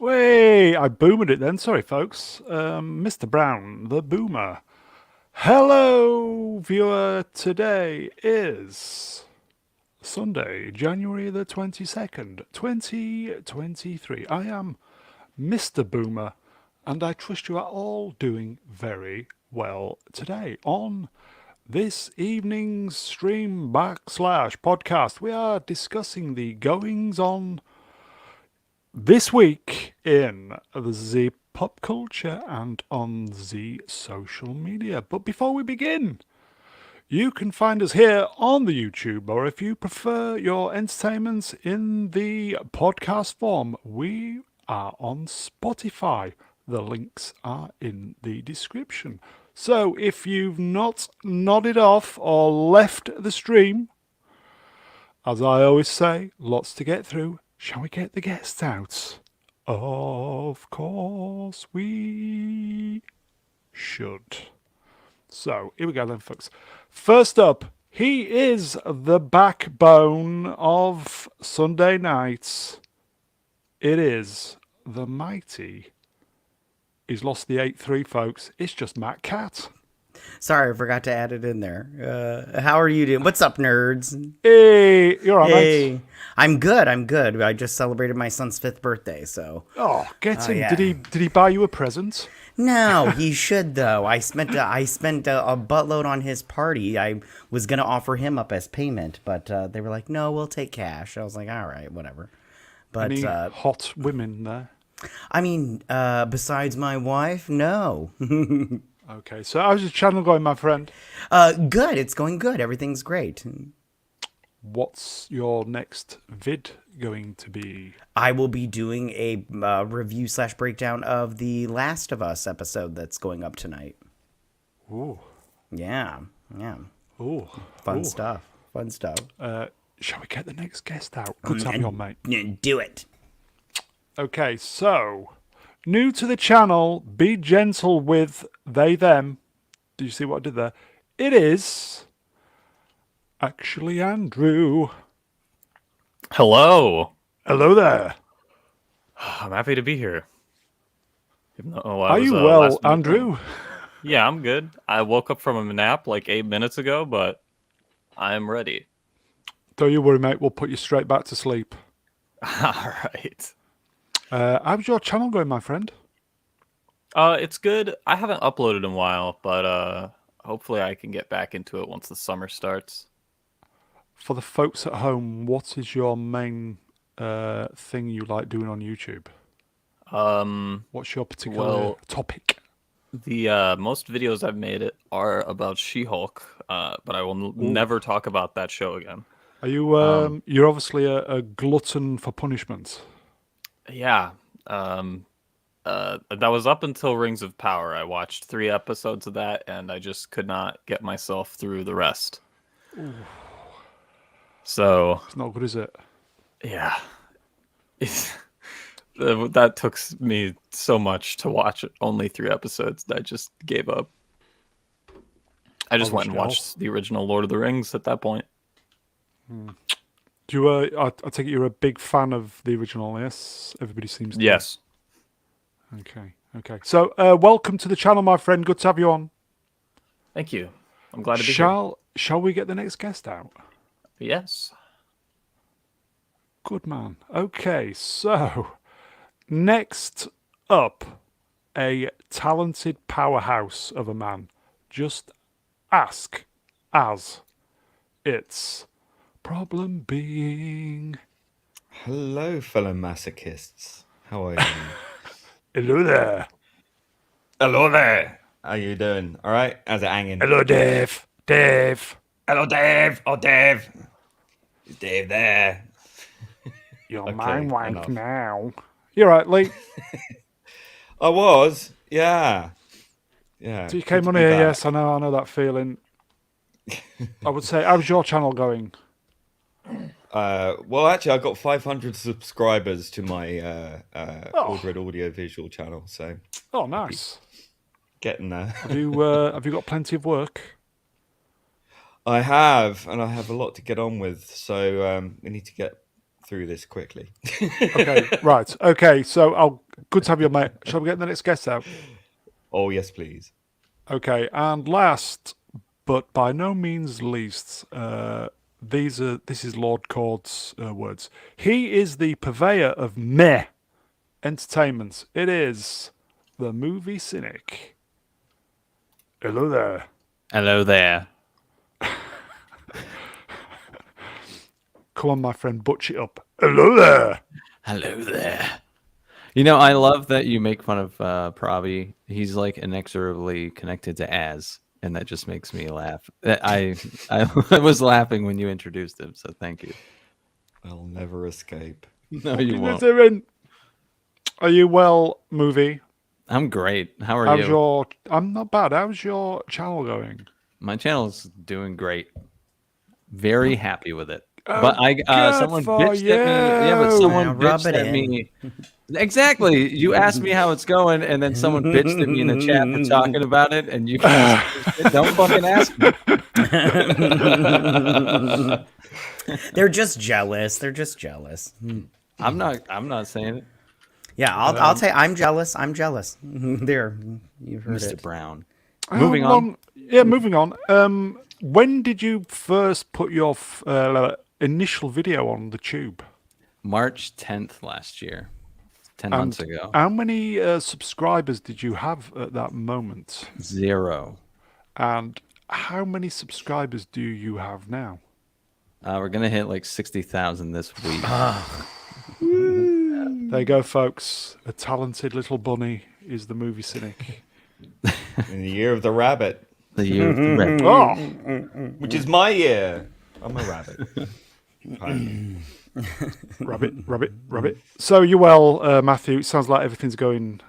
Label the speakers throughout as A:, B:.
A: Way, I boomed it then. Sorry, folks. Mr. Brown, the boomer. Hello, viewer. Today is Sunday, January the 22nd, 2023. I am Mr. Boomer, and I trust you are all doing very well today. On this evening's stream backslash podcast, we are discussing the goings on this week in the pop culture and on the social media. But before we begin, you can find us here on the YouTube, or if you prefer your entertainment in the podcast form, we are on Spotify. The links are in the description. So if you've not nodded off or left the stream, as I always say, lots to get through. Shall we get the guests out? Of course we should. So, here we go then, folks. First up, he is the backbone of Sunday nights. It is the mighty. He's lost the 8-3, folks. It's just Matt Cat.
B: Sorry, I forgot to add it in there. How are you doing? What's up, nerds?
A: Hey, you're all right,
B: Hey,
A: mate.
B: I'm good. I'm good. I just celebrated my son's 5th birthday, so.
A: Oh, get him.
B: Yeah.
A: Did he buy you a present?
B: No, he should though. I spent a buttload on his party. I was gonna offer him up as payment, but they were like, "No, we'll take cash." I was like, "All right, whatever." But
A: Any hot women there?
B: I mean, besides my wife, no.
A: Okay, so how's your channel going, my friend?
B: Good. It's going good. Everything's great.
A: What's your next vid going to be?
B: I will be doing a review slash breakdown of the Last of Us episode that's going up tonight.
A: Ooh,
B: Yeah.
A: ooh,
B: Fun
A: ooh.
B: stuff. Fun stuff.
A: Shall we get the next guest out? Good to have you on, mate.
B: Do it.
A: Okay, so new to the channel, be gentle with they them. Did you see what I did there? It is actually Andrew.
C: Hello.
A: Hello there.
C: I'm happy to be here. Even though I
A: Are
C: was,
A: you
C: last
A: well,
C: minute-
A: Andrew?
C: Yeah, I'm good. I woke up from a nap like 8 minutes ago, but I'm ready.
A: Don't you worry, mate. We'll put you straight back to sleep.
C: All right.
A: How's your channel going, my friend?
C: It's good. I haven't uploaded in a while, but hopefully I can get back into it once the summer starts.
A: For the folks at home, what is your main thing you like doing on YouTube? What's your particular
C: well-
A: topic?
C: The most videos I've made are about She-Hulk, but I will never talk about that show again.
A: Are you? You're obviously a glutton for punishment.
C: Yeah. That was up until Rings of Power. I watched 3 episodes of that, and I just could not get myself through the rest.
A: Ooh.
C: So
A: It's not good, is it?
C: yeah, that took me so much to watch only 3 episodes that I just gave up. I just went and watched the original Lord of the Rings at that point.
A: Do you? I take it you're a big fan of the original. Yes, everybody seems to. be.
C: Yes.
A: Okay. So, welcome to the channel, my friend. Good to have you on.
C: Thank you. I'm glad to be here.
A: Shall we get the next guest out?
C: Yes.
A: Good man. Okay, so next up, a talented powerhouse of a man. Just ask as it's problem being.
D: Hello, fellow masochists. How are you?
A: Hello there.
D: Hello there. How you doing? All right? How's it hanging?
A: Hello, Dave. Dave.
D: Hello, Dave. Oh, Dave. Is Dave there?
A: You're
D: Okay,
A: mind wank
D: enough.
A: now. You're right, Lee.
D: I was. Yeah. Yeah.
A: So you
D: good
A: came
D: to
A: on
D: be
A: here,
D: back.
A: yes, I know that feeling. I would say, how's your channel going?
D: Well, actually, I got 500 subscribers to my
A: Oh.
D: Red Audio Visual channel, so
A: Oh, nice.
D: getting there.
A: Have you got plenty of work?
D: I have, and I have a lot to get on with, so we need to get through this quickly.
A: Okay, right. Okay, so good to have you, mate. Shall we get the next guest out?
D: Oh, yes, please.
A: Okay, and last, but by no means least, this is Lord Cord's words. He is the purveyor of meh entertainment. It is the movie cynic. Hello there.
C: Hello there.
A: Come on, my friend, butch it up. Hello there.
C: Hello there. You know, I love that you make fun of Pravi. He's like inexorably connected to Az, and that just makes me laugh. I was laughing when you introduced him, so thank you.
D: I'll never escape.
C: No, you won't.
A: Are you well, movie?
C: I'm great. How are you?
A: I'm not bad. How's your channel going?
C: My channel's doing great. Very happy with it.
A: Oh,
C: But
A: good
C: someone
A: for
C: bitched at me. Yeah, but
A: you.
C: someone
B: Now rub
C: bitched
B: it
C: at
B: in.
C: me. Exactly. You asked me how it's going, and then someone bitched at me in the chat for talking about it, and you don't fucking ask me.
B: They're just jealous. They're just jealous.
C: I'm not saying it.
B: Yeah, I'll tell you, I'm jealous. I'm jealous. There, you've heard
C: Mr.
B: it.
C: Brown.
A: How
C: Moving on.
A: long- Yeah, moving on. When did you first put your initial video on the tube?
C: March 10th last year. 10 months ago.
A: How many subscribers did you have at that moment?
C: 0.
A: And how many subscribers do you have now?
C: We're going to hit like 60,000 this week.
A: There you go, folks. A talented little bunny is the movie cynic.
D: In the year of the rabbit,
C: The year of the red.
A: Oh,
D: which is my year. I'm a rabbit. Right.
A: rabbit. So you well, Matthew? It sounds like everything's going.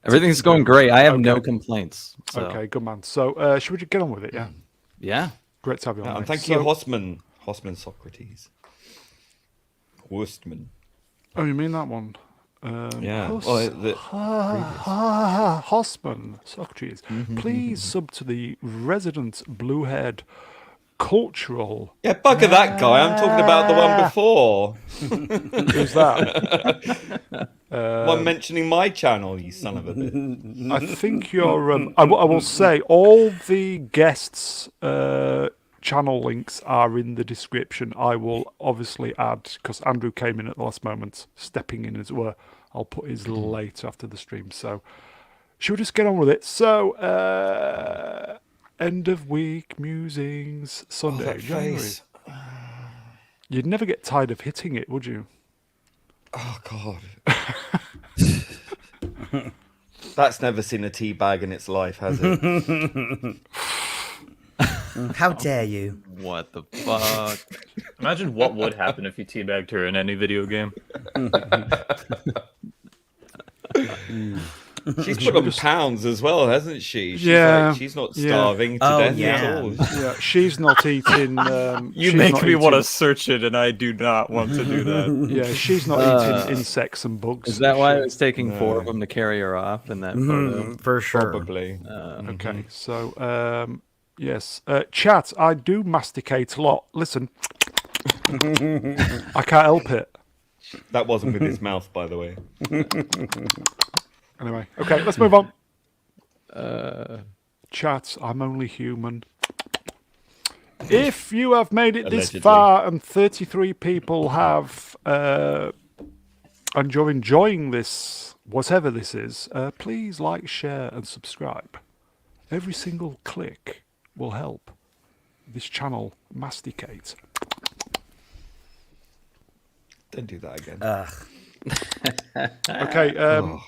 C: Everything's going great. I have no complaints. So,
A: Okay, good man. So should we just get on with it? Yeah.
C: yeah.
A: Great to have you on.
D: And
A: mate.
D: thank
A: So-
D: you, Hosman Socrates. Worstman.
A: Oh, you mean that one?
D: Yeah.
A: Hus-
D: Well, the
A: Hosman Socrates. Please sub to the resident blue-haired cultural.
D: yeah, bugger that guy. I'm talking about the one before.
A: Who's that?
D: One mentioning my channel, you son of a bitch.
A: I think you're. I will say all the guests' channel links are in the description. I will obviously add, because Andrew came in at the last moment, stepping in as it were. I'll put his later after the stream. So, should we just get on with it? So, end of week musings Sunday,
D: That
A: January.
D: face.
A: You'd never get tired of hitting it, would you?
D: Oh, God. That's never seen a tea bag in its life, has it?
B: How dare you?
C: What the fuck?
E: Imagine what would happen if you teabagged her in any video game.
D: She's put on pounds as well, hasn't she? She's
A: Yeah,
D: she's not
A: yeah.
D: starving to
B: Oh,
D: death
B: yeah.
D: at all.
A: Yeah, she's not eating.
E: You
A: she's
E: make
A: not
E: me want to
A: eating-
E: search it, and I do not want to do that.
A: Yeah, she's not eating insects and bugs.
C: Is that why it was taking 4 of them to carry her off in that photo?
B: For sure.
D: Probably.
A: Okay, so yes, chat. I do masticate a lot. Listen, I can't help it.
D: That wasn't with his mouth, by the way.
A: Anyway, okay, let's move on. Chat. I'm only human. If you have made it this
D: Allegedly.
A: far and 33 people have and you're enjoying this, whatever this is, please like, share, and subscribe. Every single click will help this channel masticate.
D: Don't do that again.
A: Okay,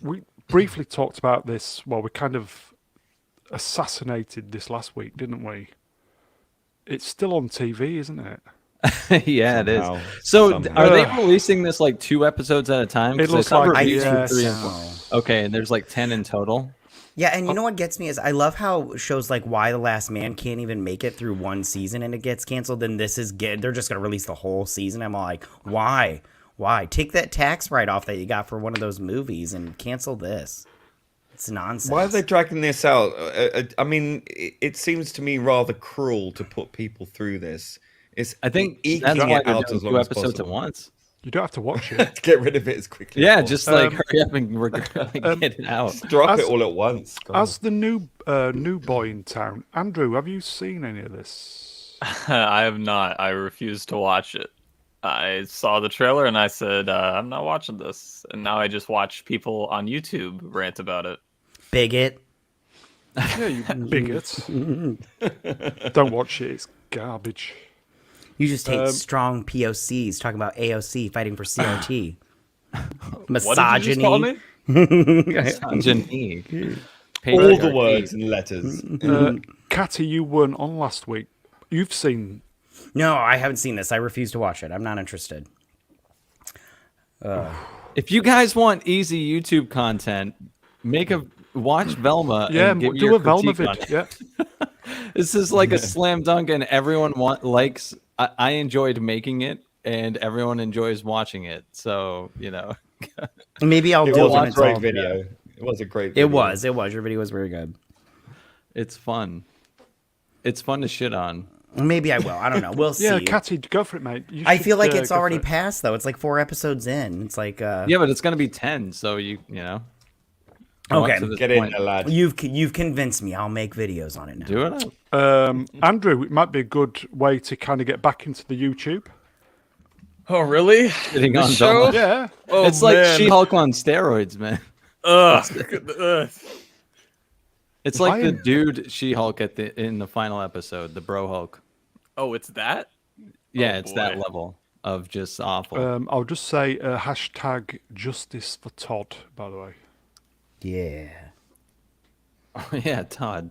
A: we briefly talked about this. Well, we kind of assassinated this last week, didn't we? It's still on TV, isn't it?
C: Yeah,
D: Somehow.
C: it is. So,
D: Somehow.
C: are they releasing this like 2 episodes at a time? 'Cause
A: It
C: I
A: looks
C: saw
A: like
C: reviews
A: it,
C: for
A: yes.
C: 3 and 4. Okay, and there's like 10 in total.
B: Yeah, and you know what gets me is I love how shows like Why the Last Man can't even make it through one season and it gets canceled. Then this is good. They're just gonna release the whole season. I'm like, why? Why? Take that tax write off that you got for one of those movies and cancel this. It's nonsense.
D: Why are they dragging this out? I mean, it seems to me rather cruel to put people through this It's
C: I think
D: eking
C: that's why
D: it
C: they're
D: out
C: doing
D: as long
C: 2
D: as
C: episodes at
D: possible.
C: once.
A: You don't have to watch it.
D: To get rid of it as quickly.
C: Yeah,
D: as
C: just
D: possible.
C: like hurry up and like, get it out.
D: Just drop
A: As-
D: it all at once. God.
A: As the new boy in town, Andrew, have you seen any of this?
E: I have not. I refuse to watch it. I saw the trailer and I said, I'm not watching this. And now I just watch people on YouTube rant about it.
B: Bigot.
A: Yeah, you bigot. Don't watch it. It's garbage.
B: You just hate strong POCs talking about AOC fighting for CRT.
E: What did you just call
B: Misogyny.
E: me?
C: Misogyny.
D: All the
C: Patriarchy.
D: words and letters.
A: Catty, you weren't on last week. You've seen.
B: No, I haven't seen this. I refuse to watch it. I'm not interested.
C: If you guys want easy YouTube content, watch Velma.
A: Yeah,
C: and give me
A: do
C: your
A: a Velma
C: critique on
A: vid.
C: it.
A: Yeah.
C: This is like a slam dunk, and everyone likes. I enjoyed making it, and everyone enjoys watching it. So
B: Maybe I'll
D: It
B: do it
D: was
B: when
D: a
B: it's
D: great
B: all.
D: video. It was a great
B: It
D: video.
B: was. It was. Your video was very good.
C: it's fun. It's fun to shit on.
B: Maybe I will. I don't know. We'll see.
A: Yeah, Catty, go for it, mate. You
B: I
A: should,
B: feel like it's
A: go for
B: already
A: it.
B: passed though. It's like 4 episodes in. It's like
C: Yeah, but it's gonna be 10, so you know.
B: Okay.
C: Up to this
D: Get in
C: point.
D: there, lad.
B: You've convinced me. I'll make videos on it now.
C: Do it.
A: Andrew, it might be a good way to kind of get back into the YouTube.
E: Oh, really?
C: Shitting
E: This
C: on
E: show?
C: Velma.
A: Yeah.
E: Oh,
C: It's like
E: man.
C: She-Hulk on steroids, man.
E: Ugh. Ugh.
C: It's like the
A: Why-
C: dude She-Hulk in the final episode, the Bro Hulk.
E: Oh, it's that?
C: Yeah,
E: Oh,
C: it's that
E: boy.
C: level of just awful.
A: I'll just say hashtag justice for Todd, by the way.
B: Yeah.
C: Yeah, Todd.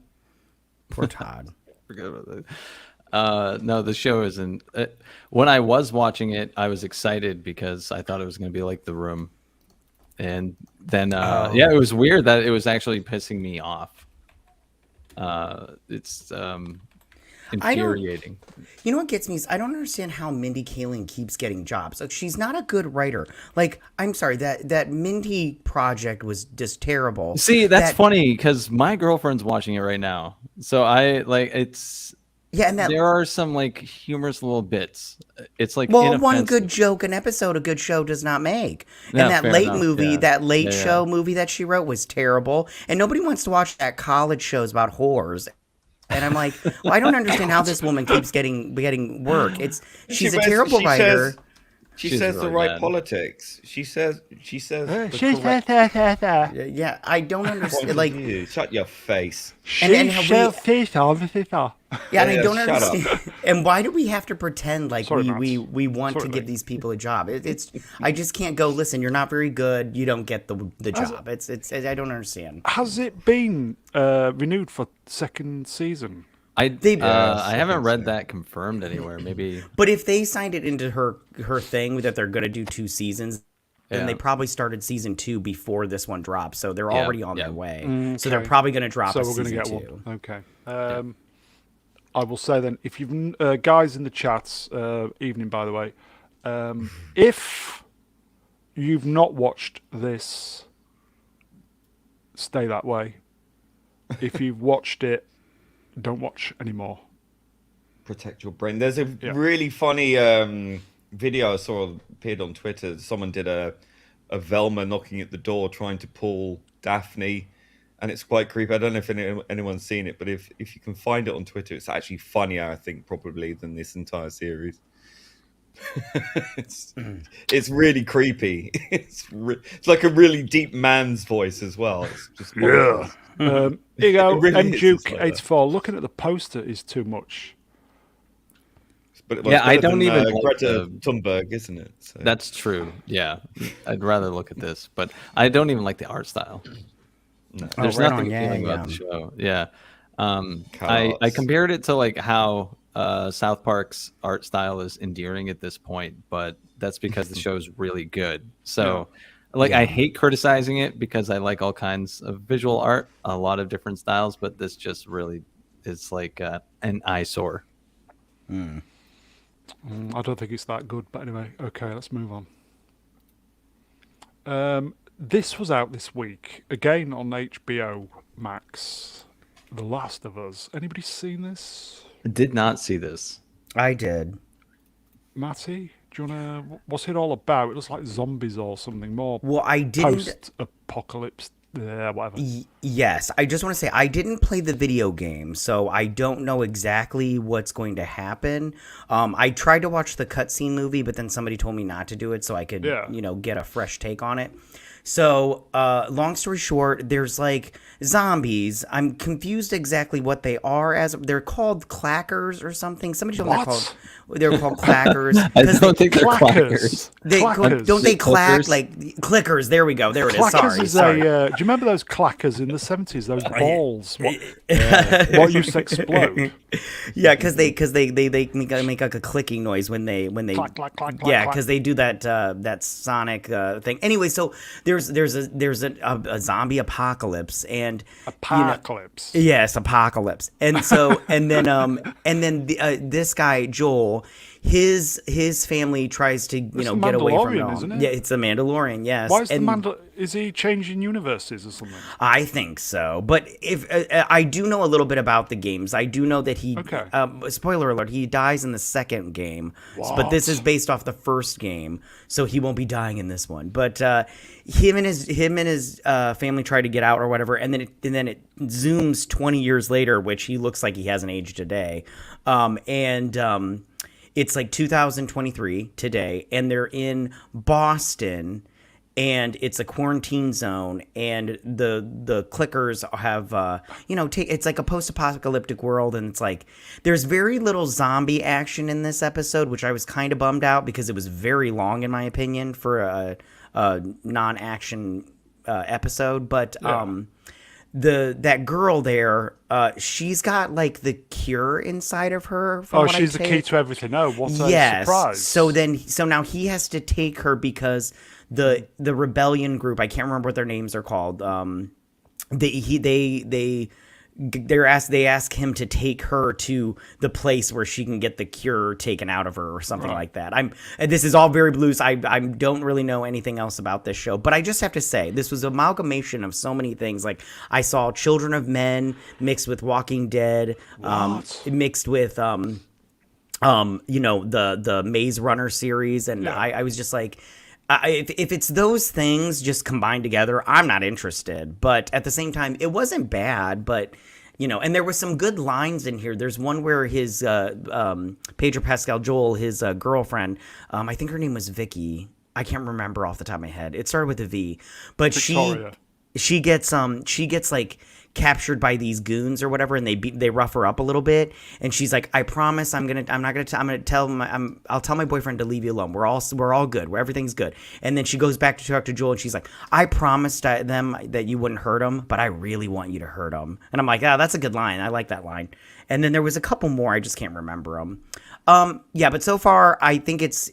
B: Poor Todd.
C: Forget about that. No, the show isn't. When I was watching it, I was excited because I thought it was going to be like The Room, and then yeah, it was weird that it was actually pissing me off. It's infuriating.
B: You know what gets me is I don't understand how Mindy Kaling keeps getting jobs. Like she's not a good writer. Like I'm sorry that Mindy project was just terrible.
C: See, that's
B: That-
C: funny because my girlfriend's watching it right now, so I like it's.
B: Yeah, and that
C: There are some like humorous little bits. It's like
B: well, one
C: inoffensive.
B: good joke an episode a good show does not make.
C: Yeah,
B: And that
C: fair
B: late
C: enough,
B: movie,
C: yeah.
B: that late
C: Yeah,
B: show
C: yeah.
B: movie that she wrote was terrible. And nobody wants to watch that college shows about whores. And I'm like, well, I don't understand how this woman keeps getting work. She's a terrible writer.
D: She
C: She's
D: says the
C: really
D: right
C: bad.
D: politics. She says the correct
B: Yeah, I don't
D: point
B: understand.
D: of
B: Like,
D: view. Shut your face.
B: and how we-
A: Theta.
B: yeah, and I
D: Yeah,
B: don't
D: shut up.
B: understand. And why do we have to pretend like
A: Sorry,
B: we
A: Matt.
B: want
A: Sorry,
B: to give
A: mate.
B: these people a job? It's I just can't go. Listen, you're not very good. You don't get the job. It's I don't understand.
A: Has it been renewed for second season?
C: I
B: They-
C: I haven't read that confirmed anywhere. Maybe
B: But if they signed it into her thing that they're going to do 2 seasons, then
C: Yeah.
B: they probably started season 2 before this one drops, so they're
C: Yeah,
B: already on
C: yeah.
B: their way. So they're
A: Okay.
B: probably going to drop
A: So
B: a
A: we're going to
B: season
A: get
B: 2.
A: one. Okay. I will say then, if you've guys in the chats, evening by the way, if you've not watched this, stay that way. If you've watched it, don't watch anymore.
D: Protect your brain. There's a
A: Yeah.
D: really funny video I saw appeared on Twitter. Someone did a Velma knocking at the door trying to pull Daphne, and it's quite creepy. I don't know if anyone's seen it, but if you can find it on Twitter, it's actually funnier, I think, probably than this entire series. it's really creepy. It's like a really deep man's voice as well. It's just
A: Here you go,
D: It really is, it's like that.
A: MJuke84. Looking at the poster is too much.
D: But
C: Yeah, I
D: better
C: don't
D: than,
C: even like
D: Greta
C: the-
D: Thunburg, isn't it? So.
C: that's true. Yeah, I'd rather look at this, but I don't even like the art style. There's
B: right
C: nothing
B: on. Yeah,
C: appealing
B: yeah.
C: about the show. Yeah, I
D: Carrots.
C: compared it to like how South Park's art style is endearing at this point, but that's because the show's really good. So, like, I hate criticizing it because I like all kinds of visual art, a lot of different styles, but this just really is like an eyesore.
A: I don't think it's that good, but anyway, okay, let's move on. This was out this week, again on HBO Max, The Last of Us. Anybody seen this?
C: I did not see this.
B: I did.
A: Matty, do you wanna? What's it all about? It looks like zombies or something more.
B: Well, I didn't.
A: Post-apocalypse. Yeah, whatever.
B: Yes, I just want to say I didn't play the video game, so I don't know exactly what's going to happen. I tried to watch the cutscene movie, but then somebody told me not to do it so I could,
A: Yeah.
B: get a fresh take on it. So, long story short, there's like zombies. I'm confused exactly what they are. As they're called clackers or something. Somebody told me
A: What?
B: they're called clackers.
C: I
B: 'cause
C: don't think they're
A: Clackers.
C: clackers.
B: they
A: Clackers.
B: don't they clack
C: Clickers?
B: like clickers. There we go. There it is.
A: Clackers
B: Sorry.
A: is do you remember those clackers in the 70s? Those balls. What used to explode?
B: Yeah, because they make like a clicking noise when they
A: Clack, clack, clack,
B: yeah,
A: clack,
B: because they do that sonic thing. Anyway, so there's a zombie apocalypse and
A: Apocalypse.
B: yes, apocalypse, and so and then this guy Joel. His family tries to
A: It's
B: get away from it
A: Mandalorian,
B: all.
A: isn't it?
B: Yeah, it's the Mandalorian. Yes.
A: Why is
B: And
A: is he changing universes or something?
B: I think so, but if I do know a little bit about the games, I do know that he.
A: Okay.
B: Spoiler alert: he dies in the second game, but this is based off the first game, so he won't be dying in this one. But him and his family try to get out or whatever, and then it zooms 20 years later, which he looks like he hasn't aged a day, it's like 2023 today, and they're in Boston, and it's a quarantine zone, and the clickers have it's like a post-apocalyptic world, and it's like there's very little zombie action in this episode, which I was kind of bummed out because it was very long in my opinion for a non-action episode, but that girl there, she's got like the cure inside of her.
A: She's the key to everything. Oh, what a
B: yes.
A: surprise!
B: So now he has to take her because the rebellion group, I can't remember what their names are called. They ask him to take her to the place where she can get the cure taken out of her or something like that. This is all very loose. I don't really know anything else about this show, but I just have to say this was an amalgamation of so many things. Like I saw Children of Men mixed with Walking Dead, mixed with the Maze Runner series, and I was just like. If it's those things just combined together, I'm not interested. But at the same time, it wasn't bad. But and there was some good lines in here. There's one where his Pedro Pascal Joel, his girlfriend, I think her name was Vicky. I can't remember off the top of my head. It started with a V, but
A: Victoria.
B: she gets like captured by these goons or whatever, and they rough her up a little bit, and she's like, I promise I'm gonna tell I'll tell my boyfriend to leave you alone. We're all good. Everything's good. And then she goes back to talk to Joel, and she's like, I promised them that you wouldn't hurt them, but I really want you to hurt them. And I'm like, that's a good line. I like that line. And then there was a couple more, I just can't remember them. But so far I think it's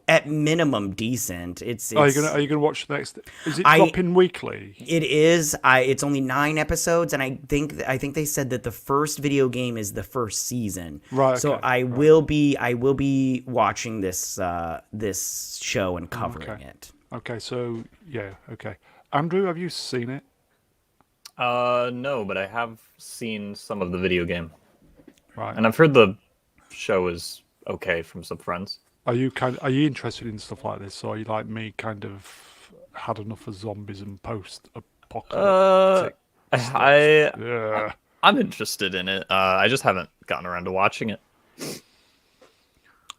B: at minimum decent.
A: Are you gonna watch the next? Is it dropping weekly?
B: It is. It's only 9 episodes, and I think they said that the first video game is the first season.
A: Right.
B: So
A: okay,
B: I will be watching this show and covering it.
A: Okay. So yeah. Okay. Andrew, have you seen it?
E: No, but I have seen some of the video game,
A: Right.
E: and I've heard the show is okay from some friends.
A: Are you interested in stuff like this, or are you like me, kind of had enough of zombies and post-apocalyptic?
E: I'm interested in it. I just haven't gotten around to watching it.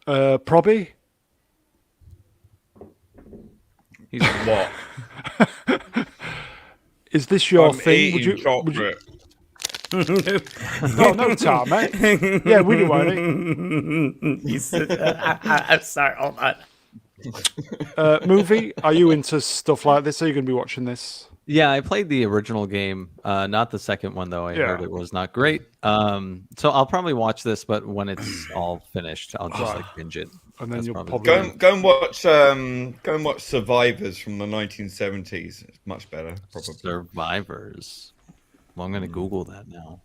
A: Probby?
D: He's what?
A: Is this your
D: I'm
A: thing?
D: eating chocolate.
A: Oh no, Tom, mate. Yeah, we do, won't
B: I'm sorry. Hold on.
A: Movie? Are you into stuff like this? Are you going to be watching this?
C: Yeah, I played the original game, not the second one though. I heard it was not great. So I'll probably watch this, but when it's all finished, I'll just like binge it.
A: And then you'll
C: probably
D: Go and watch Survivors from the 1970s. It's much better, probably.
C: Survivors. Well, I'm going to Google that now.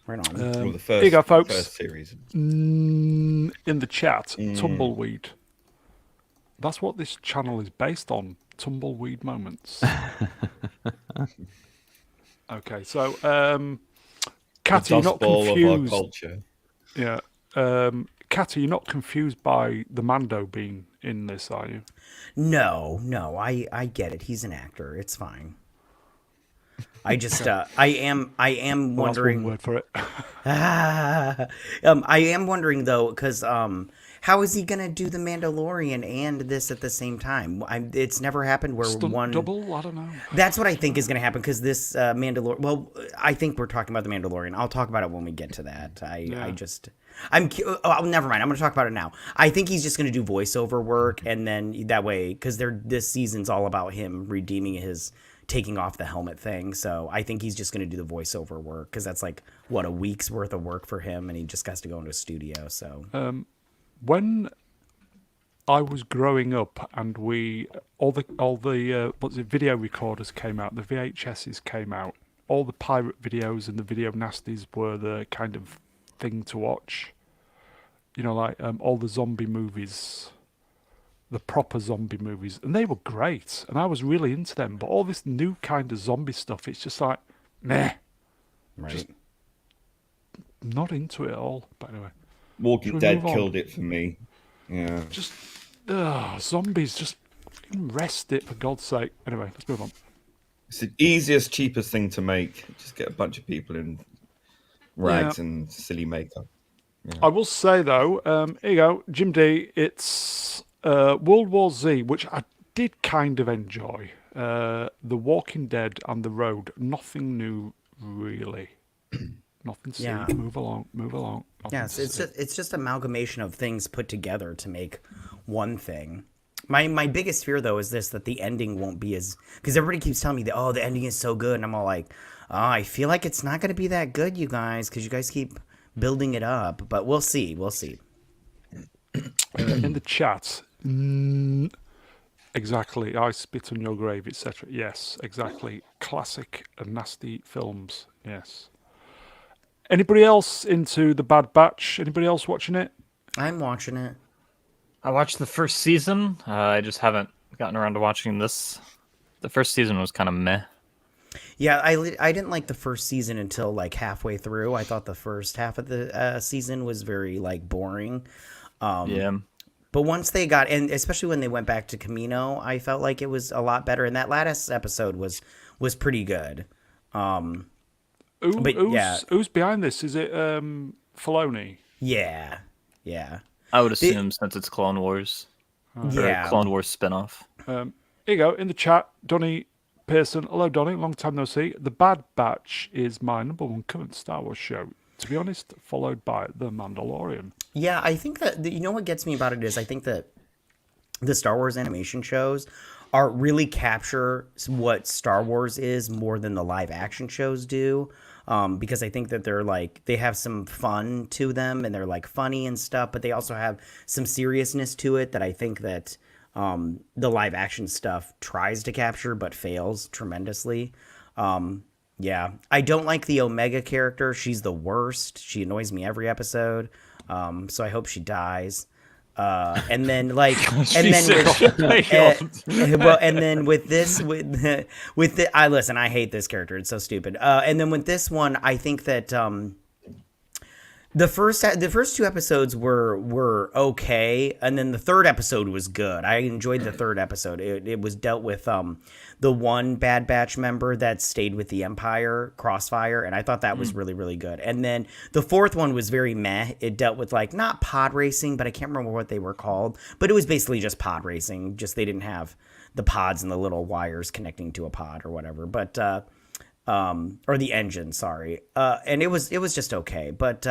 B: Right on.
D: Well, the
A: here you go, folks.
D: first series.
A: In the chat, Tumbleweed. That's what this channel is based on. Tumbleweed moments. Okay, so Catty,
D: The
A: not
D: Dust Bowl
A: confused.
D: of our culture.
A: Yeah, Katy, you're not confused by the Mando being in this, are you?
B: No, I get it. He's an actor. It's fine. I just I am
A: Well, that's one
B: wondering.
A: word for it.
B: I am wondering though, because how is he gonna do the Mandalorian and this at the same time? It's never happened where
A: Stunt
B: one.
A: double? I don't know.
B: That's what I think is gonna happen because this Mandalorian. Well, I think we're talking about the Mandalorian. I'll talk about it when we get to that. Never mind. I'm gonna talk about it now. I think he's just gonna do voiceover work, and then that way, because this season's all about him redeeming his taking off the helmet thing. So I think he's just going to do the voiceover work because that's like a week's worth of work for him, and he just has to go into a studio. So
A: When I was growing up, and all the what's it, video recorders came out, the VHSs came out, all the pirate videos and the video nasties were the kind of thing to watch. You know, like all the zombie movies, the proper zombie movies, and they were great, and I was really into them. But all this new kind of zombie stuff, it's just like, meh,
B: right.
A: just not into it at all. But anyway,
D: Walking
A: Should we
D: Dead
A: move on?
D: killed it for me. Yeah.
A: just zombies, just fucking rest it for God's sake. Anyway, let's move on.
D: It's the easiest, cheapest thing to make. Just get a bunch of people in rags and silly makeup.
A: I will say though, here you go, Jim D. It's World War Z, which I did kind of enjoy. The Walking Dead and The Road, nothing new really. Nothing to see.
B: Yeah.
A: Move along. Nothing
B: Yes,
A: to
B: it's
A: see.
B: just amalgamation of things put together to make one thing. My biggest fear though is this, that the ending won't be as, because everybody keeps telling me that, oh, the ending is so good, and I'm all like, oh, I feel like it's not going to be that good, you guys, because you guys keep building it up. But we'll see.
A: In the chat, exactly. I spit on your grave, etc. Yes, exactly. Classic and nasty films. Yes. Anybody else into the Bad Batch? Anybody else watching it?
B: I'm watching it.
E: I watched the first season. I just haven't gotten around to watching this. The first season was kind of meh.
B: Yeah, I didn't like the first season until like halfway through. I thought the first half of the season was very like boring.
E: Yeah.
B: But once they got, and especially when they went back to Camino, I felt like it was a lot better. And that last episode was pretty good.
A: Who's behind this? Is it Filoni?
B: Yeah.
E: I would assume since it's Clone Wars. Or
B: Yeah.
E: a Clone Wars spinoff.
A: Here you go, in the chat, Donny Pearson. Hello, Donny. Long time no see. The Bad Batch is my number one current Star Wars show. To be honest, followed by The Mandalorian.
B: Yeah, I think that, you know what gets me about it is I think that the Star Wars animation shows are really capture what Star Wars is more than the live action shows do. Because I think that they're like, they have some fun to them and they're like funny and stuff, but they also have some seriousness to it that I think that the live action stuff tries to capture but fails tremendously. Yeah, I don't like the Omega character. She's the worst. She annoys me every episode. So I hope she dies. And then like, and then with this, I listen. I hate this character. It's so stupid. And then with this one, I think that the first two episodes were okay, and then the third episode was good. I enjoyed the third episode. It was dealt with the one Bad Batch member that stayed with the Empire, Crossfire, and I thought that was really, really good. And then the fourth one was very meh. It dealt with like not pod racing, but I can't remember what they were called. But it was basically just pod racing. Just they didn't have the pods and the little wires connecting to a pod or whatever. But or the engine, sorry. And it was just okay. But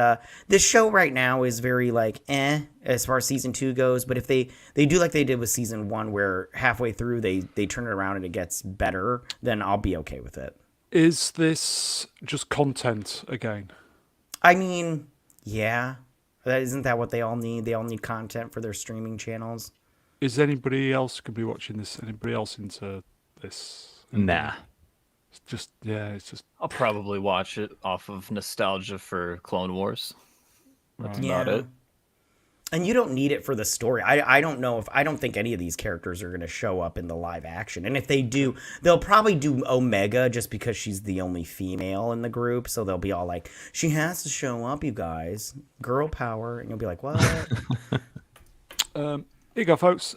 B: this show right now is very like as far as season 2 goes. But if they do like they did with season 1, where halfway through they turn it around and it gets better, then I'll be okay with it.
A: Is this just content again?
B: I mean, yeah. Isn't that what they all need? They all need content for their streaming channels.
A: Is anybody else could be watching this? Anybody else into this?
C: Nah.
A: It's just
E: I'll probably watch it off of nostalgia for Clone Wars. That's
B: Yeah.
E: about it.
B: And you don't need it for the story. I don't know if I don't think any of these characters are going to show up in the live action. And if they do, they'll probably do Omega just because she's the only female in the group. So they'll be all like, she has to show up, you guys. Girl power. And you'll be like, what?
A: Here you go, folks.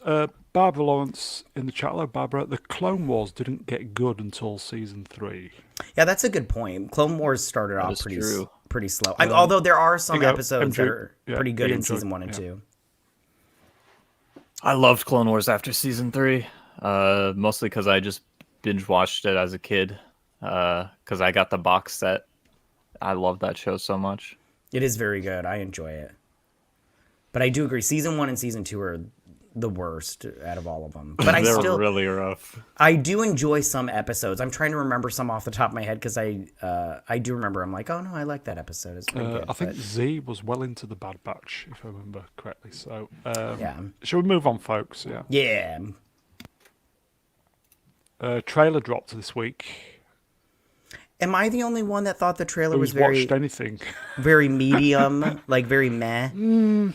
A: Barbara Lawrence in the chat. Hello, Barbara. The Clone Wars didn't get good until season 3.
B: Yeah, that's a good point. Clone Wars started
E: That
B: off
E: is
B: pretty
E: true.
B: pretty slow. Although there are some
A: you go,
B: episodes that
A: MJ.
B: are
A: Yeah,
B: pretty good
A: he
B: in
A: enjoyed-
B: season 1 and
A: yeah.
B: 2.
E: I loved Clone Wars after season 3, mostly because I just binge watched it as a kid. Because I got the box set. I love that show so much.
B: It is very good. I enjoy it. But I do agree. Season 1 and season 2 are the worst out of all of them. But I
E: They're
B: still,
E: really rough.
B: I do enjoy some episodes. I'm trying to remember some off the top of my head because I do remember. I'm like, oh no, I like that episode. It's pretty good.
A: I think
B: but-
A: Z was well into the Bad Batch, if I remember correctly. So,
B: Yeah.
A: shall we move on, folks? Yeah.
B: Yeah.
A: Trailer dropped this week.
B: Am I the only one that thought the trailer was
A: Who's
B: very
A: watched anything?
B: very medium, like very meh?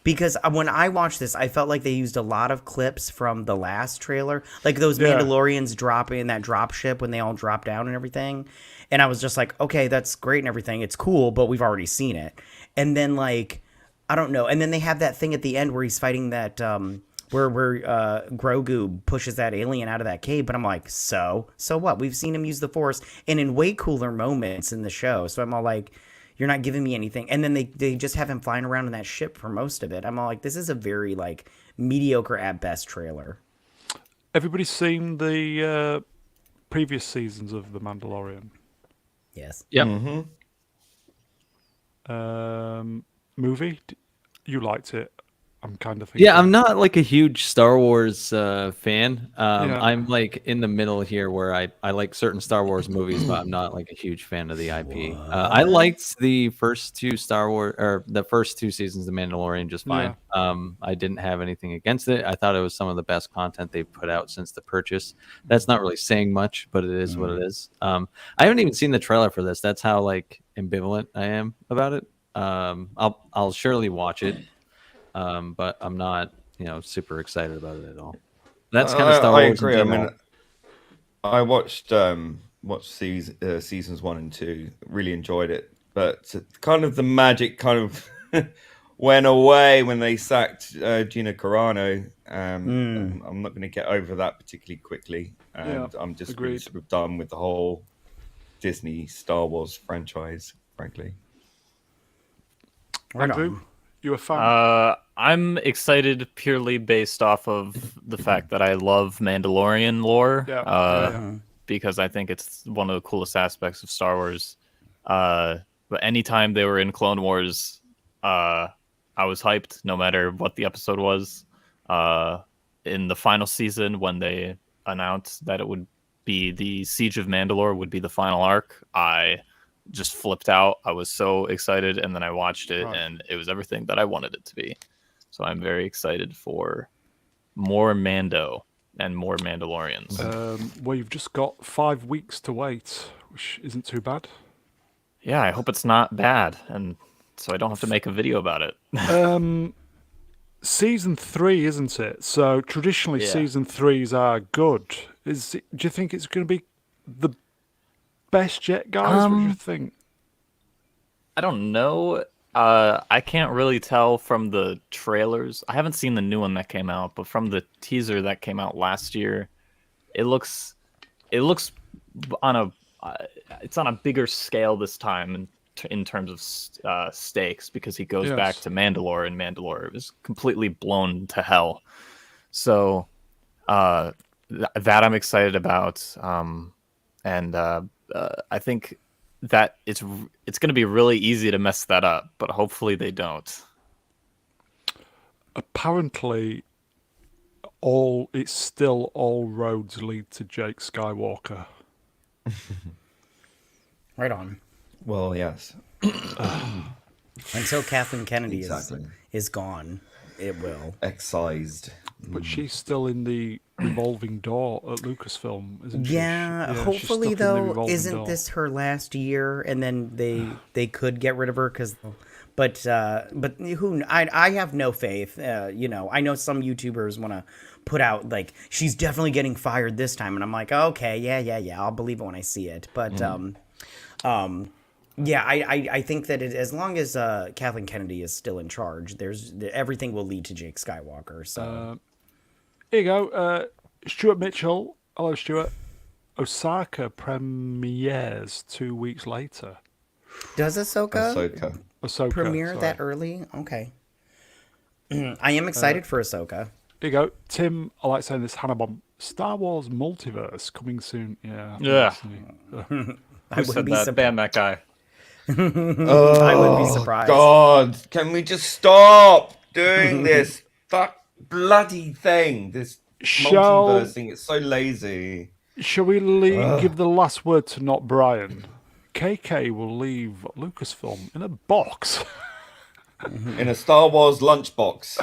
B: Because when I watched this, I felt like they used a lot of clips from the last trailer, like those
A: Yeah.
B: Mandalorians dropping that drop ship when they all drop down and everything. And I was just like, okay, that's great and everything. It's cool, but we've already seen it. And then like, I don't know. And then they have that thing at the end where he's fighting that where Grogu pushes that alien out of that cave. But I'm like, so what? We've seen him use the Force and in way cooler moments in the show. So I'm all like, you're not giving me anything. And then they just have him flying around in that ship for most of it. I'm all like, this is a very like mediocre at best trailer.
A: Everybody's seen the previous seasons of The Mandalorian.
B: Yes.
C: Yep.
A: Movie? You liked it. I'm kind of thinking.
C: Yeah, I'm not like a huge Star Wars fan.
A: Yeah.
C: I'm like in the middle here where I like certain Star Wars movies, but I'm not like a huge fan of the IP. I liked the first two Star Wars or the first two seasons of Mandalorian just fine. I didn't have anything against it. I thought it was some of the best content they've put out since the purchase. That's not really saying much, but it is what it is. I haven't even seen the trailer for this. That's how like ambivalent I am about it. I'll surely watch it. But I'm not, super excited about it at all. That's kind of Star Wars.
D: I agree.
C: in
D: I
C: general.
D: mean, I watched seasons 1 and 2. Really enjoyed it, but kind of the magic kind of went away when they sacked Gina Carano. I'm not going to get over that particularly quickly, and I'm just really
A: agreed.
D: sort of done with the whole Disney Star Wars franchise, frankly.
B: Right
A: Andrew,
B: on.
A: you a fan?
E: I'm excited purely based off of the fact that I love Mandalorian lore.
A: Yeah.
E: Because I think it's one of the coolest aspects of Star Wars. But anytime they were in Clone Wars, I was hyped, no matter what the episode was. In the final season, when they announced that it would be the Siege of Mandalore would be the final arc, I just flipped out. I was so excited, and then I watched it, and it was everything that I wanted it to be. So I'm very excited for more Mando and more Mandalorians.
A: Well, you've just got 5 weeks to wait, which isn't too bad.
E: Yeah, I hope it's not bad, and so I don't have to make a video about it.
A: Season 3, isn't it? So traditionally,
E: Yeah.
A: season 3s are good. Do you think it's going to be the best yet, guys? What do you think?
E: I don't know. I can't really tell from the trailers. I haven't seen the new one that came out, but from the teaser that came out last year, it looks on it's on a bigger scale this time in terms of stakes, because he goes back
A: Yes.
E: to Mandalore, and Mandalore is completely blown to hell. So that I'm excited about, and I think that it's going to be really easy to mess that up, but hopefully they don't.
A: Apparently, it's still all roads lead to Jake Skywalker.
B: Right on.
D: Well, yes.
B: Until Kathleen Kennedy
D: Exactly.
B: is gone, it will.
D: Excised.
A: But she's still in the revolving door at Lucasfilm, isn't she?
B: Yeah,
A: she's
B: hopefully
A: stuck in the
B: though,
A: revolving
B: isn't
A: door.
B: this her last year? And then they could get rid of her because But I have no faith. I know some YouTubers want to put out like she's definitely getting fired this time, and I'm like, okay, yeah, I'll believe it when I see it. But yeah, I think that as long as Kathleen Kennedy is still in charge, everything will lead to Jake Skywalker. So
A: Here you go. Stuart Mitchell. Hello, Stuart. Osaka premieres 2 weeks later.
B: does Ahsoka
D: Ahsoka.
B: premiere
A: sorry.
B: that early? Okay. I am excited for Ahsoka.
A: Here you go. Tim, I like saying this, Hannah Bomb. Star Wars Multiverse coming soon. Yeah.
E: Yeah.
B: I
E: Who
B: wouldn't
E: said
B: be
E: that?
B: surprised.
E: Ban that guy.
B: I wouldn't be surprised.
D: God, can we just stop doing this bloody thing? This multiversing, it's so lazy.
A: Shall we give the last word to not Brian? KK will leave Lucasfilm in a box.
D: In a Star Wars lunchbox.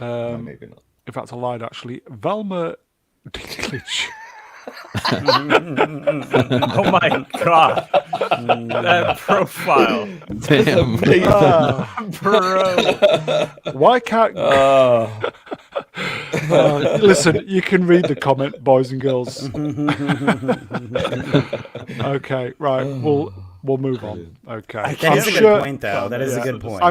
D: No, maybe not.
A: In fact, I lied actually. Velma Dinklage.
E: Oh my god. That profile.
C: Damn.
E: Bro.
A: Why can't... listen, you can read the comment, boys and girls. Okay, right. We'll move on. Okay.
B: That is a good point, though. That is a good point.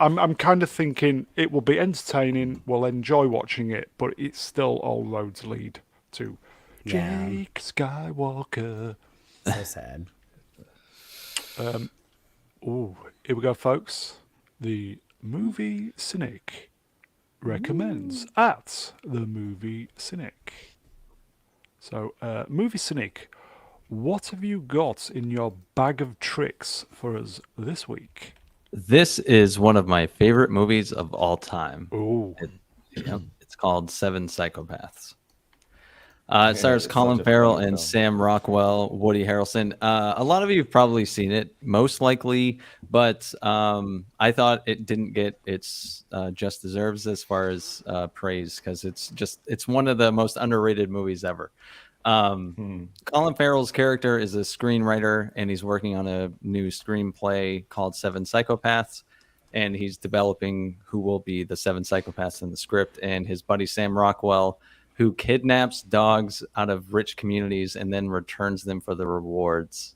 A: I'm kind of thinking it will be entertaining. We'll enjoy watching it, but it's still all roads lead to Jake Skywalker.
B: So sad.
A: Oh, here we go, folks. The Movie Cynic recommends at the Movie Cynic. So, Movie Cynic, what have you got in your bag of tricks for us this week?
C: This is one of my favorite movies of all time.
A: Oh,
C: It's called Seven Psychopaths. It stars
D: it's
C: Colin
D: such a
C: Farrell
D: funny
C: and
D: film.
C: Sam Rockwell, Woody Harrelson. A lot of you have probably seen it, most likely, but I thought it didn't get its just deserves as far as praise because it's one of the most underrated movies ever. Colin Farrell's character is a screenwriter, and he's working on a new screenplay called Seven Psychopaths, and he's developing who will be the seven psychopaths in the script. And his buddy Sam Rockwell, who kidnaps dogs out of rich communities and then returns them for the rewards,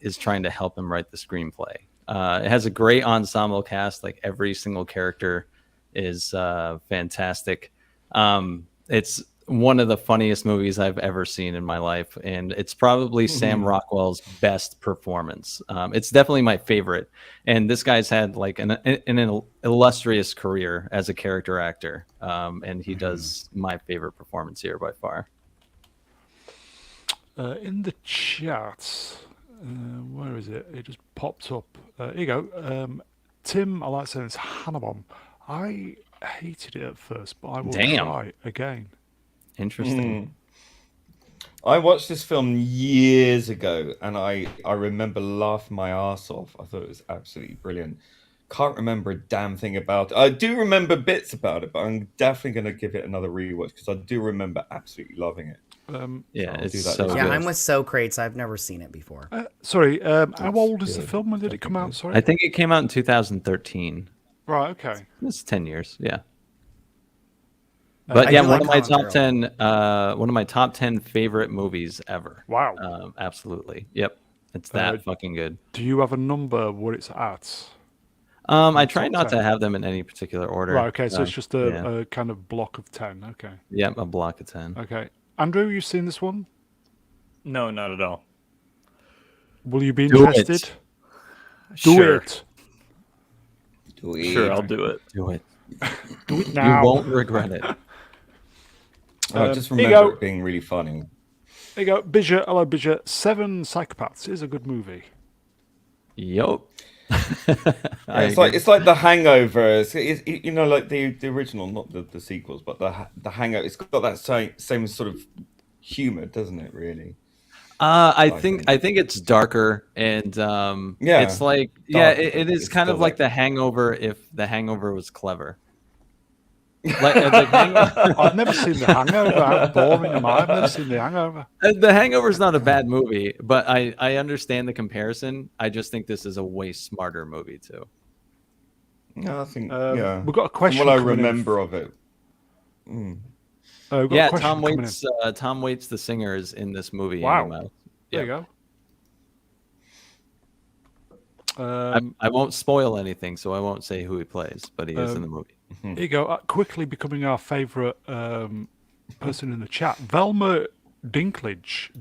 C: is trying to help him write the screenplay. It has a great ensemble cast. Like every single character is fantastic. It's one of the funniest movies I've ever seen in my life, and it's probably Sam Rockwell's best performance. It's definitely my favorite, and this guy's had like an illustrious career as a character actor, and he does my favorite performance here by far.
A: in the chat, where is it? It just popped up. Here you go. Tim, I like saying it's Hannibal. I hated it at first, but I will try again.
C: Interesting.
D: I watched this film years ago, and I remember laughing my ass off. I thought it was absolutely brilliant. Can't remember a damn thing about it. I do remember bits about it, but I'm definitely going to give it another rewatch because I do remember absolutely loving it.
C: Yeah,
D: I'll
C: it's
D: do that
C: so
D: this
B: Yeah,
C: good.
B: I'm with Socrates. I've never seen it before.
A: Sorry, how old is the film? When did it come out? Sorry.
C: I think it came out in 2013.
A: Right. Okay.
C: It's 10 years. Yeah.
B: I
C: But yeah,
B: do
C: one
B: like
C: of my
B: Colin
C: top
B: Farrell.
C: 10, one of my top 10 favorite movies ever.
A: Wow.
C: Absolutely. Yep. It's that fucking good.
A: Do you have a number what it's at?
C: I try
A: top
C: not
A: 10.
C: to have them in any particular order.
A: Right. Okay. So it's just
C: yeah.
A: a kind of block of 10. Okay.
C: Yep, a block of 10.
A: Okay. Andrew, you've seen this one?
E: No, not at all.
A: Will you be
C: Do it.
A: interested? Do
E: Sure.
A: it.
E: Sure, I'll do it.
C: Do it.
A: Do it
C: You
A: now.
C: won't regret it.
D: I just
A: here you
D: remember
A: go.
D: it being really funny.
A: There you go. Bidget. Hello, Bidget. Seven Psychopaths is a good movie.
C: Yup.
D: It's like The Hangover. It's you know, like the original, not the sequels, but the Hangover. It's got that same sort of humor, doesn't it? Really.
C: I think it's darker and
D: Yeah,
C: it's like
D: darker,
C: it
D: but
C: is
D: it's
C: kind of
D: still
C: like
D: like-
C: The Hangover if The Hangover was clever. Like
A: I've never seen The Hangover. How boring am I? I've never seen The Hangover.
C: The Hangover's not a bad movie, but I understand the comparison. I just think this is a way smarter movie too.
D: Yeah, I think
A: We've got a question
D: From what I
A: coming in.
D: remember of it.
A: We've got a
C: Yeah,
A: question
C: Tom
A: coming in.
C: Waits. Tom Waits, the singer, is in this movie.
A: Wow.
C: Anyway.
A: There you
C: Yep.
A: go.
C: I won't spoil anything, so I won't say who he plays, but he is in the movie.
A: Here you go. Quickly becoming our favourite person in the chat, Velma Dinklage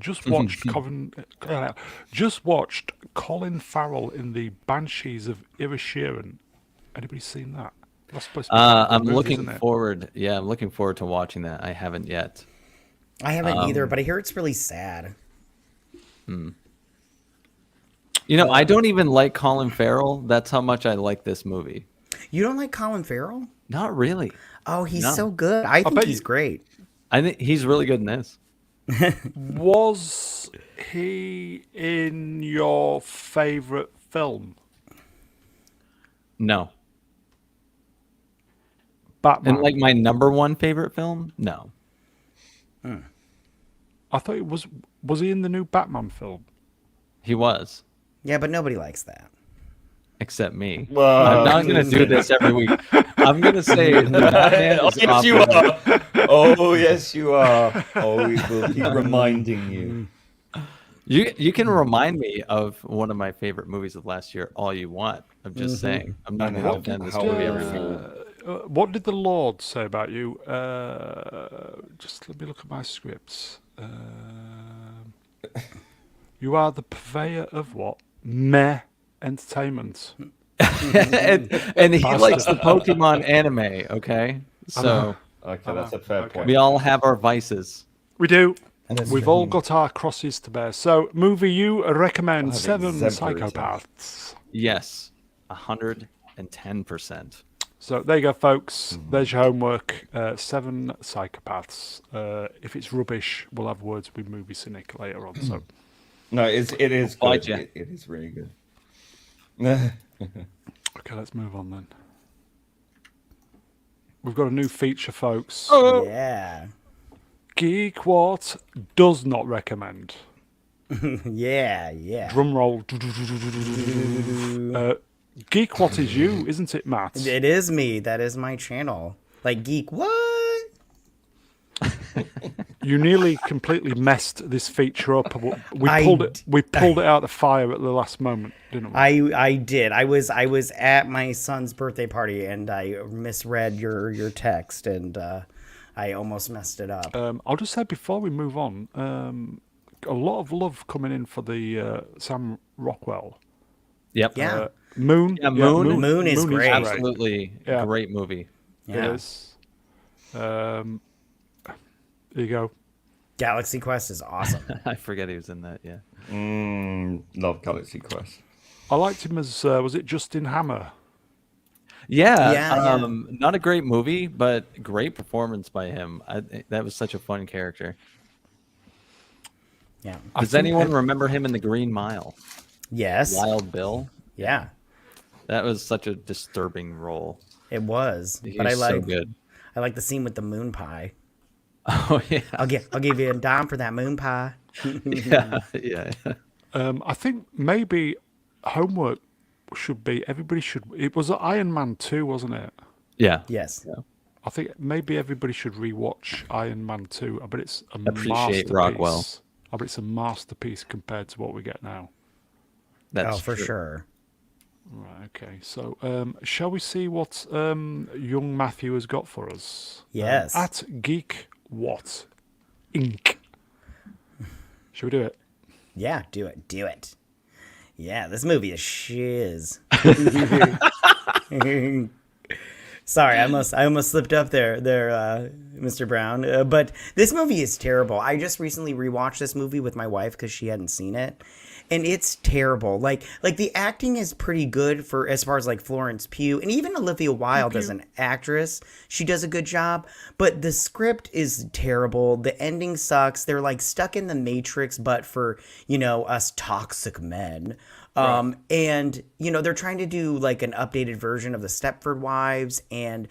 A: just watched Colin Farrell in the Banshees of Inisherin. Anybody seen that? That's supposed to be a
C: I'm
A: movie,
C: looking
A: isn't it?
C: forward. Yeah, I'm looking forward to watching that. I haven't yet.
B: I haven't either, but I hear it's really sad.
C: You know, I don't even like Colin Farrell. That's how much I like this movie.
B: You don't like Colin Farrell?
C: Not really.
B: Oh, he's
C: No.
B: so good. I think
A: bet
B: he's
A: you-
B: great.
C: I think he's really good in this.
A: Was he in your favourite film?
C: No.
A: Batman.
C: And like my number one favorite film? No.
A: I thought it was he in the new Batman film?
C: He was,
B: Yeah, but nobody likes that.
C: except me.
D: Well,
C: I'm not going to do this every week. I'm going to say the Batman
D: Oh,
C: is
D: yes, you
C: off-limits.
D: are. Oh, yes, you are. Always will keep reminding you.
C: You can remind me of one of my favorite movies of last year all you want. I'm just saying. I'm not
D: And
C: going to
D: how-
C: defend this
D: how
C: movie
D: will
C: every
D: you-
C: week.
A: What did the Lord say about you? Just let me look at my scripts. You are the purveyor of what? Meh entertainment.
C: and he likes the Pokemon anime, okay? So
D: Okay, that's a fair point.
C: we all have our vices.
A: We do.
B: that's
A: We've all got our crosses to bear. So, movie you recommend
D: have
A: Seven
D: exemplary
A: Psychopaths.
C: Yes, 110%.
A: So there you go, folks. There's your homework. Seven Psychopaths. If it's rubbish, we'll have words with Movie Cynic later on. So
D: No, it is
C: Bye,
D: good.
C: Jack.
D: It is really good.
A: okay, let's move on then. We've got a new feature, folks.
B: Yeah.
A: Geek What does not recommend.
B: Yeah, yeah.
A: Drum roll. Geek What is you, isn't it, Matt?
B: It is me. That is my channel. Like Geek what?
A: You nearly completely messed this feature up. We
B: I
A: pulled it.
B: d-
A: We pulled it out of the fire at the last moment, didn't we?
B: I did. I was at my son's birthday party and I misread your text and I almost messed it up.
A: I'll just say before we move on, a lot of love coming in for the Sam Rockwell.
C: Yep.
B: Yeah.
A: Moon.
C: Yeah, Moon.
B: Moon is great.
C: Absolutely
A: Yeah.
C: great movie.
B: Yeah.
A: It is. There you go.
B: Galaxy Quest is awesome.
C: I forget he was in that, yeah.
D: Love Galaxy Quest.
A: I liked him as was it Justin Hammer?
C: Yeah,
B: Yeah,
C: not a great movie, but great performance by him. That was such a fun character.
B: Yeah.
C: Does anyone remember him in The Green Mile?
B: Yes.
C: Wild Bill?
B: Yeah.
C: That was such a disturbing role.
B: It was.
C: He's
B: But I
C: so
B: like
C: good.
B: I like the scene with the moon pie.
C: Oh yeah,
B: I'll give you a dime for that moon pie.
C: yeah, yeah.
A: I think maybe homework should be everybody should. It was Iron Man 2, wasn't it?
C: Yeah.
B: Yes.
A: I think maybe everybody should rewatch Iron Man 2. I bet it's a
C: Appreciate
A: masterpiece.
C: Rockwell.
A: I bet it's a masterpiece compared to what we get now.
C: That's
B: Oh, for
C: true.
B: sure.
A: Right, okay. So, shall we see what young Matthew has got for us?
B: Yes.
A: At Geek What Inc. Shall we do it?
B: Yeah, do it. Do it. Yeah, this movie is shiz. Sorry, I almost slipped up there, Mr. Brown. But this movie is terrible. I just recently rewatched this movie with my wife because she hadn't seen it, and it's terrible. Like the acting is pretty good for as far as like Florence Pugh and even Olivia Wilde as an actress. She does a good job, but the script is terrible. The ending sucks. They're like stuck in the Matrix, but for us toxic men. And they're trying to do like an updated version of the Stepford Wives, and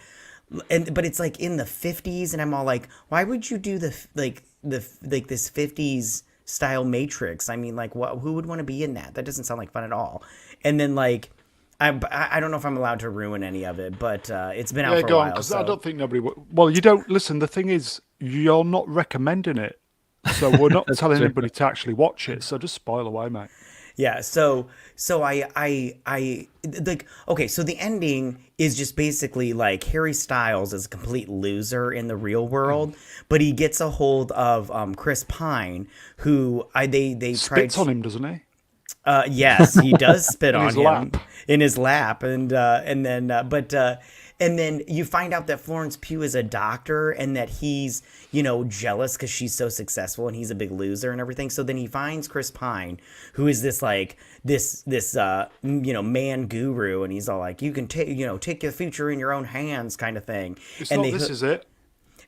B: but it's like in the 50s, and I'm all like, why would you do this 50s style Matrix? I mean, like, who would want to be in that? That doesn't sound like fun at all. And then like, I don't know if I'm allowed to ruin any of it, but it's been out for a
A: go
B: while.
A: on, because
B: So.
A: I don't think nobody. Well, you don't listen. The thing is, you're not recommending it, so we're not telling anybody to actually watch it. So just spoil away, mate.
B: Yeah, so I like, okay, so the ending is just basically like Harry Styles is a complete loser in the real world, but he gets a hold of Chris Pine, who they
A: Spits
B: tried
A: on him, doesn't he?
B: Yes, he does spit on
A: his
B: him
A: lap.
B: in his lap, and then you find out that Florence Pugh is a doctor and that he's jealous because she's so successful and he's a big loser and everything. So then he finds Chris Pine, who is this man guru, and he's all like, you can take your future in your own hands kind of thing.
A: It's
B: And
A: not. This is it.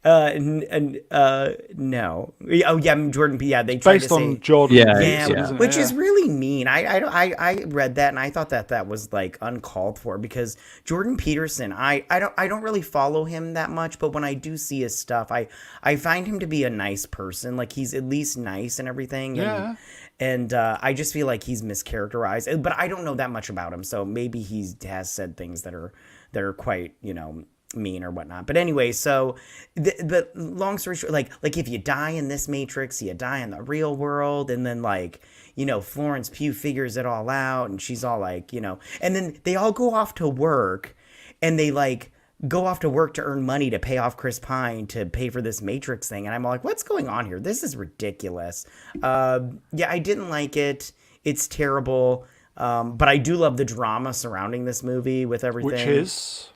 B: No. Oh yeah, Jordan P. Yeah, they tried
A: Based
B: to
A: on
B: say.
A: Jordan.
C: Yeah,
A: Peterson,
B: Yeah,
A: isn't it?
B: which
A: Yeah.
B: is really mean. I read that and I thought that was like uncalled for, because Jordan Peterson, I don't really follow him that much, but when I do see his stuff, I find him to be a nice person. Like, he's at least nice and everything.
A: Yeah.
B: And I just feel like he's mischaracterized, but I don't know that much about him, so maybe he has said things that are quite mean or whatnot. But anyway, so but long story short, like if you die in this Matrix, you die in the real world, and then Florence Pugh figures it all out, and she's all like, and then they all go off to work, and they go off to work to earn money to pay off Chris Pine to pay for this Matrix thing, and I'm all like, what's going on here? This is ridiculous. Yeah, I didn't like it. It's terrible. But I do love the drama surrounding this movie with everything.
A: Which is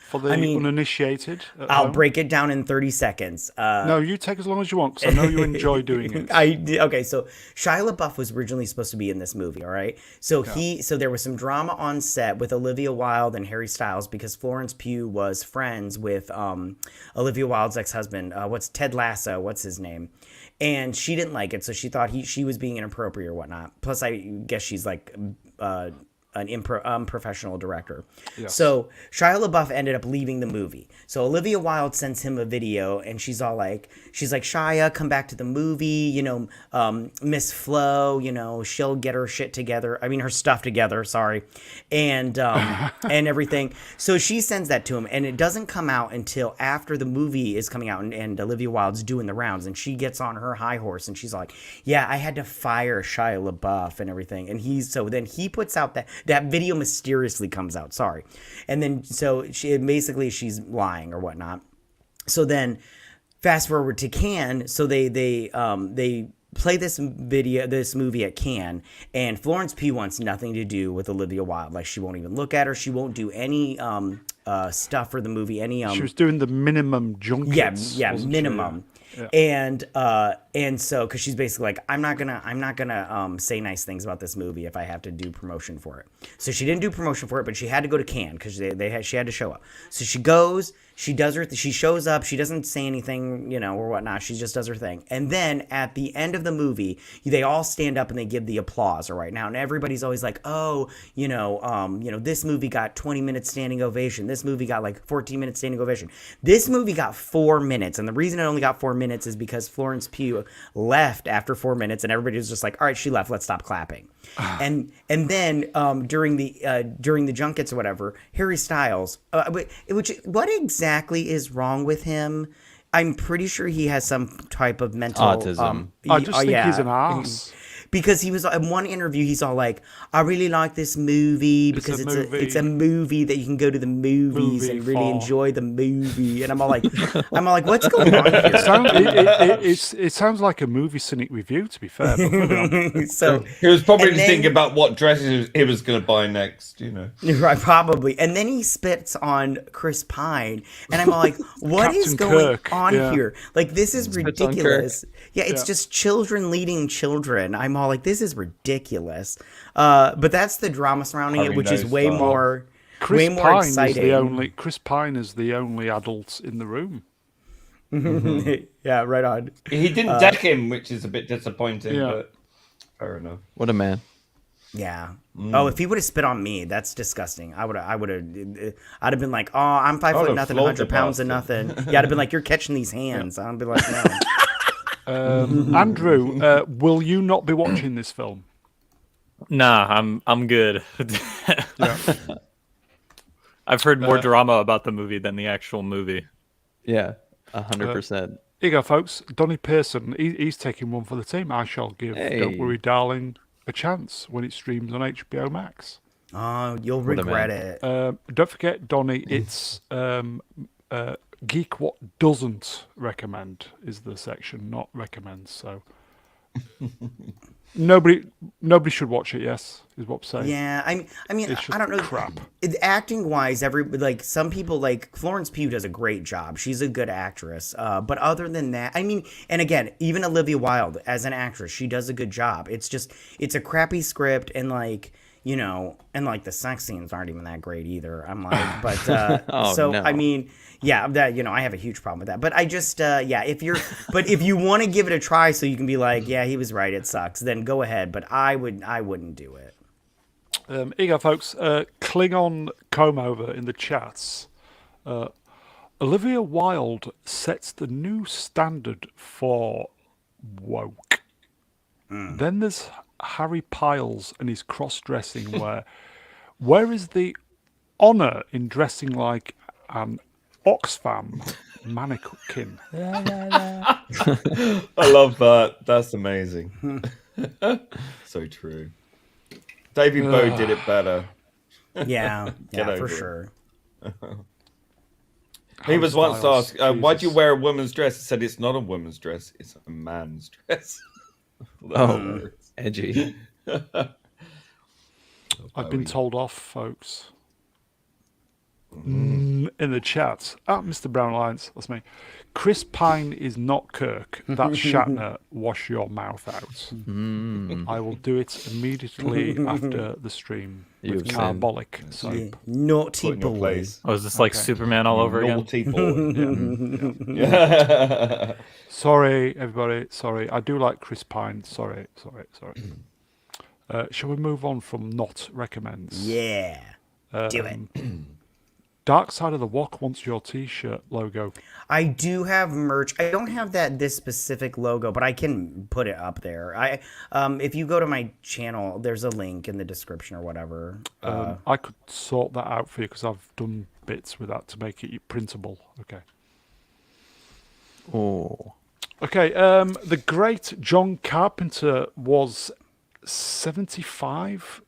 A: for the uninitiated. at
B: I'll
A: home.
B: break it down in 30 seconds.
A: No, you take as long as you want, because I know you enjoy doing it.
B: Okay, so Shia LaBeouf was originally supposed to be in this movie, all right? So so there was some drama on set with Olivia Wilde and Harry Styles, because Florence Pugh was friends with Olivia Wilde's ex-husband, what's Ted Lasso, what's his name? And she didn't like it, so she thought she was being inappropriate or whatnot. Plus, I guess she's like an unprofessional director.
A: Yes.
B: So Shia LaBeouf ended up leaving the movie. So Olivia Wilde sends him a video, and she's like, Shia, come back to the movie. Miss Flo, she'll get her shit together. I mean, her stuff together. Sorry, and and everything. So she sends that to him, and it doesn't come out until after the movie is coming out, and Olivia Wilde's doing the rounds, and she gets on her high horse, and she's like, yeah, I had to fire Shia LaBeouf and everything, and then he puts out that video mysteriously comes out. Sorry. And then, so she's lying or whatnot. So then fast forward to Cannes. So they play this movie at Cannes, and Florence Pugh wants nothing to do with Olivia Wilde. Like, she won't even look at her. She won't do any stuff for the movie.
A: She was doing the minimum junkets.
B: Yeah,
A: wasn't she?
B: minimum.
A: Yeah.
B: And so, because she's basically like, I'm not gonna say nice things about this movie if I have to do promotion for it. So she didn't do promotion for it, but she had to go to Cannes because she had to show up. So she goes, she shows up, she doesn't say anything, or whatnot. She just does her thing. And then at the end of the movie, they all stand up and they give the applause right now. And everybody's always like, oh, this movie got 20 minutes standing ovation. This movie got like 14 minutes standing ovation. This movie got 4 minutes. And the reason it only got 4 minutes is because Florence Pugh left after 4 minutes, and everybody was just like, all right, she left, let's stop clapping. And then during the junkets or whatever, Harry Styles, what exactly is wrong with him? I'm pretty sure he has some type of mental
C: autism.
A: I just think he's an arse.
B: Because he was in one interview, he's all like, I really like this movie because it's a movie that you can go to the movies and really enjoy the movie. And I'm all like, what's going on here?
A: It sounds like a movie cynic review, to be fair. But
B: So
D: He was probably
B: and then-
D: thinking about what dresses he was going to buy next,
B: Right, probably. And then he spits on Chris Pine, and I'm all like, what is
A: Captain
B: going
A: Kirk,
B: on
A: yeah.
B: here? Like, this is
C: Spits on
B: ridiculous. Yeah, it's
A: Yeah.
B: just children leading children. I'm all like, this is ridiculous. But that's the drama surrounding it,
D: Harry
B: which is
D: knows
B: way
D: style.
B: more
A: Chris
B: more
A: Pine
B: exciting.
A: Chris Pine is the only adult in the room.
B: Yeah, right on.
D: He didn't deck him, which is a bit disappointing,
A: Yeah.
D: but fair enough.
C: What a man.
B: Yeah. Oh, if he would have spit on me, that's disgusting. I'd have been like, oh, I'm 5
D: I
B: foot
D: would've
B: nothing,
D: floored the
B: 100 pounds of
D: bastard.
B: nothing. Yeah, I'd have been like, you're catching these hands. I'd be like, no.
A: Andrew, will you not be watching this film?
E: Nah, I'm good.
A: Yeah.
E: I've heard more drama about the movie than the actual movie.
C: Yeah, 100%.
A: Here you go, folks. Donny Pearson, he's taking one for the team. I shall give Don't
C: Hey.
A: Worry, Darling a chance when it streams on HBO Max.
B: Oh, you'll
C: What a
B: regret
C: man.
B: it.
A: Don't forget, Donny, it's Geek What Doesn't Recommend is the section, not recommends. So nobody should watch it. Yes, is what I'm saying.
B: Yeah, I mean,
A: It's just
B: I don't know.
A: crap.
B: Acting wise, some people like Florence Pugh does a great job. She's a good actress. But other than that, I mean, and again, even Olivia Wilde as an actress, she does a good job. It's a crappy script, and the sex scenes aren't even that great either. I'm like, but
C: Oh,
B: so
C: no.
B: I mean, yeah, that I have a huge problem with that. But I just if you want to give it a try, so you can be like, yeah, he was right, it sucks, then go ahead. But I wouldn't do it.
A: Here you go, folks. Klingon Comb Over in the chats. Olivia Wilde sets the new standard for woke. Then there's Harry Piles and his cross-dressing where is the honour in dressing like an Oxfam mannequin?
D: I love that. That's amazing. So true. David Bowie did it better.
B: Yeah,
D: Get
B: for
D: over it.
B: sure.
D: He was once
A: Styles,
D: asked, "Why do you
A: Jesus.
D: wear a woman's dress?" He said, "It's not a woman's dress; it's a man's dress."
C: Oh, edgy.
A: I've been told off, folks. In the chat. Mr. Brown Alliance, that's me. Chris Pine is not Kirk. That's Shatner. Wash your mouth out. I will do it immediately after the stream with
C: You've
A: carbolic soap.
B: Yeah. Naughty
D: Put in your
B: boy.
D: place.
E: Oh, is this like Superman all over again?
D: Naughty boy.
A: Sorry, everybody. Sorry. I do like Chris Pine. Sorry. Shall we move on from not recommends?
B: Yeah. Do it.
A: Dark Side of the Walk wants your T-shirt logo.
B: I do have merch. I don't have this specific logo, but I can put it up there. If you go to my channel, there's a link in the description or whatever.
A: I could sort that out for you because I've done bits with that to make it printable. Okay.
C: Oh,
A: Okay. The great John Carpenter was 75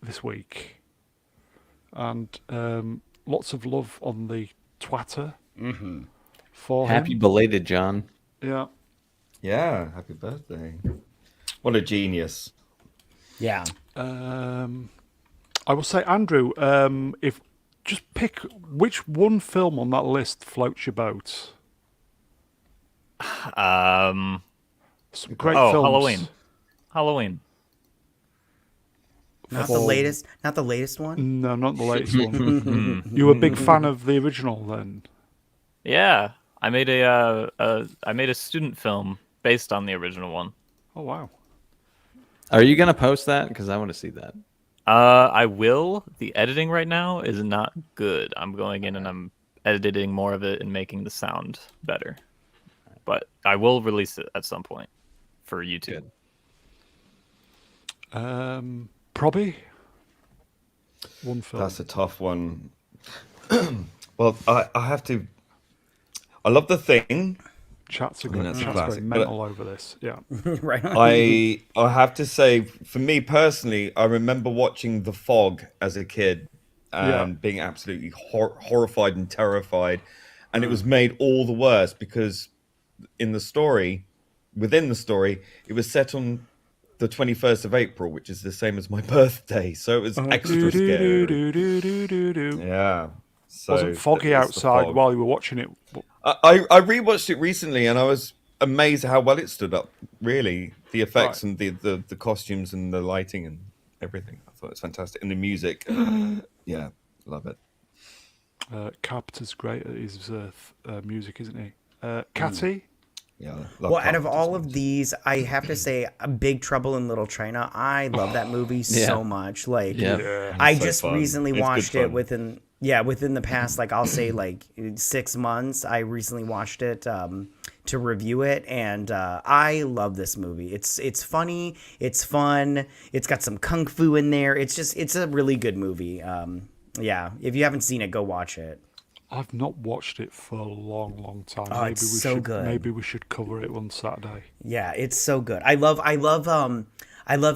A: this week. And lots of love on the Twitter for
C: happy
A: him.
C: belated, John.
A: Yeah.
D: Yeah, happy birthday. What a genius.
B: Yeah.
A: I will say, Andrew, if just pick which one film on that list floats your boat. Some great films.
E: Halloween.
B: Not the latest one.
A: No, not the latest one. You were a big fan of the original then?
E: Yeah, I made a student film based on the original one.
A: Oh, wow.
C: Are you gonna post that? Because I want to see that.
E: I will. The editing right now is not good. I'm going in and I'm editing more of it and making the sound better. But I will release it at some point for YouTube.
A: Probably one film.
D: That's a tough one. Well, I have to. I love The Thing.
A: Chat's a
D: mean,
A: good.
D: that's a
A: Chat's
D: classic,
A: going
D: but-
A: mental over this. Yeah.
B: Right on.
D: I have to say, for me personally, I remember watching The Fog as a kid and being absolutely horrified and terrified, and it was made all the worse because within the story, it was set on the 21st of April, which is the same as my birthday, so it was extra scary. Yeah. So
A: Wasn't foggy
D: that's The
A: outside
D: Fog.
A: while you were watching it.
D: I rewatched it recently, and I was amazed at how well it stood up. Really, the effects and the costumes and the lighting and everything. I thought it was fantastic, and the music. Yeah, love it.
A: Carpenter's great at his music, isn't he? Catty,
D: Yeah.
B: Well, out of all of these, I have to say, Big Trouble in Little China. I love that movie so much. Like,
C: Yeah.
A: Yeah.
B: I
D: so
B: just
D: fun.
B: recently
D: It's good
B: watched it
D: fun.
B: within the past, like I'll say like 6 months. I recently watched it to review it, and I love this movie. It's funny, it's fun, it's got some kung fu in there. It's a really good movie. Yeah, if you haven't seen it, go watch it.
A: I've not watched it for a long, long time.
B: Oh, it's so good.
A: Maybe we should cover it one Saturday.
B: Yeah, it's so good. I love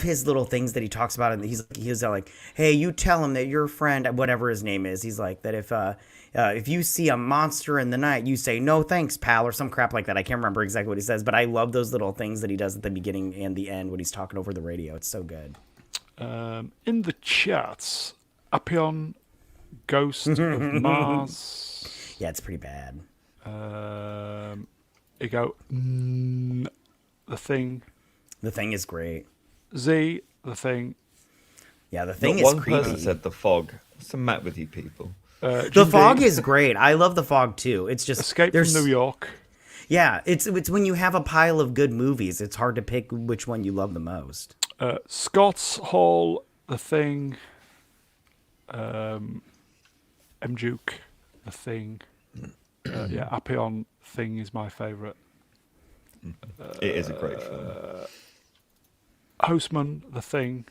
B: his little things that he talks about, and he's like, hey, you tell him that your friend, whatever his name is, he's like that if you see a monster in the night, you say no thanks, pal, or some crap like that. I can't remember exactly what he says, but I love those little things that he does at the beginning and the end when he's talking over the radio. It's so good.
A: In the chats, Apion, Ghost of Mars.
B: Yeah, it's pretty bad.
A: You go, The Thing.
B: The Thing is great.
A: Z, The Thing.
B: Yeah, The Thing
D: Not
B: is
D: one
B: creepy.
D: person said The Fog. What's the matter with you people?
B: The
A: Jim
B: Fog
A: D,
B: is great. I love The Fog too. It's just
A: Escape from New York.
B: Yeah, it's when you have a pile of good movies, it's hard to pick which one you love the most.
A: Scott's Hall, The Thing. Mjuke, The Thing. Yeah, Apion, Thing is my favourite.
D: It is a great film.
A: Hostman, The Thing.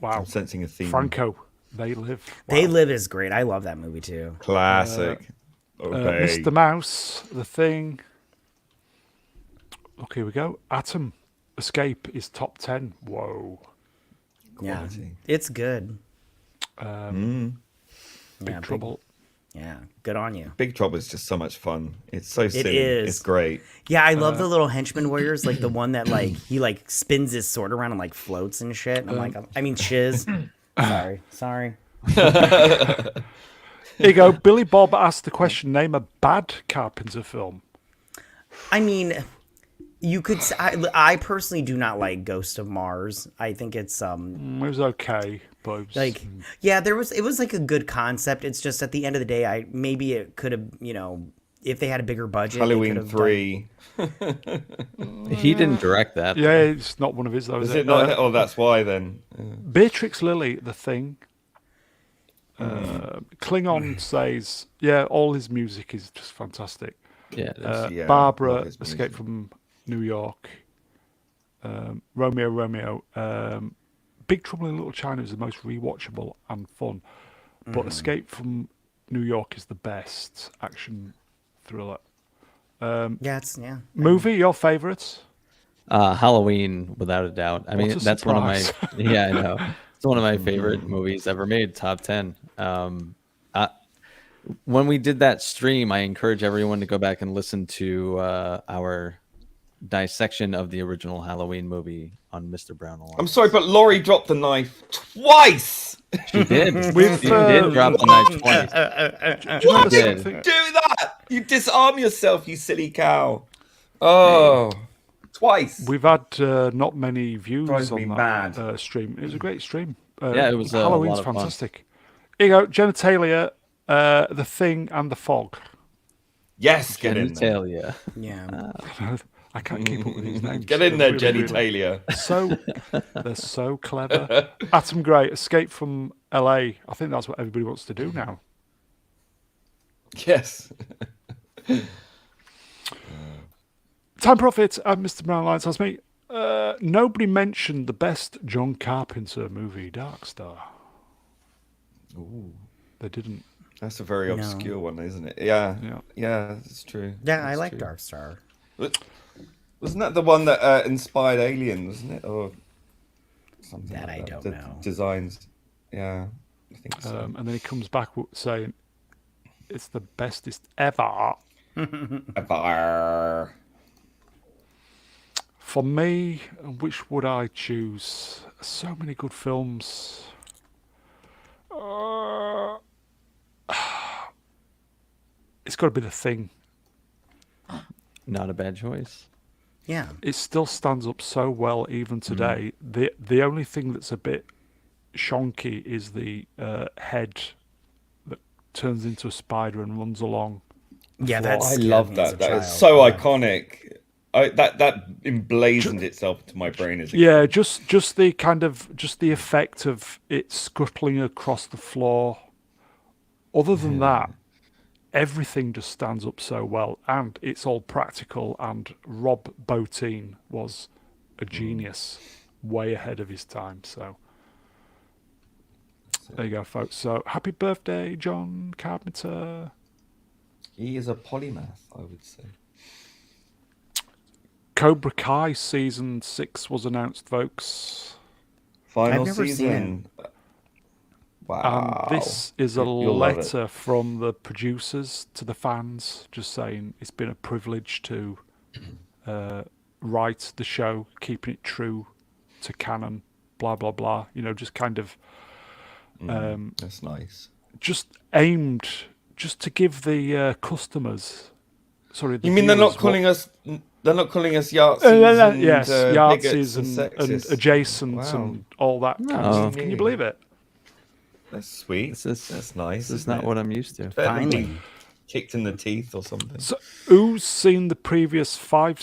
A: Wow.
D: I'm sensing a theme.
A: Franco, They Live. Wow.
B: They Live is great. I love that movie too.
D: Classic. Okay.
A: Mr. Mouse, The Thing. Okay, here we go. Atom, Escape is top 10. Whoa.
B: Yeah,
D: Quality.
B: it's good.
A: Big Trouble.
B: Yeah, good on you.
D: Big Trouble is just so much fun. It's so silly.
B: is.
D: It's great.
B: Yeah, I love the little henchman warriors, like the one that like he like spins his sword around and like floats and shit. And I'm like, I mean, shiz. Sorry.
A: Here you go. Billy Bob asked the question, name a bad Carpenter film.
B: I mean, you could. I personally do not like Ghost of Mars. I think it's
A: It was okay, but it was,
B: like yeah, it was like a good concept. It's just at the end of the day, maybe it could have, if they had a bigger budget. they could
D: Halloween
B: have
D: 3.
C: He didn't direct that.
A: yeah, it's not one of his though, is
D: Is
A: it?
D: it not? Oh, that's why then.
A: Beatrix Lilly, The Thing. Klingon says, yeah, all his music is just fantastic.
C: Yeah.
D: Yeah,
A: Barbara,
D: love his
A: Escape
D: music.
A: from New York. Romeo. Big Trouble in Little China is the most rewatchable and fun. But Escape from New York is the best action thriller.
B: yeah.
A: Movie, your favourites?
C: Halloween, without a doubt. I mean,
A: What a
C: that's one of my.
A: surprise.
C: Yeah, I know. It's one of my favorite movies ever made. Top 10. When we did that stream, I encourage everyone to go back and listen to our dissection of the original Halloween movie on Mr. Brown Along.
D: I'm sorry, but Laurie dropped the knife twice.
C: She did.
A: We've,
C: She did drop the knife twice.
D: Why
A: the
D: did
A: same
D: you
A: thing?
D: do that? You disarm yourself, you silly cow. Oh, twice.
A: We've had not many views
D: Drives me
A: on
D: mad.
A: that stream. It was a great stream.
C: Yeah, it was a
A: Halloween's
C: lot of fun.
A: fantastic. Here you go, genitalia, The Thing, and The Fog.
D: Yes, get in there.
C: Genitalia.
B: Yeah.
A: I can't keep up with these names.
D: Get in there,
A: They're
D: Jenny
A: really-
D: Taylor.
A: They're so clever. Atom Gray, Escape from LA. I think that's what everybody wants to do now.
D: Yes.
A: Time Profit and Mr. Brown Lights tells me nobody mentioned the best John Carpenter movie, Dark Star.
D: Ooh,
A: They didn't.
D: that's a very
B: No.
D: obscure one, isn't it? Yeah.
A: Yeah.
D: Yeah, that's true.
B: Yeah, I
D: That's
B: like
D: true.
B: Dark Star.
D: Wasn't that the one that inspired Alien, wasn't it? Or something
B: That
D: like
B: I don't
D: The
B: know.
D: Designs. Yeah, I think so.
A: And then he comes back saying it's the bestest ever.
D: Ever.
A: For me, which would I choose? So many good films. It's got to be The Thing.
C: Not a bad choice.
B: Yeah.
A: It still stands up so well even today. The only thing that's a bit shonky is the head that turns into a spider and runs along.
B: Yeah, that
D: I
B: scared
D: love
B: me as
D: that.
B: a
D: That
B: child.
D: is so
B: Yeah.
D: iconic. That emblazoned itself into my brain as a
A: Yeah,
D: kid.
A: just the kind of just the effect of it scuttling across the floor. Other than that, everything just stands up so well, and it's all practical. And Rob Bottin was a genius, way ahead of his time. So there you go, folks. So happy birthday, John Carpenter.
D: He is a polymath, I would say.
A: Cobra Kai season 6 was announced, folks.
D: Final
B: I've never seen
D: season.
A: And
D: Wow.
A: this is a
D: You'll love it.
A: letter from the producers to the fans, just saying it's been a privilege to write the show, keeping it true to canon, blah, blah, blah. You know, just kind of
D: That's nice.
A: just aimed just to give the customers, sorry, the
D: You mean they're not
A: viewers
D: calling us? They're not calling us Yahtzees and
A: yes,
D: bigots
A: Yahtzees
D: and
A: and
D: sexist.
A: adjacents
D: Wow.
A: and all that kind of
C: No.
A: stuff. Can you believe it?
D: That's sweet. That's nice.
C: This is
D: isn't
C: not
D: it?
C: what I'm used to.
D: Better than being
B: Finally.
D: kicked in the teeth or something.
A: So, who's seen the previous 5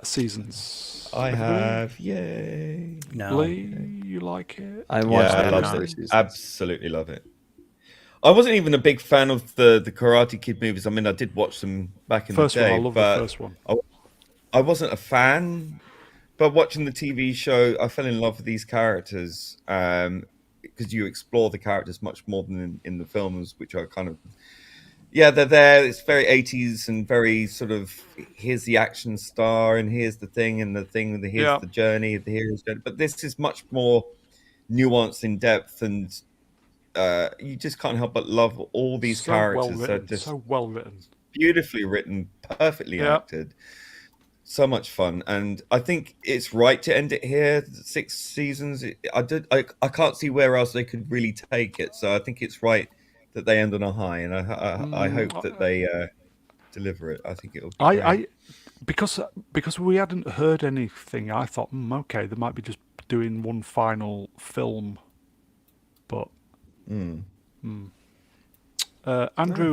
A: seasons?
D: I have. Yay.
B: No.
A: Lee, you like it?
C: I watched
D: I
C: the
D: love
C: first
D: it.
C: three seasons.
D: Absolutely love it. I wasn't even a big fan of the Karate Kid movies. I mean, I did watch them back in
A: First
D: the
A: one,
D: day,
A: I love the
D: but
A: first one.
D: I wasn't a fan. But watching the TV show, I fell in love with these characters because you explore the characters much more than in the films, which are kind of they're there. It's very 80s and very sort of here's the action star and here's the thing and here's
A: Yeah.
D: the journey, the hero's journey. But this is much more nuanced, in depth, and you just can't help but love all these
A: So
D: characters.
A: well
D: They're
A: written,
D: just
A: so well written.
D: beautifully written, perfectly
A: Yeah.
D: acted. So much fun, and I think it's right to end it here. 6 seasons. I can't see where else they could really take it. So I think it's right that they end on a high, and I hope that they deliver it. I think it'll be great.
A: I because we hadn't heard anything, I thought, okay, they might be just doing one final film. But Andrew,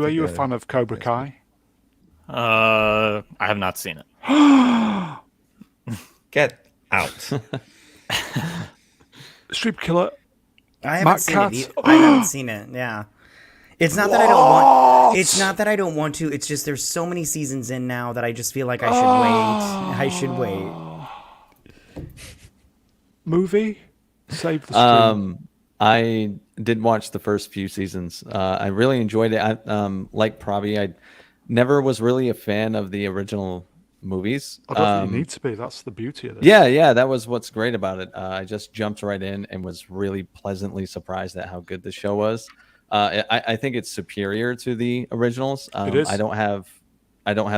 A: are you a
D: think,
A: fan of Cobra Kai?
E: I have not seen it.
D: Get out.
A: Street Killer.
B: I haven't
A: Matt
B: seen
A: Katz.
B: it. I haven't seen it. Yeah. It's not that I don't want. It's not that I don't want to. It's just there's so many seasons in now that I just feel like I should wait. I should wait.
A: Movie? Save the stream.
C: I did watch the first few seasons. I really enjoyed it. Like Pravi, I never was really a fan of the original movies.
A: I don't think you need to be. That's the beauty of it.
C: Yeah, that was what's great about it. I just jumped right in and was really pleasantly surprised at how good the show was. I think it's superior to the originals.
A: It is.
C: I don't have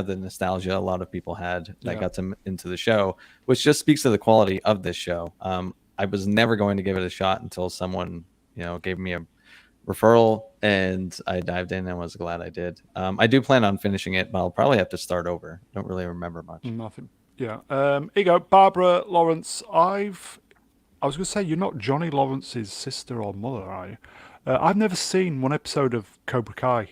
C: the nostalgia a lot of people had that
A: Yeah.
C: got them into the show, which just speaks to the quality of this show. I was never going to give it a shot until someone, gave me a referral, and I dived in and was glad I did. I do plan on finishing it, but I'll probably have to start over. Don't really remember much.
A: Nothing. Yeah. Here you go. Barbara Lawrence. I was going to say, you're not Johnny Lawrence's sister or mother, are you? I've never seen one episode of Cobra Kai.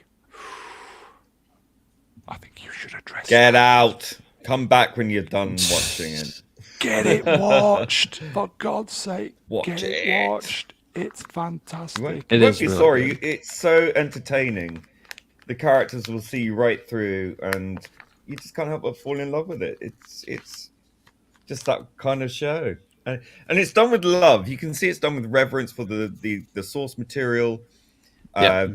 A: I think you should address
D: Get
A: that.
D: out. Come back when you're done watching it.
A: Get it watched. For God's sake.
D: Watch
A: Get
D: it.
A: it watched. It's fantastic.
D: You won't
C: It
D: be
C: is really
D: sorry.
C: good.
D: It's so entertaining. The characters will see you right through, and you just can't help but fall in love with it. It's just that kind of show, and it's done with love. You can see it's done with reverence for the source material.
C: Yeah.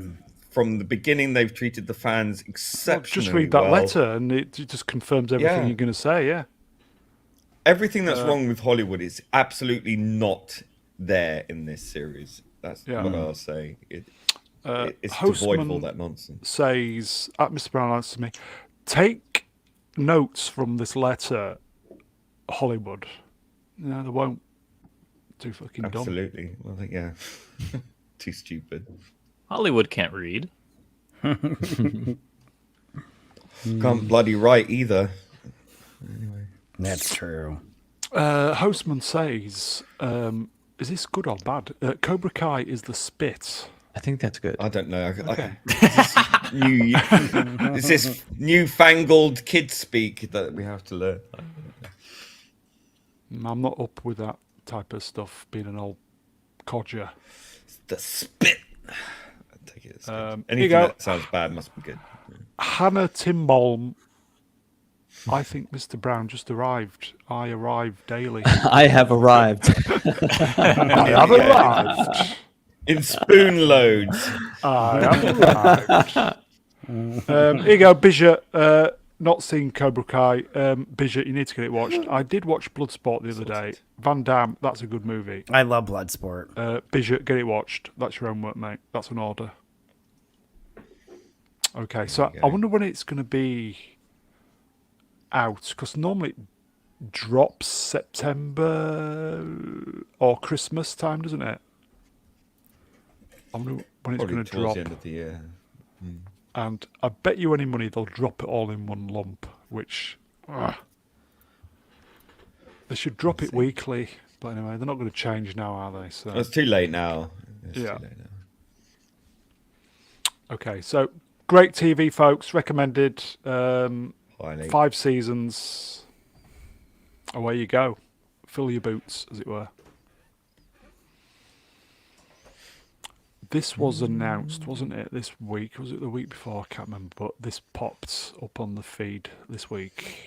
D: From the beginning, they've treated the fans
A: Well,
D: exceptionally
A: just read that
D: well.
A: letter and it just confirms everything
D: Yeah.
A: you're going to say, yeah.
D: Everything that's wrong with Hollywood is absolutely not there in this series. That's
A: Yeah.
D: what I'll say. It's devoid of all
A: Hostman
D: that nonsense.
B: Mm.
A: says, at Mr. Brown answers me, take notes from this letter, Hollywood. No, they won't. Too fucking dumb.
D: Absolutely. Well, yeah. Too stupid.
E: Hollywood can't read.
D: Can't bloody write either.
B: That's true.
A: Hostman says, is this good or bad? Cobra Kai is the spit.
C: I think that's good.
D: I don't know.
A: Okay.
D: new it's this newfangled kid speak that we have to learn.
A: I'm not up with that type of stuff, being an old codger.
D: The spit. I take it as good.
A: Here you
D: Anything
A: go.
D: that sounds bad must be good.
A: Hannah Timbolm. I think Mr. Brown just arrived. I arrive daily.
C: I have arrived.
A: I have arrived.
D: In spoon loads.
A: I have arrived. Here you go, Bijou. Not seen Cobra Kai. Bijou, you need to get it watched. I did watch Bloodsport the other day. Van Damme, that's a good movie.
B: I love Bloodsport.
A: Bijou, get it watched. That's your own work, mate. That's an order. Okay, so I wonder when it's going to be out, because normally it drops September or Christmas time, doesn't it? I wonder when it's
D: Probably
A: going to
D: towards
A: drop.
D: the end of the year.
A: And I bet you any money they'll drop it all in one lump, which they should drop it weekly. But anyway, they're not going to change now, are they? So
D: It's too late now.
A: Yeah.
D: Too late now.
A: okay, so great TV, folks. Recommended.
D: Highly.
A: 5 seasons. Away you go. Fill your boots, as it were. This was announced, wasn't it, this week? Was it the week before? I can't remember, but this popped up on the feed this week.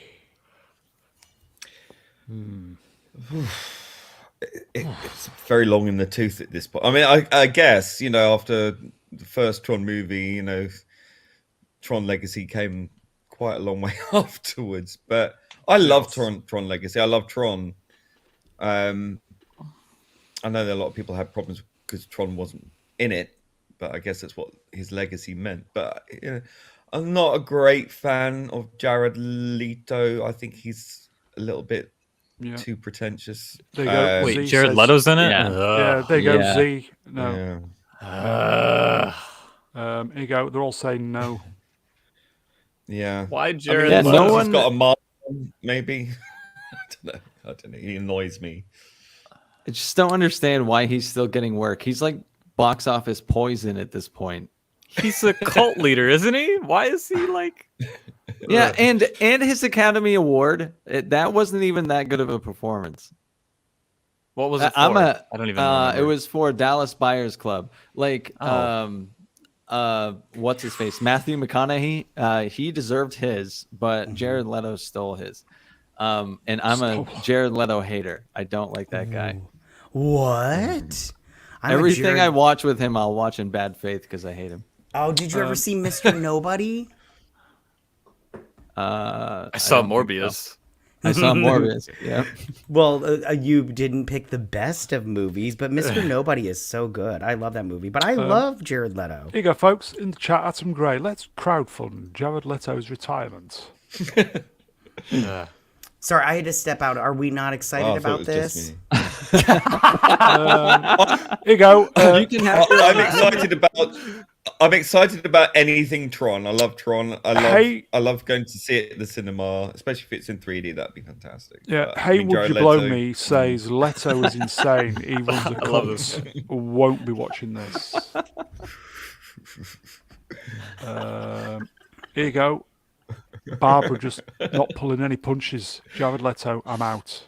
D: It's very long in the tooth at this point. I mean, I guess, after the first Tron movie, Tron Legacy came quite a long way afterwards. But I love Tron Legacy. I love Tron. I know that a lot of people had problems because Tron wasn't in it, but I guess that's what his legacy meant. But I'm not a great fan of Jared Leto. I think he's a little bit
A: Yeah.
D: too pretentious.
A: There you go.
E: Wait,
A: Z
E: Jared
A: says-
E: Leto's in it?
C: Yeah.
A: Yeah, there you go,
C: Yeah.
A: Z. No.
D: Yeah.
A: Here you go. They're all saying no.
D: Yeah.
E: Why Jared
C: Yeah,
E: Leto?
C: no
D: He's
C: one-
D: got a mark, maybe. I don't know. He annoys me.
C: I just don't understand why he's still getting work. He's like box office poison at this point.
E: He's a cult leader, isn't he? Why is he like...
C: Yeah, and his Academy Award, that wasn't even that good of a performance.
E: What was it for?
C: I'm a.
E: I don't even remember.
C: It was for Dallas Buyers Club. Like,
E: Oh.
C: what's his face? Matthew McConaughey. He deserved his, but Jared Leto stole his. And I'm a Jared Leto hater. I don't like that guy.
B: What? I'm a
C: Everything
B: Jared-
C: I watch with him, I'll watch in bad faith because I hate him.
B: Oh, did you ever see Mr. Nobody?
E: I saw Morbius.
C: I saw Morbius. Yeah.
B: Well, you didn't pick the best of movies, but Mr. Nobody is so good. I love that movie, but I love Jared Leto.
A: Here you go, folks. In the chat, Atom Gray. Let's crowdfund Jared Leto's retirement.
B: Sorry, I had to step out. Are we not excited
D: Oh, I thought
B: about
D: it was just
B: this?
D: me.
A: Here you go.
C: You can have
D: I'm excited about anything Tron. I love Tron.
A: Hey.
D: I love going to see it at the cinema, especially if it's in 3D. That'd be fantastic.
A: Yeah,
D: But, I
A: hey,
D: mean,
A: would
D: Jared
A: you blow
D: Leto-
A: me? Says Leto is insane. He runs a
E: love
A: cult. Won't be watching this. Here you go. Barbara just not pulling any punches. Jared Leto, I'm out.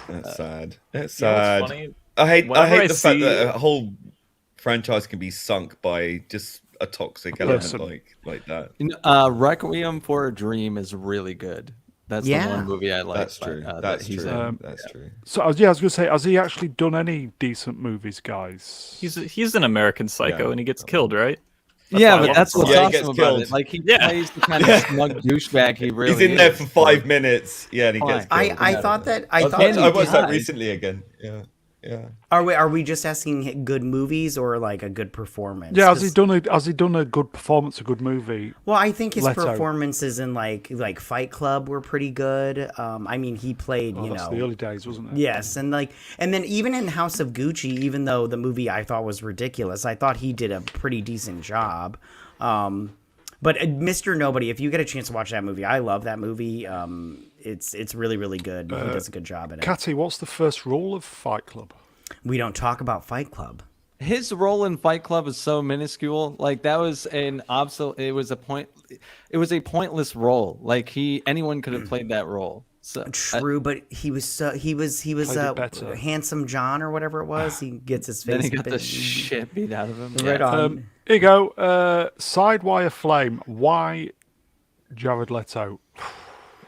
D: That's sad. It's
E: You know what's
D: sad.
E: funny?
D: I hate
E: Whenever I
D: the fact
E: see-
D: that a whole franchise can be sunk by just a toxic element
A: Person.
D: like that.
C: Requiem for a Dream is really good. That's
B: Yeah.
C: the one movie I like.
D: That's true.
C: that
D: That's
C: he's
D: true.
C: in.
D: That's true.
A: So, I was going to say, has he actually done any decent movies, guys?
E: He's an American Psycho,
D: Yeah.
E: and he gets killed, right?
C: Yeah,
E: why I
C: but
E: love
C: that's
E: it.
C: what's
D: Yeah, he
C: awesome
D: gets
C: about
D: killed.
C: it. Like he
E: Yeah.
C: plays the kind of smug douchebag he really
D: He's in there
C: is.
D: for 5 minutes. Yeah, and he gets
C: Fine.
D: killed.
B: I thought that
D: I
B: thought
C: And he
D: watched that
C: died.
D: recently again. Yeah.
B: Are we just asking good movies or like a good performance?
A: Yeah, has
B: 'Cause-
A: he done a good performance, a good movie?
B: Well, I think his
A: Leto.
B: performances in like Fight Club were pretty good. I mean, he played,
A: Oh,
B: you
A: that's
B: know,
A: the early days, wasn't it?
B: yes, and then even in House of Gucci, even though the movie I thought was ridiculous, I thought he did a pretty decent job. But Mr. Nobody, if you get a chance to watch that movie, I love that movie. It's really really good. He does a good job in it.
A: Catty, what's the first rule of Fight Club?
B: We don't talk about Fight Club.
C: his role in Fight Club is so minuscule. Like that was an obsolete. It was a point. It was a pointless role. Like anyone could have played that role. So
B: True, but he was
A: Played it better.
B: handsome John or whatever it was. He gets his face.
C: then he got the
B: bit-
C: shit beat out of him.
B: Right
C: Yeah.
B: on.
A: Here you go. Sidewire Flame. Why Jared Leto?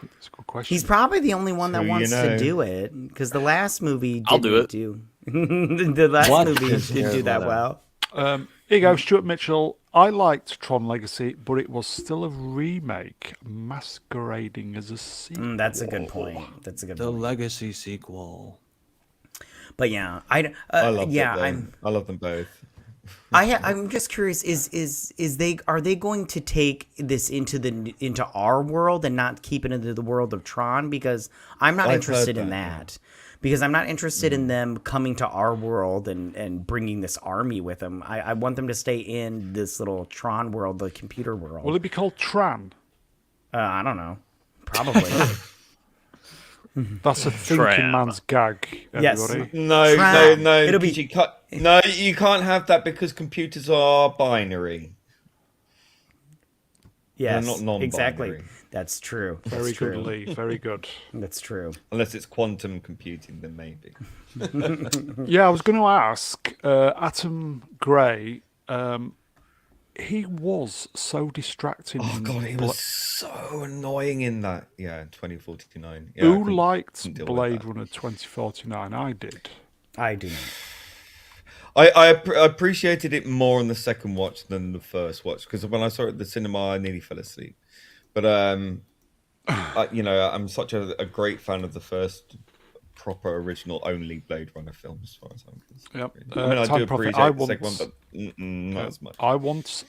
A: That's a good question.
B: He's probably the only one that
D: So, you
B: wants
D: know.
B: to do it because the last movie didn't
E: I'll do it.
B: the last
C: What?
B: movie didn't do
C: Jared
B: that
C: Leto.
B: well.
A: Here you go, Stuart Mitchell. I liked Tron Legacy, but it was still a remake masquerading as a sequel.
B: That's a good point. That's a good
C: The
B: point.
C: Legacy sequel.
B: But yeah,
D: I love
B: I'm
D: I love them both.
B: I'm just curious. Are they going to take this into our world and not keep it into the world of Tron? Because I'm not
D: I've
B: interested
D: heard
B: in
D: that,
B: that. Because I'm not interested in them coming to our world and bringing this army with them. I want them to stay in this little Tron world, the computer world.
A: Will it be called Tran?
B: I don't know. Probably.
A: That's a thinking
E: Tran.
A: man's gag,
B: Yes.
A: everybody.
D: No,
B: Tran.
D: no.
B: It'll be-
D: You can't have that because computers are binary.
B: Yes.
D: not non-binary.
B: Exactly. That's true. That's
A: Very
B: true.
A: good, Lee. Very good.
B: That's true.
D: Unless it's quantum computing, then maybe.
A: Yeah, I was going to ask Atom Gray. He was so distracting.
D: Oh
A: in
D: god, he
A: Bla-
D: was so annoying in that. Yeah, 2049. Yeah, I
A: Who
D: couldn't-
A: liked
D: couldn't deal with
A: Blade
D: that.
A: Runner 2049? I did.
B: I do not.
D: I appreciated it more on the second watch than the first watch because when I saw it at the cinema, I nearly fell asleep. But I'm such a great fan of the first proper original only Blade Runner film as far as I'm concerned.
A: Yep.
D: I mean, I
A: Time
D: do
A: Prophet,
D: appreciate
A: I
D: the second one,
A: want-
D: but not as much.
A: I want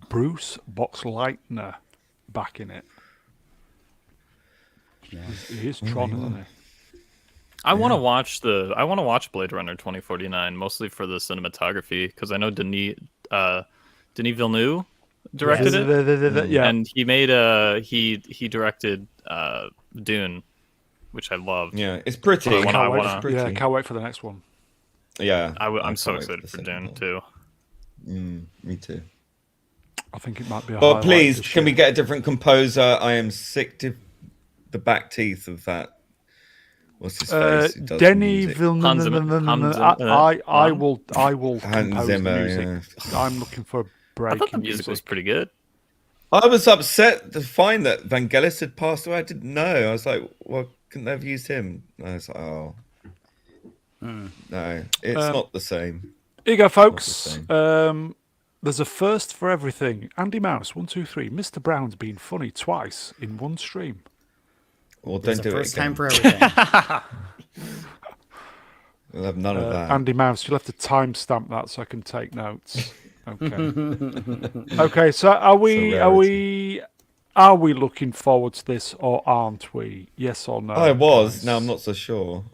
A: Bruce Boxleitner back in it. He is Tron, isn't he?
E: I want to watch Blade Runner 2049 mostly for the cinematography because I know Denis Villeneuve directed it,
A: Yeah.
E: and he made he directed Dune, which I loved.
D: Yeah, it's pretty.
E: I wanna-
D: It's pretty.
A: Yeah, can't wait for the next one.
D: Yeah,
E: I'm so
D: can't wait
E: excited
D: the
E: for
D: second
E: Dune
D: one.
E: too.
D: Me too.
A: I think it might be a
D: But
A: highlight
D: please,
A: this
D: can we
A: year.
D: get a different composer? I am sick to the back teeth of that. What's his face? who does
A: Denny
D: music?
A: Villeneuve.
E: Hans
A: I will
D: Hans
A: compose
D: Zimmer,
A: the music. I'm looking for a
E: I
A: break
E: thought the
A: in
E: music was
A: music.
E: pretty good.
D: I was upset to find that Vangelis had passed away. I didn't know. I was like, well, couldn't they have used him? And I was like, oh. No, it's not the same.
A: Here you go, folks.
D: same.
A: There's a first for everything. Andy Mouse, 1, 2, 3. Mr. Brown's been funny twice in one stream.
D: Well,
B: It's
D: don't
B: the
D: do it
B: first
D: again.
B: time for everything.
D: We'll have none of that.
A: Andy Mouse, you'll have to timestamp that so I can take notes. Okay. Okay, so are we looking forward to this or aren't we? Yes or no?
D: I was.
A: guys?
D: Now I'm not so sure.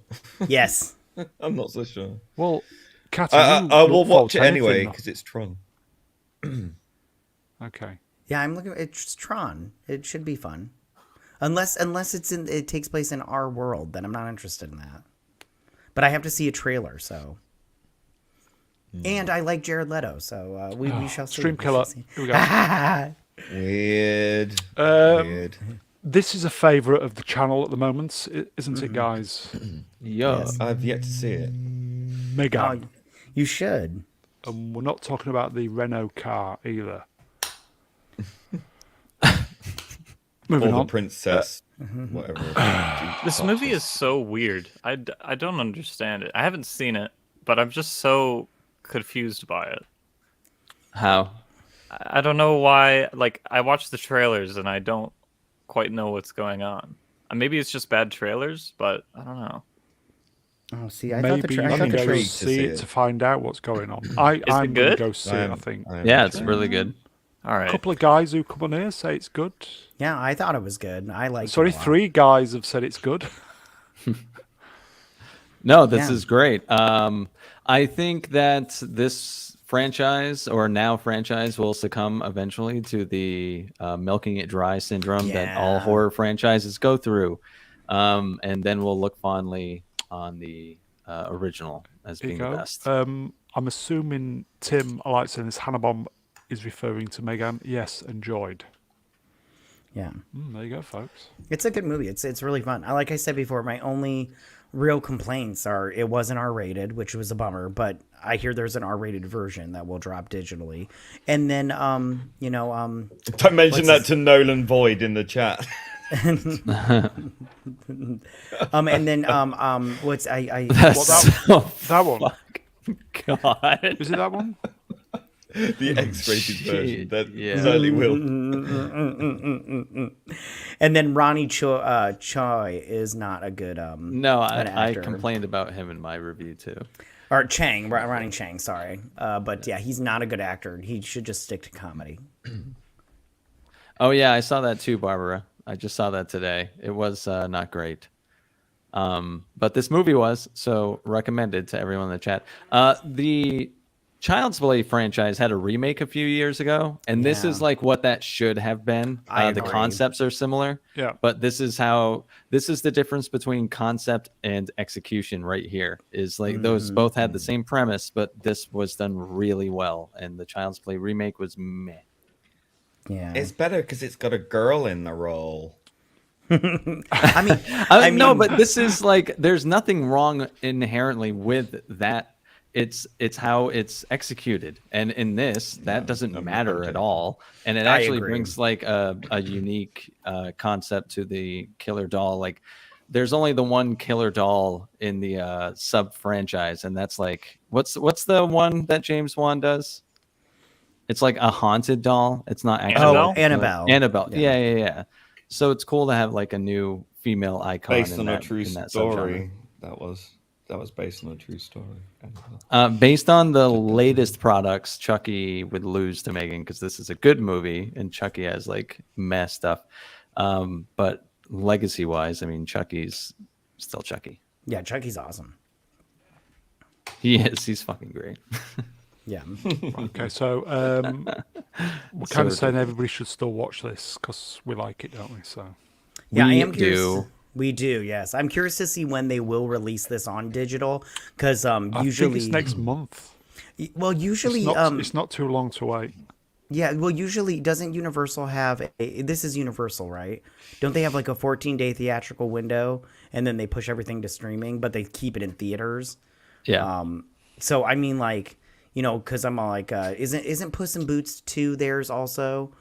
B: Yes.
D: I'm not so sure.
A: Well, Kat,
D: I
A: you
D: will
A: look forward
D: watch
A: to
D: it anyway
A: anything.
D: because it's Tron.
A: Okay.
B: Yeah, I'm looking. It's Tron. It should be fun, unless it takes place in our world. Then I'm not interested in that. But I have to see a trailer, so. And I like Jared Leto, so we shall see.
A: Stream
B: We
A: killer.
B: shall see.
A: Here we go.
D: Weird. Weird.
A: This is a favourite of the channel at the moment, isn't it, guys?
C: Yo.
B: Yes.
D: I've yet to see it.
A: Megan.
B: Oh, you should.
A: And we're not talking about the Renault car either.
D: Or
A: Moving
D: the
A: on.
D: princess. Whatever.
E: This movie is so weird. I don't understand it. I haven't seen it, but I'm just so confused by it.
C: How?
E: I don't know why. Like, I watched the trailers and I don't quite know what's going on. Maybe it's just bad trailers, but I don't know.
B: Oh, see, I
A: Maybe
B: thought the
A: you
B: I
A: can
B: thought the
A: go
B: trailer.
D: to
A: see
D: see
A: it
D: it.
A: to find out what's going on. I'm going to
E: good?
A: go see it, I think.
C: Yeah, it's really good.
E: All
A: A
E: right.
A: couple of guys who come on here say it's good.
B: Yeah, I thought it was good. I liked.
A: Sorry,
B: it a lot.
A: 3 guys have said it's good.
C: No, this
B: Yeah.
C: is great. I think that this franchise or now franchise will succumb eventually to the milking it dry syndrome that all
B: Yeah.
C: horror franchises go through. And then we'll look fondly on the original as
A: Here you
C: being the
A: go.
C: best.
A: I'm assuming Tim, I like saying this, Hannah is referring to Megan. Yes, enjoyed.
B: Yeah.
A: There you go, folks.
B: It's a good movie. It's really fun. Like I said before, my only real complaints are it wasn't R-rated, which was a bummer, but I hear there's an R-rated version that will drop digitally. And then
D: Don't mention that to Nolan Void in the chat.
B: and then what's I
C: That's so
A: That one.
C: God.
A: Is it that one?
D: The X-rated version. That
C: Yeah.
D: certainly will.
B: and then Ronnie Choi is not a good
C: No,
B: an
C: I
B: actor.
C: complained about him in my review too.
B: Or Chang, Ronnie Chang, sorry. But yeah, he's not a good actor. He should just stick to comedy.
C: Oh yeah, I saw that too, Barbara. I just saw that today. It was not great. But this movie was, so recommended to everyone in the chat. The Child's Play franchise had a remake a few years ago, and this is
B: Yeah.
C: like what that should have been.
B: I
C: The
B: agree.
C: concepts are similar,
A: Yeah.
C: but this is the difference between concept and execution right here. Is like those both had the same premise, but this was done really well, and the Child's Play remake was meh.
B: Yeah.
D: It's better because it's got a girl in the role.
B: I mean,
C: No, but this is like there's nothing wrong inherently with that. It's how it's executed, and in this that doesn't matter at all, and it
B: I
C: actually
B: agree.
C: brings like a unique concept to the killer doll. Like there's only the one killer doll in the sub franchise, and that's like what's the one that James Wan does? It's like a haunted doll. It's not actually
E: Annabelle?
B: Annabelle.
C: Yeah. So it's cool to have like a new female icon
D: Based
C: in
D: on
C: that,
D: a true
C: in that
D: story. That was based on a true story.
C: Based on the latest products, Chucky would lose to Megan because this is a good movie and Chucky has like mess stuff. But legacy wise, I mean, Chucky's still Chucky.
B: Yeah, Chucky's awesome.
C: He is. He's fucking great.
B: Yeah.
A: Okay, so we're
C: So
A: kind of saying everybody should still watch this because we like it, don't we? So
B: Yeah, I
C: We
B: am curious.
C: do.
B: We do, yes. I'm curious to see when they will release this on digital because
A: I
B: usually,
A: think it's next month.
B: well, usually,
A: It's not too long to wait.
B: yeah, well, usually doesn't Universal have this is Universal, right? Don't they have like a 14-day theatrical window and then they push everything to streaming, but they keep it in theaters?
C: Yeah.
B: So I mean, like, because I'm all like, isn't Puss in Boots 2 theirs also?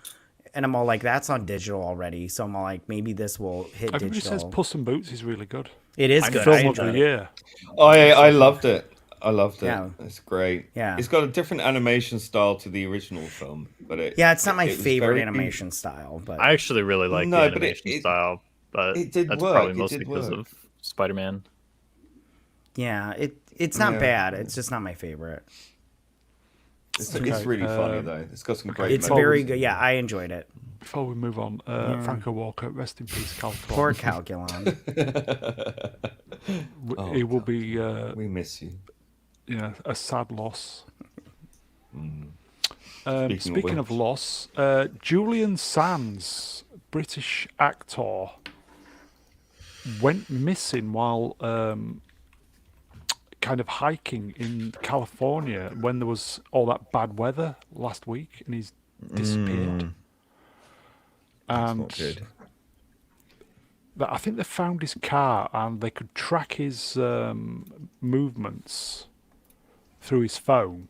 B: And I'm all like, that's on digital already. So I'm all like, maybe this will hit
A: Everybody
B: digital.
A: says Puss in Boots is really good.
B: It is good. I
A: Film of
B: enjoyed
A: the
B: it.
A: year.
D: I loved it. I loved it.
B: Yeah.
D: It's great.
B: Yeah.
D: It's got a different animation style to the original film, but
B: Yeah, it's not my
D: it was
B: favorite
D: very-
B: animation style, but
E: I actually really like
D: No,
E: the
D: but
E: animation
D: it-
E: style, but
D: it did
E: that's
D: work,
E: probably
D: it
E: mostly
D: did
E: because
D: work.
E: of Spider-Man.
B: yeah, it's not
D: Yeah.
B: bad. It's just not my favorite.
D: It's
A: Okay,
D: really funny though. It's got some great.
B: It's
A: Well,
B: very good. Yeah, I enjoyed it.
A: Before we move on, Franco Walker, rest in peace, Cal.
B: Poor Calculon.
A: He will be
D: We miss you.
A: a sad loss.
D: Speaking
A: Speaking of
D: which.
A: loss, Julian Sands, British actor, went missing while kind of hiking in California when there was all that bad weather last week, and he's disappeared. And
D: Not good.
A: I think they found his car and they could track his movements through his phone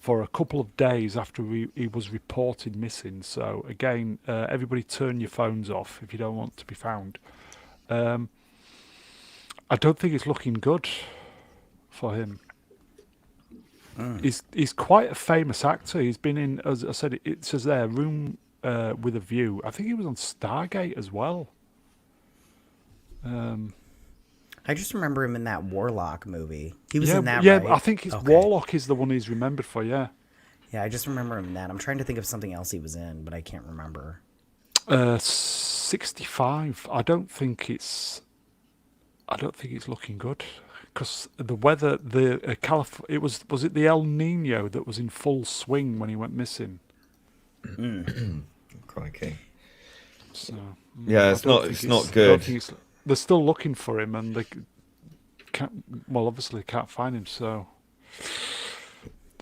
A: for a couple of days after he was reported missing. So again, everybody turn your phones off if you don't want to be found. I don't think it's looking good for him. He's quite a famous actor. He's been in, as I said, it says there, Room with a View. I think he was on Stargate as well.
B: I just remember him in that Warlock movie. He was
A: Yeah,
B: in that,
A: yeah.
B: right?
A: I think it's
B: Okay.
A: Warlock is the one he's remembered for. Yeah,
B: Yeah, I just remember him in that. I'm trying to think of something else he was in, but I can't remember.
A: 65. I don't think it's looking good because the weather, it was it the El Nino that was in full swing when he went missing.
D: Crikey.
A: So
D: Yeah,
A: I
D: it's
A: don't
D: not.
A: think
D: It's not
A: I don't
D: good.
A: think they're still looking for him, and obviously can't find him, so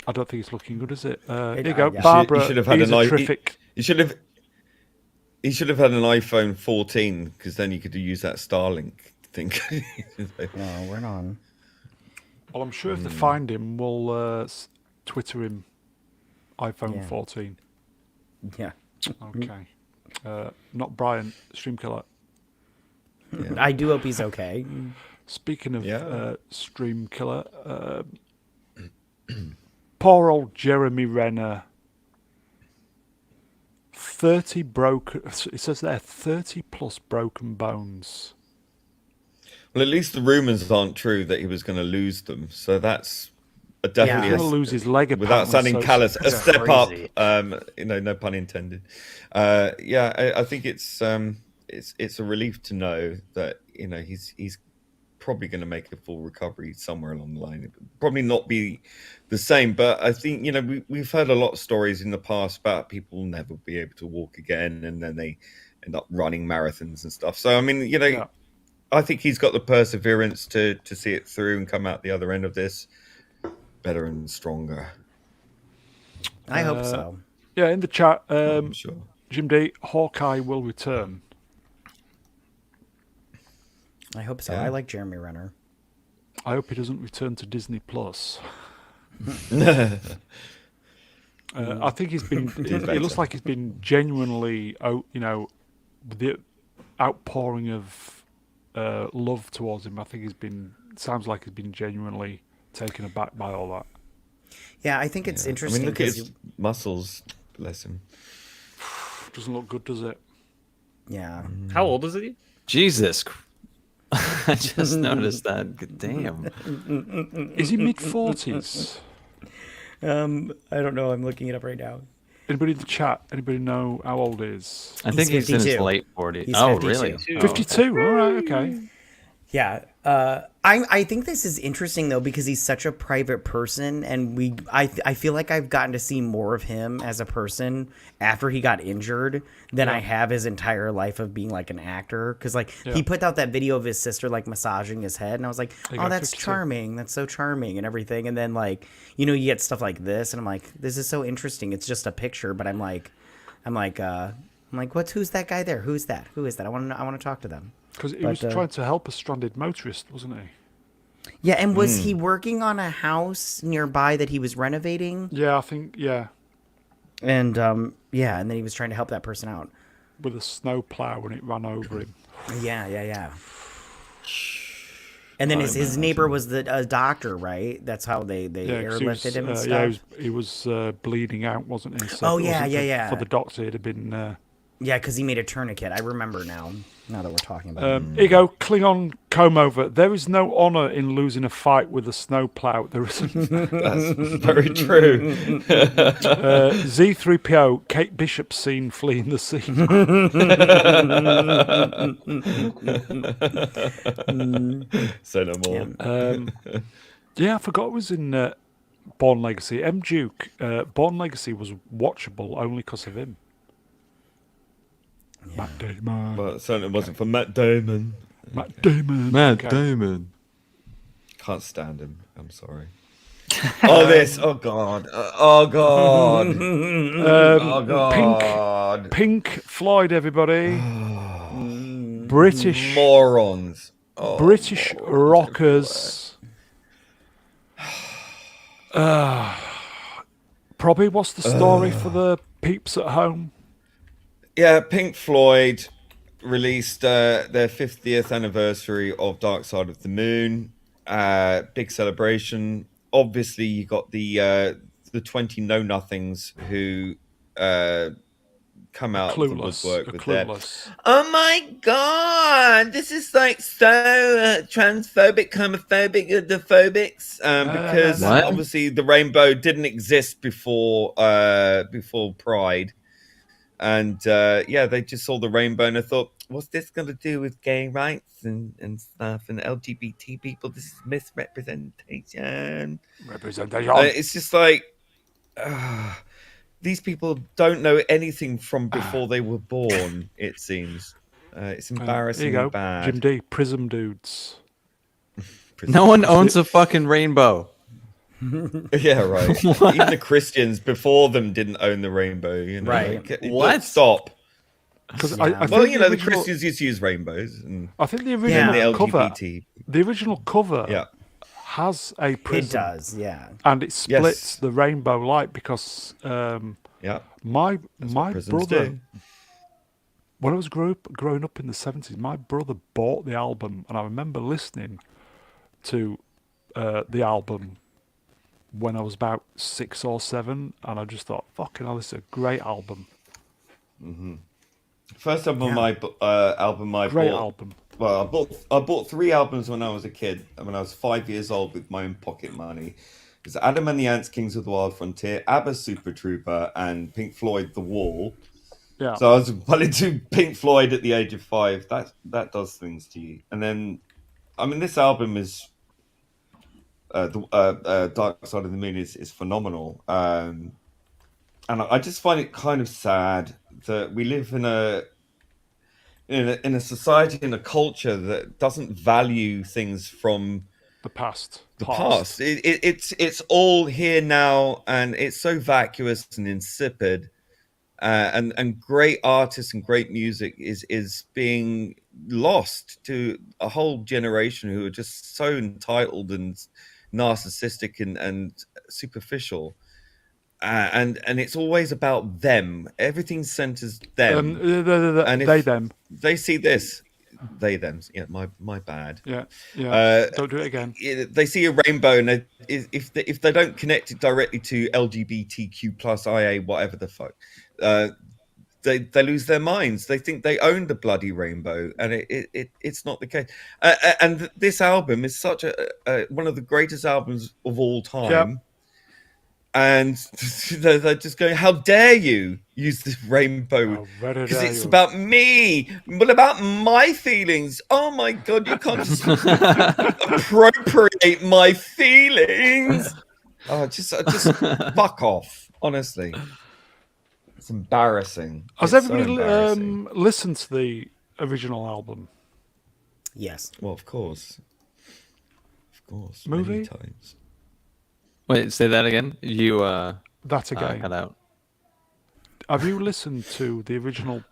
A: I don't think it's looking good, is it? Here
B: It-
A: you go,
B: yeah.
A: Barbara.
D: You should have had
A: he's
D: an
A: a
D: i-
A: terrific.
D: He should have. He should have had an iPhone 14 because then you could use that Starlink thing.
B: No, we're not.
A: Well, I'm sure if they find him, we'll Twitter him. iPhone
B: Yeah.
A: 14.
B: Yeah.
A: Okay. Not Brian, Streamkiller.
B: I do hope he's okay.
A: Speaking of
D: Yeah.
A: Streamkiller, poor old Jeremy Renner. 30 broken. It says there 30 plus broken bones.
D: Well, at least the rumors aren't true that he was going to lose them. So that's definitely
A: He's going to lose his leg
D: without
A: apparently,
D: sounding
A: so it's-
D: callous, a
A: yeah.
D: step
B: Crazy.
D: up. No pun intended. I think it's a relief to know that he's probably going to make a full recovery somewhere along the line. Probably not be the same, but I think we've heard a lot of stories in the past about people never be able to walk again, and then they end up running marathons and stuff. So I mean,
A: Yeah.
D: I think he's got the perseverance to see it through and come out the other end of this better and stronger.
B: I hope so.
A: Yeah, in the chat,
D: I'm sure.
A: Jim D, Hawkeye will return.
B: I hope so.
D: Yeah.
B: I like Jeremy Renner.
A: I hope he doesn't return to Disney Plus. I think he's been. It looks like he's been genuinely, with the outpouring of love towards him. I think sounds like he's been genuinely taken aback by all that.
B: Yeah, I think it's
D: I
B: interesting
D: mean, look at
B: because
D: his muscles. Bless him.
A: Doesn't look good, does it?
B: yeah.
E: How old is he?
C: Jesus. I just noticed that. Damn.
A: Is he mid-40s?
B: I don't know. I'm looking it up right now.
A: Anybody in the chat? Anybody know how old he is?
C: I think he's in his
B: 52.
C: late 40s.
B: He's
C: Oh,
B: 52.
C: really?
A: 52. All right. Okay.
B: Yeah. I think this is interesting though because he's such a private person, and I feel like I've gotten to see more of him as a person after he got injured than I have his entire life of being like an actor. Because he put out that video of his sister like massaging his head, and I was like, oh, that's
A: 52.
B: charming. That's so charming and everything. And then you get stuff like this, and I'm like, this is so interesting. It's just a picture, but I'm like, who's that guy there? Who's that? Who is that? I want to talk to them.
A: Because he was trying to help a stranded motorist, wasn't he?
B: Yeah, and was he working on a house nearby that he was renovating?
A: Yeah, I think, yeah.
B: And and then he was trying to help that person out.
A: With a snow plow when it ran over him.
B: Yeah. And then his neighbor was a doctor, right? That's how they
A: Yeah, 'cause
B: airlifted him and stuff.
A: Yeah, he was bleeding out, wasn't he? So
B: Oh,
A: if it
B: yeah,
A: wasn't
B: yeah.
A: For the doctor, it'd have been...
B: Yeah, because he made a tourniquet. I remember now that we're talking about it.
A: Here you go, Klingon comb over. There is no honour in losing a fight with a snowplow. There isn't.
D: That's very true.
A: Z3PO, Kate Bishop seen fleeing the scene.
D: Say no more.
A: Yeah, I forgot it was in Born Legacy. M. Duke, Born Legacy was watchable only because of him. Matt Damon.
D: But certainly wasn't for Matt Damon.
A: Matt Damon.
C: Matt
A: Okay.
C: Damon.
D: Can't stand him. I'm sorry. Oh God. Oh God. Oh God.
A: Pink Floyd, everybody. British
D: Morons. Oh,
A: British rockers. Probably what's the story for the peeps at home?
D: Yeah, Pink Floyd released their 50th anniversary of Dark Side of the Moon. Big celebration. Obviously, you got the 20 know-nothings who come out of the woodwork with that.
A: Clueless.
D: Oh my God, this is like so transphobic, homophobic, phobics. Because
C: What?
D: obviously the rainbow didn't exist before Pride. And they just saw the rainbow and I thought, what's this going to do with gay rights and stuff and LGBT people? This is misrepresentation. It's just like these people don't know anything from before they were born. It seems it's
A: Here you
D: embarrassing
A: go,
D: and bad.
A: Jim D. Prism dudes.
C: No one owns a fucking rainbow.
D: Yeah, right. Even the Christians before them didn't own the rainbow.
B: Right.
D: Like,
C: What?
D: Stop.
A: Because
B: Yeah.
A: I
D: Well,
A: think
D: the
A: original,
D: Christians used to use rainbows, and
A: I think the
D: then
A: original
D: the
A: cover,
D: LGBT.
A: the original cover
D: Yeah.
A: has a
B: It
A: prism,
B: does, yeah.
A: and it splits
D: Yes.
A: the rainbow light because
D: Yeah.
A: my
D: what prisms
A: brother,
D: do.
A: when I was growing up in the 70s, my brother bought the album, and I remember listening to the album when I was about 6 or 7, and I just thought, fucking hell, this is a great album.
D: First album
B: Yeah.
D: I
A: Great
D: bought.
A: album.
D: Well, I bought 3 albums when I was a kid, and when I was 5 years old with my own pocket money. It was Adam and the Ants, Kings of the Wild Frontier, ABBA Super Trooper, and Pink Floyd The Wall.
A: Yeah.
D: So I was well into Pink Floyd at the age of 5. That does things to you. And then, I mean, this album is Dark Side of the Moon is phenomenal. And I just find it kind of sad that we live in a society, in a culture that doesn't value things from
A: The past.
D: the past. It's all here now, and it's so vacuous and insipid. And great artists and great music is being lost to a whole generation who are just so entitled and narcissistic and superficial. And it's always about them. Everything centers them. And if
A: They, them.
D: they see this, they them. Yeah, my bad.
A: Yeah. Yeah. Don't do it again.
D: They see a rainbow, and if they don't connect it directly to LGBTQ plus IA whatever the fuck, they lose their minds. They think they own the bloody rainbow, and it's not the case. And this album is such a one of the greatest albums of all time.
A: Yep.
D: And they're just going, how dare you use the rainbow?
A: How very
D: Because
A: dare
D: it's
A: you.
D: about me. What about my feelings? Oh my God, you can't just appropriate my feelings. Oh, just fuck off. Honestly. It's embarrassing.
A: Has
D: It's so
A: everybody
D: embarrassing.
A: listened to the original album?
B: Yes.
D: Well, of course. Of course.
A: Movie?
D: Many times.
C: Wait, say that again. You
A: That again.
C: cut out.
A: Have you listened to the original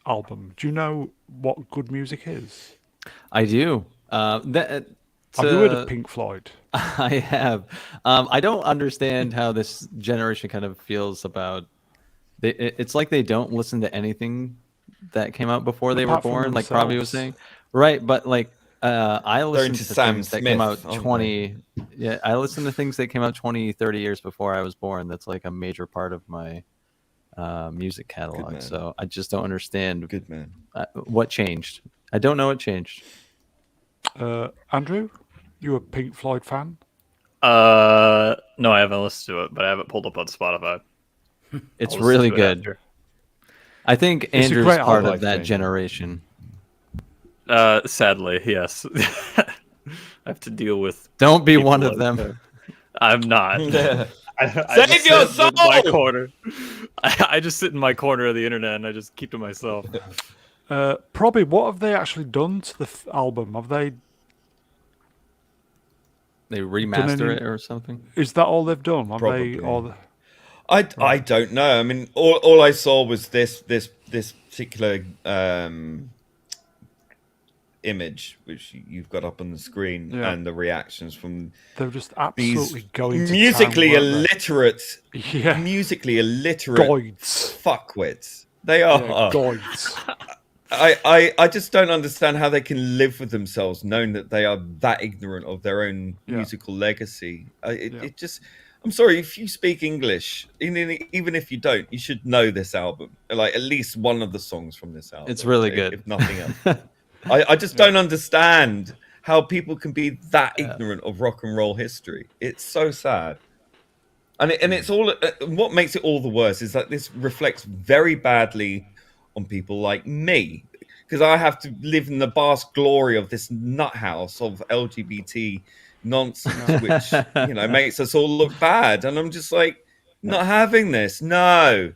A: album? Do you know what good music is?
C: I do.
A: Have you heard of Pink Floyd?
C: I have. I don't understand how this generation kind of feels about. It's like they don't listen to anything that came out before they were
A: Apart from
C: born. Like Robbie was
A: themselves.
C: saying, right? But like, I listened
D: into
C: to
D: Sam
C: things that came out
D: Smith, aren't
C: 20. Yeah, I listened to things that came out 20, 30 years before I was born. That's like a major part of my music
D: man.
C: catalog. So I just don't understand
D: Good man.
C: what changed. I don't know what changed.
A: Andrew, you a Pink Floyd fan?
E: No, I haven't listened to it, but I have it pulled up on Spotify.
C: It's
E: I'll listen
C: really
E: to it
C: good.
E: after.
C: I think
A: It's a
C: Andrew's
A: great
C: part
A: album.
C: of that
D: Like
C: generation.
E: Sadly, yes. I have to deal with.
C: Don't be
E: people
C: one of
E: like
C: them.
E: that. I'm not. I
D: Save
E: just
D: your
E: sit in my
D: soul!
E: corner. I just sit in my corner of the internet and I just keep to myself.
A: Probably. What have they actually done to the album? Have they?
C: They remaster
A: any-
C: it or something.
A: Is that all they've done? Have
D: Probably.
A: they? Or
D: I don't know. I mean, all I saw was this particular image, which you've got up on the screen,
A: Yeah.
D: and the reactions from
A: they're just
D: these
A: absolutely going to
D: musically
A: town, weren't
D: illiterate,
A: they? Yeah.
D: musically illiterate
A: Goids.
D: fuckwits. They are.
A: Yeah, goids.
D: I just don't understand how they can live with themselves knowing that they are that ignorant of their own
A: Yeah.
D: musical legacy.
A: Yeah.
D: It just, I'm sorry, if you speak English, even if you don't, you should know this album, like at least one of the songs from this album.
C: It's really
D: if-
C: good.
D: if nothing else. I just don't understand how people can be that ignorant of rock and roll history. It's so sad. And it's all, what makes it all the worse is that this reflects very badly on people like me, because I have to live in the vast glory of this nut house of LGBT nonsense, which makes us all look bad. And I'm just like, not having this. No,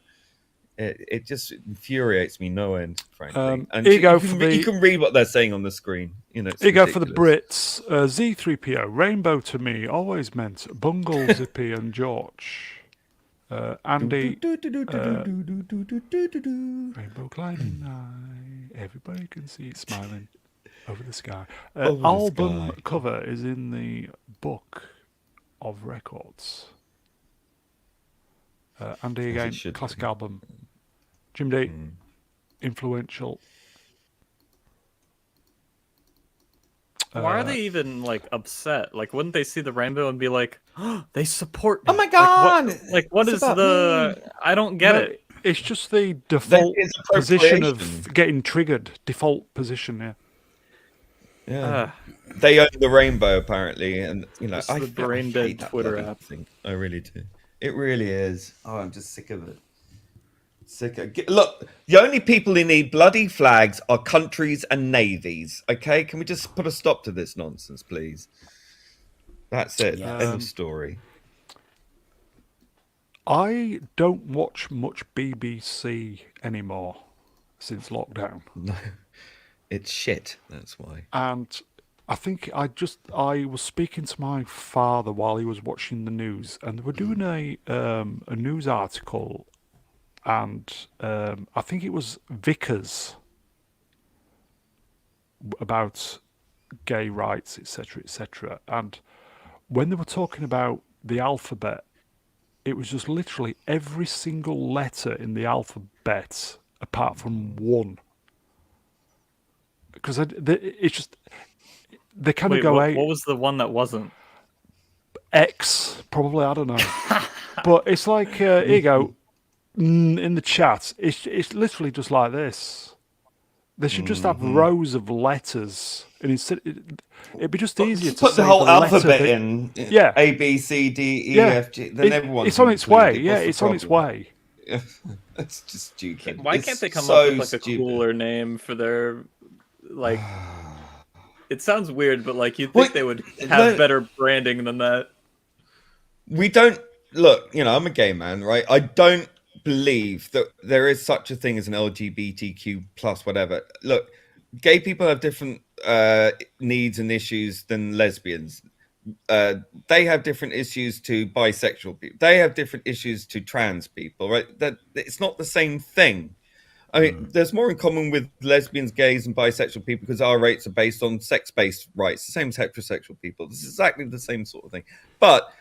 D: it just infuriates me no end, frankly. And
A: here you go
D: you
A: for
D: can,
A: the-
D: you can read what they're saying on the screen. You know, it's
A: Here you go for the
D: ridiculous.
A: Brits. Z3PO, rainbow to me always meant Bungle, Zippy, and George. Andy, rainbow climbing high, everybody can see it smiling over the sky.
D: Over the
A: Album
D: sky.
A: cover is in the book of records. Andy
D: As it
A: again,
D: should
A: classic
D: be.
A: album. Jim D, influential.
E: Why are they even like upset? Like, wouldn't they see the rainbow and be like, oh, "They support me"?
D: Oh my God!
E: What
D: It's
E: is
D: about
E: the?
D: me.
E: I don't get
A: No,
E: it.
A: it's just the default
D: It's
A: position
D: appropriation.
A: of getting triggered. Default position, yeah.
D: Yeah. They own the rainbow apparently, and you know,
E: This is the brain
D: hate
E: dead
D: that
E: Twitter
D: bloody
E: app.
D: thing. I really do. It really is. Oh, I'm just sick of it. Look, the only people who need bloody flags are countries and navies. Okay, can we just put a stop to this nonsense, please? That's it.
B: Yes.
D: End of story.
A: I don't watch much BBC anymore since lockdown.
D: No, it's shit. That's why.
A: And I think I was speaking to my father while he was watching the news, and they were doing a news article, and I think it was Vickers about gay rights, etc., etc. And when they were talking about the alphabet, it was just literally every single letter in the alphabet apart from one. Because it's just they kind of
E: Wait,
A: go
E: what
A: out.
E: was the one that wasn't?
A: X, probably, I don't know. But it's like, here you go, in the chat, it's literally just like this. They should just have rows of letters, and instead, it'd be just easier to
D: Put
A: say
D: the whole
A: letter
D: alphabet
A: that-
D: in.
A: Yeah.
D: A, B, C, D, E,
A: Yeah.
D: F, G. Then everyone's
A: it's on its way.
D: included.
A: Yeah,
D: What's the
A: it's on its
D: problem?
A: way.
D: That's just stupid.
E: Why
D: It's
E: can't they come
D: so
E: up with like
D: stupid.
E: a cooler name for their like? It sounds weird, but like you'd
D: Well,
E: think they would
D: no-
E: have better branding than that.
D: We don't look, you know, I'm a gay man, right? I don't believe that there is such a thing as an LGBTQ plus whatever. Look, gay people have different needs and issues than lesbians. They have different issues to bisexual people. They have different issues to trans people, right? That it's not the same thing. I mean, there's more in common with lesbians, gays, and bisexual people because our rates are based on sex-based rights, the same as heterosexual people. This is exactly the same sort of thing. But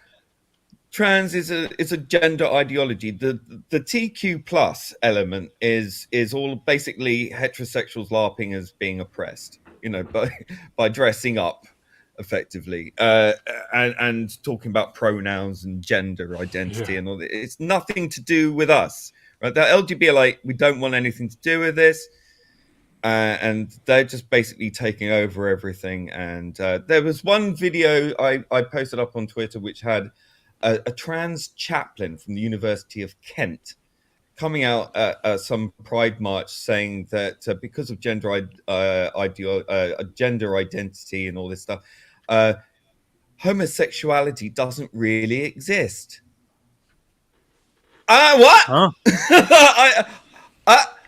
D: trans is a gender ideology. The TQ plus element is all basically heterosexuals LARPing as being oppressed, you know, by dressing up effectively and talking about pronouns and gender identity
A: Yeah.
D: and all that. It's nothing to do with us, right? The LGBT are like, we don't want anything to do with this. And they're just basically taking over everything. And there was one video I posted up on Twitter which had a trans chaplain from the University of Kent coming out at some Pride March saying that because of gender identity and all this stuff, homosexuality doesn't really exist. What?
E: Huh?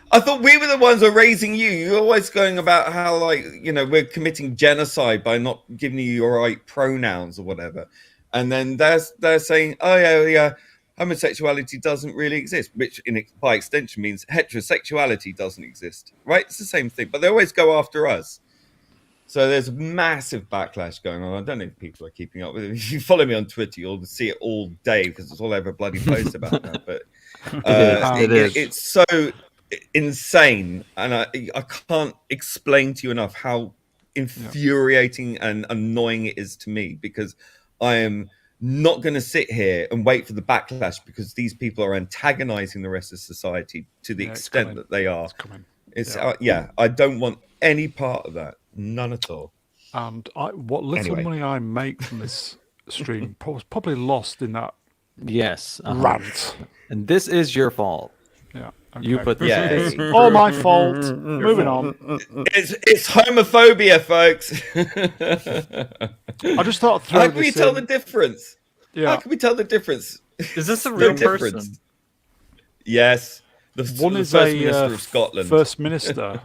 D: I thought we were the ones who are raising you. You're always going about how, like, you know, we're committing genocide by not giving you your right pronouns or whatever. And then they're saying, oh, yeah, homosexuality doesn't really exist, which by extension means heterosexuality doesn't exist, right? It's the same thing, but they always go after us. So there's a massive backlash going on. I don't know if people are keeping up with it. If you follow me on Twitter, you'll see it all day because it's all over bloody post about that. But
C: It is.
D: it's so insane, and I can't explain to you enough how infuriating and annoying it is to me, because I am not going to sit here and wait for the backlash because these people are antagonizing the rest of society to the extent that they are.
A: It's coming.
D: It's I don't want any part of that, none at all.
A: And what little
D: Anyway.
A: money I make from this stream was probably lost in that
C: Yes.
A: rant.
C: And this is your fault.
A: Yeah.
C: You
A: okay.
C: put this
D: Yeah,
C: in.
D: it's-
A: All my fault. Moving on.
D: It's homophobia, folks.
A: I just thought I'd throw
D: How can we
A: this
D: tell
A: in.
D: the difference?
A: Yeah.
D: How can we tell the difference?
E: Is this a
D: No
E: real
D: difference.
E: person?
D: Yes.
A: One
D: the
A: is
D: First
A: a
D: Minister of Scotland.
A: First Minister.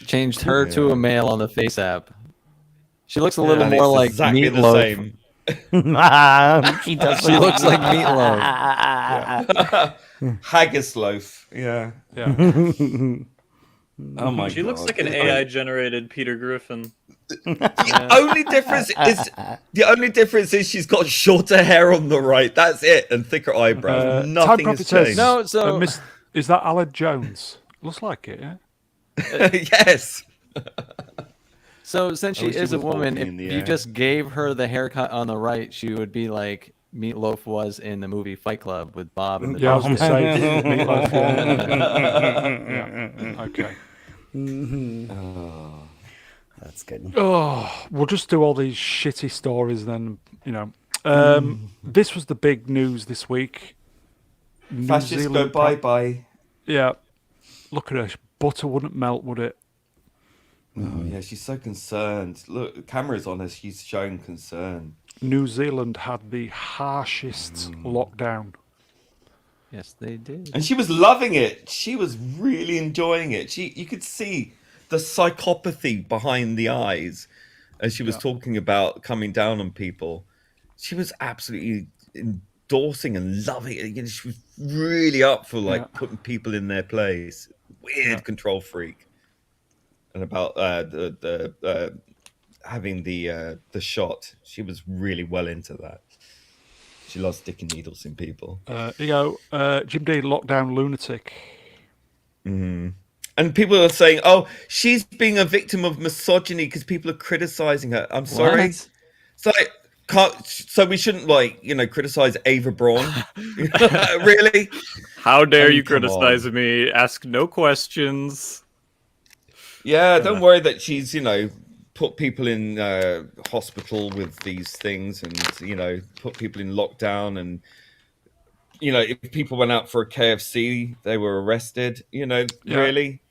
C: changed her to a male on the Face app. She looks a little
D: And
C: more
D: it's
C: like
D: exactly the
C: Meatloaf.
D: same.
B: She does.
C: She looks like Meatloaf.
D: Haggis loaf. Yeah.
A: Yeah.
D: Oh my god.
E: She looks like an AI generated Peter Griffin.
D: The only difference is she's got shorter hair on the right. That's it, and thicker eyebrows.
A: Time
D: Nothing
A: Prophet
D: has
A: says,
D: changed.
C: No, so
A: is that Aled Jones? Looks like it, yeah.
D: Yes.
C: So since she
D: wish she
C: is a
D: was
C: woman,
D: walking
C: if
D: in the
C: you
D: air.
C: just gave her the haircut on the right, she would be like Meatloaf was in the movie Fight Club with Bob and the
A: Yeah, I was
C: Dog.
A: going to say Meatloaf. Yeah. Okay.
B: That's good.
A: Oh, we'll just do all these shitty stories then, This was the big news this week. New
D: Fascists go
A: Zealand
D: bye-bye.
A: Yeah. Look at her. Butter wouldn't melt, would it?
D: Oh, yeah, she's so concerned. Look, the camera's on her. She's showing concern.
A: New Zealand had the harshest lockdown.
C: Yes, they did.
D: And she was loving it. She was really enjoying it. You could see the psychopathy behind the eyes as she was talking about coming down on people. She was absolutely endorsing and loving it. You know, she was really up for putting people in their place. Weird control freak. And about the having the shot, she was really well into that. She loves sticking needles in people.
A: Here you go. Jim D, lockdown lunatic.
D: And people are saying, "Oh, she's being a victim of misogyny because people are criticizing her." I'm sorry.
C: What?
D: So we shouldn't criticize Ava Braun. Really?
E: How dare you
D: come
E: criticize
D: on.
E: me? Ask no questions.
D: Yeah, don't worry that she's put people in hospital with these things and put people in lockdown, and if people went out for a KFC they were arrested. Really.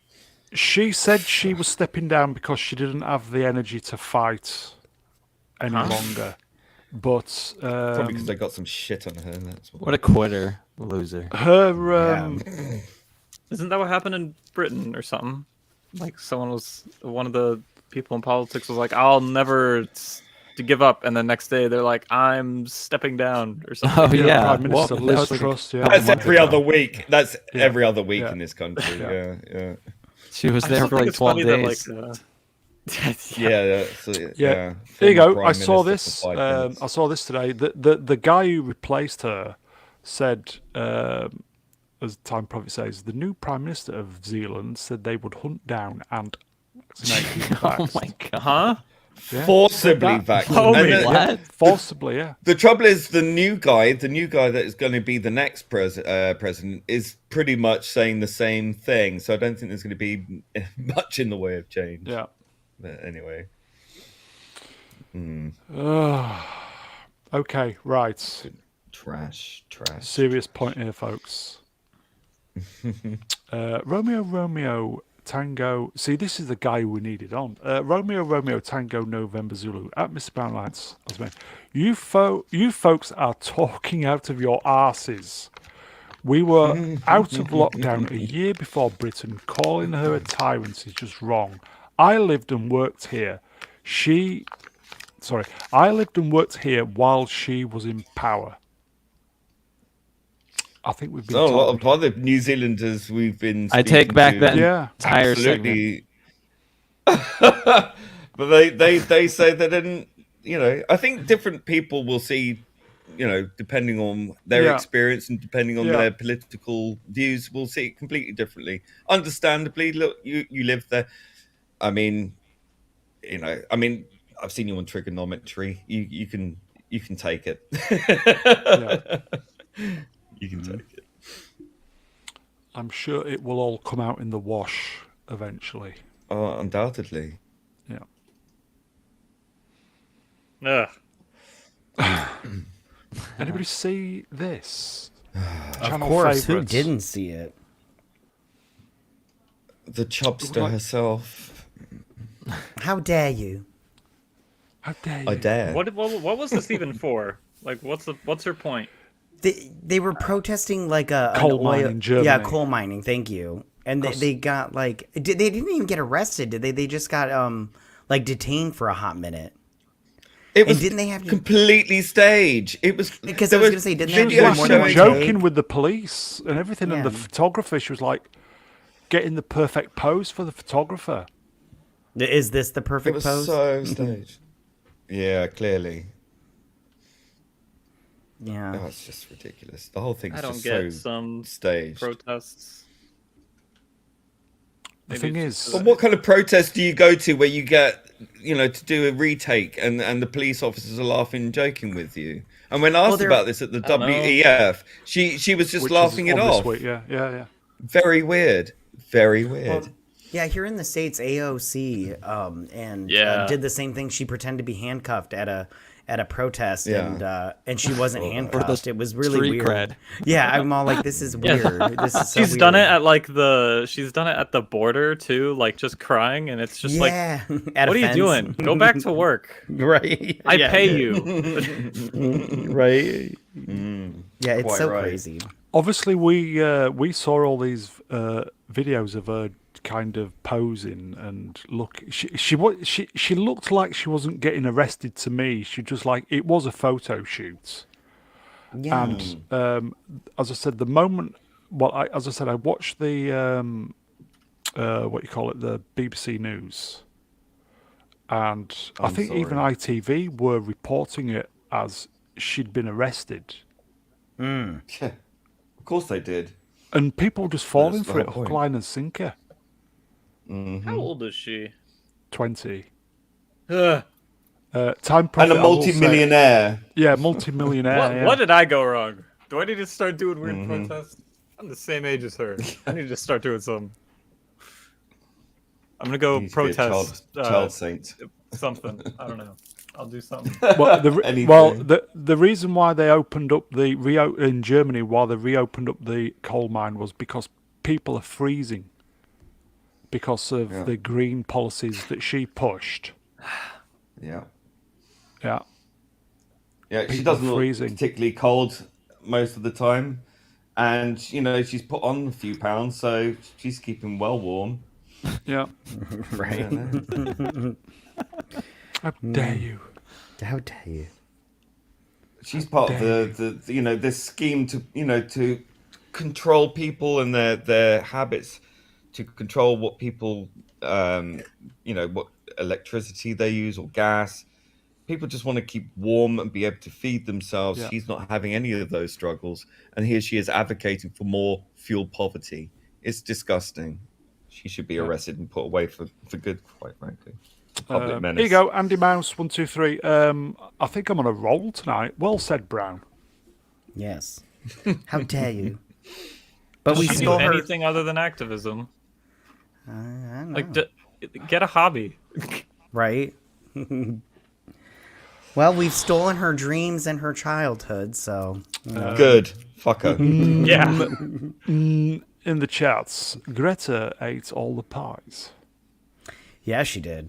A: She said she was stepping down because she didn't have the energy to fight any longer. But
D: Probably because they got some shit on her. That's
C: What a quitter, loser.
A: her
E: Isn't that what happened in Britain or something? Like one of the people in politics was like, "I'll never to give up," and the next day they're like, "I'm stepping down" or something.
C: Oh yeah,
A: Prime Minister
C: Well,
A: Liz
C: that's like-
A: Truss. Yeah,
D: That's every other week. That's every other week
A: Yeah.
D: in this country.
A: Yeah.
D: Yeah.
C: She was
E: I
C: there
E: still
C: for
E: think
C: like
E: it's
C: 12
E: funny
C: days.
D: Yeah.
A: Yeah.
D: Former
A: Here you go.
D: Prime
A: I saw
D: Minister
A: this.
D: for 5 minutes.
A: I saw this today. The guy who replaced her said, as Time Prophet says, the new Prime Minister of Zealand said they would hunt down and vaccinate who's
C: Oh
A: vaxxed.
C: my god.
E: Huh?
A: Yeah.
D: Forcibly
A: That-
D: vaccinated. And
C: What?
A: Forcibly, yeah.
D: the trouble is, the new guy that is going to be the next president, is pretty much saying the same thing. So I don't think there's going to be much in the way of change.
A: Yeah.
D: But anyway.
A: Okay, right.
D: Trash.
A: Serious point here, folks. Romeo Tango. See, this is the guy we needed on. Romeo Tango November Zulu at Mr. Brown Lights. You folks are talking out of your arses. We were out of lockdown a year before Britain. Calling her a tyrant is just wrong. I lived and worked here. I lived and worked here while she was in power. I think we've been
D: So a lot
A: told.
D: of other New Zealanders we've been.
C: I take
D: speaking
C: back
D: to,
C: that
A: Yeah.
C: entire segment.
D: Absolutely. But they say they didn't. I think different people will see. Depending on their
A: Yeah.
D: experience and depending on
A: Yeah.
D: their political views, will see it completely differently. Understandably, look, you live there. I mean, I've seen you on trigonometry. You can take it. You can take it.
A: I'm sure it will all come out in the wash eventually.
D: Oh, undoubtedly.
A: Yeah.
E: Ugh.
A: Anybody see this?
B: Of course, who didn't see it?
D: The chubster herself.
B: How dare you?
A: How dare you?
D: I dare.
E: What was this even for? Like, what's her point?
B: They were protesting like a
A: Coal
B: an
A: mine
B: oil,
A: in Germany.
B: Yeah, coal mining. Thank you. And they got like they didn't even get arrested, did they? They just got like detained for a hot minute.
D: It was
B: didn't they have to-
D: completely staged. It was
B: Because
D: there
B: I was
D: were
B: gonna say, didn't
A: She
B: they
A: was
B: have to do
D: videos
B: more
A: like
B: than
D: showing
B: one
A: joking
B: take?
A: with the police and everything, and the
B: Yeah.
A: photographer. She was like getting the perfect pose for the photographer.
B: Is this the
D: It
B: perfect
D: was
B: pose?
D: so staged. Yeah, clearly.
B: Yeah.
D: Oh, it's just ridiculous. The whole thing's
E: I don't
D: just
E: get
D: so
E: some
D: staged.
E: protests.
A: The
E: Maybe
A: thing
E: it's
A: is,
E: just
D: But what kind of protest do you go to where you get, to do a retake and the police officers are laughing and joking with you? And when asked
B: they're-
D: about this at the
E: I don't know.
D: WEF, she was just
A: which
D: laughing
A: is
D: it
A: on this
D: off.
A: week, yeah.
D: Very weird. Very weird.
B: Yeah, here in the States, AOC and
E: Yeah.
B: did the same thing. She pretended to be handcuffed at a protest,
D: Yeah.
B: and she wasn't handcuffed. It was really
C: street
B: weird.
C: cred.
B: Yeah, I'm all like, this is weird. This is so
E: she's
B: weird.
E: done it at she's done it at the border too, like just crying, and it's just like,
B: yeah. At a
E: what are you
B: fence.
E: doing? Go back to work.
B: Right.
E: I
B: Yeah.
E: pay you.
B: Right. Yeah, it's
D: Quite
B: so
D: right.
B: crazy.
A: Obviously, we saw all these videos of her kind of posing and look. She looked like she wasn't getting arrested to me. She just like it was a photo shoot.
B: Yeah.
A: And as I said, the moment. Well, as I said, I watched the what you call it, the BBC News, and I
D: I'm
A: think even
D: sorry.
A: ITV were reporting it as she'd been arrested.
D: Yeah, of course they did.
A: And people just falling
D: That's the
A: for it,
D: whole
A: hook,
D: point.
A: line, and sinker.
E: How old is she?
A: 20.
E: Ugh.
A: Time prophet,
D: And a
A: I will say-
D: multi-millionaire.
A: Yeah, multi-millionaire.
E: What,
A: yeah.
E: what did I go wrong? Do I need to start doing weird protests? I'm the same age as her. I need to start doing some. I'm gonna go
D: He needs to be a
E: protest
D: child saint.
E: something. I don't know. I'll do something.
A: Well,
D: Anything.
A: the reason why they opened up in Germany, why they reopened up the coal mine, was because people are freezing because of the green policies that she pushed.
D: Yeah.
A: Yeah.
D: Yeah, she
A: People
D: doesn't look
A: freezing.
D: particularly cold most of the time. And, she's put on a few pounds, so she's keeping well warm.
A: Yeah.
B: Right.
A: How dare you?
B: How dare you?
D: She's part of the this scheme to control people and their habits, to control what people, what electricity they use or gas. People just want to keep warm and be able to feed themselves.
A: Yeah.
D: She's not having any of those struggles. And here she is advocating for more fuel poverty. It's disgusting. She should be arrested and put away for good, quite frankly. Public menace.
A: Here you go, Andy Mouse, 1, 2, 3. I think I'm on a roll tonight. Well said, Brown.
B: Yes. How dare you? But we
E: She do
B: stole her.
E: anything other than activism.
B: I don't know.
E: Like, get a hobby.
B: Right? Well, we've stolen her dreams and her childhood, so.
D: Good. Fuck her.
E: Yeah.
A: In the chats, Greta ate all the pies.
B: Yeah, she did.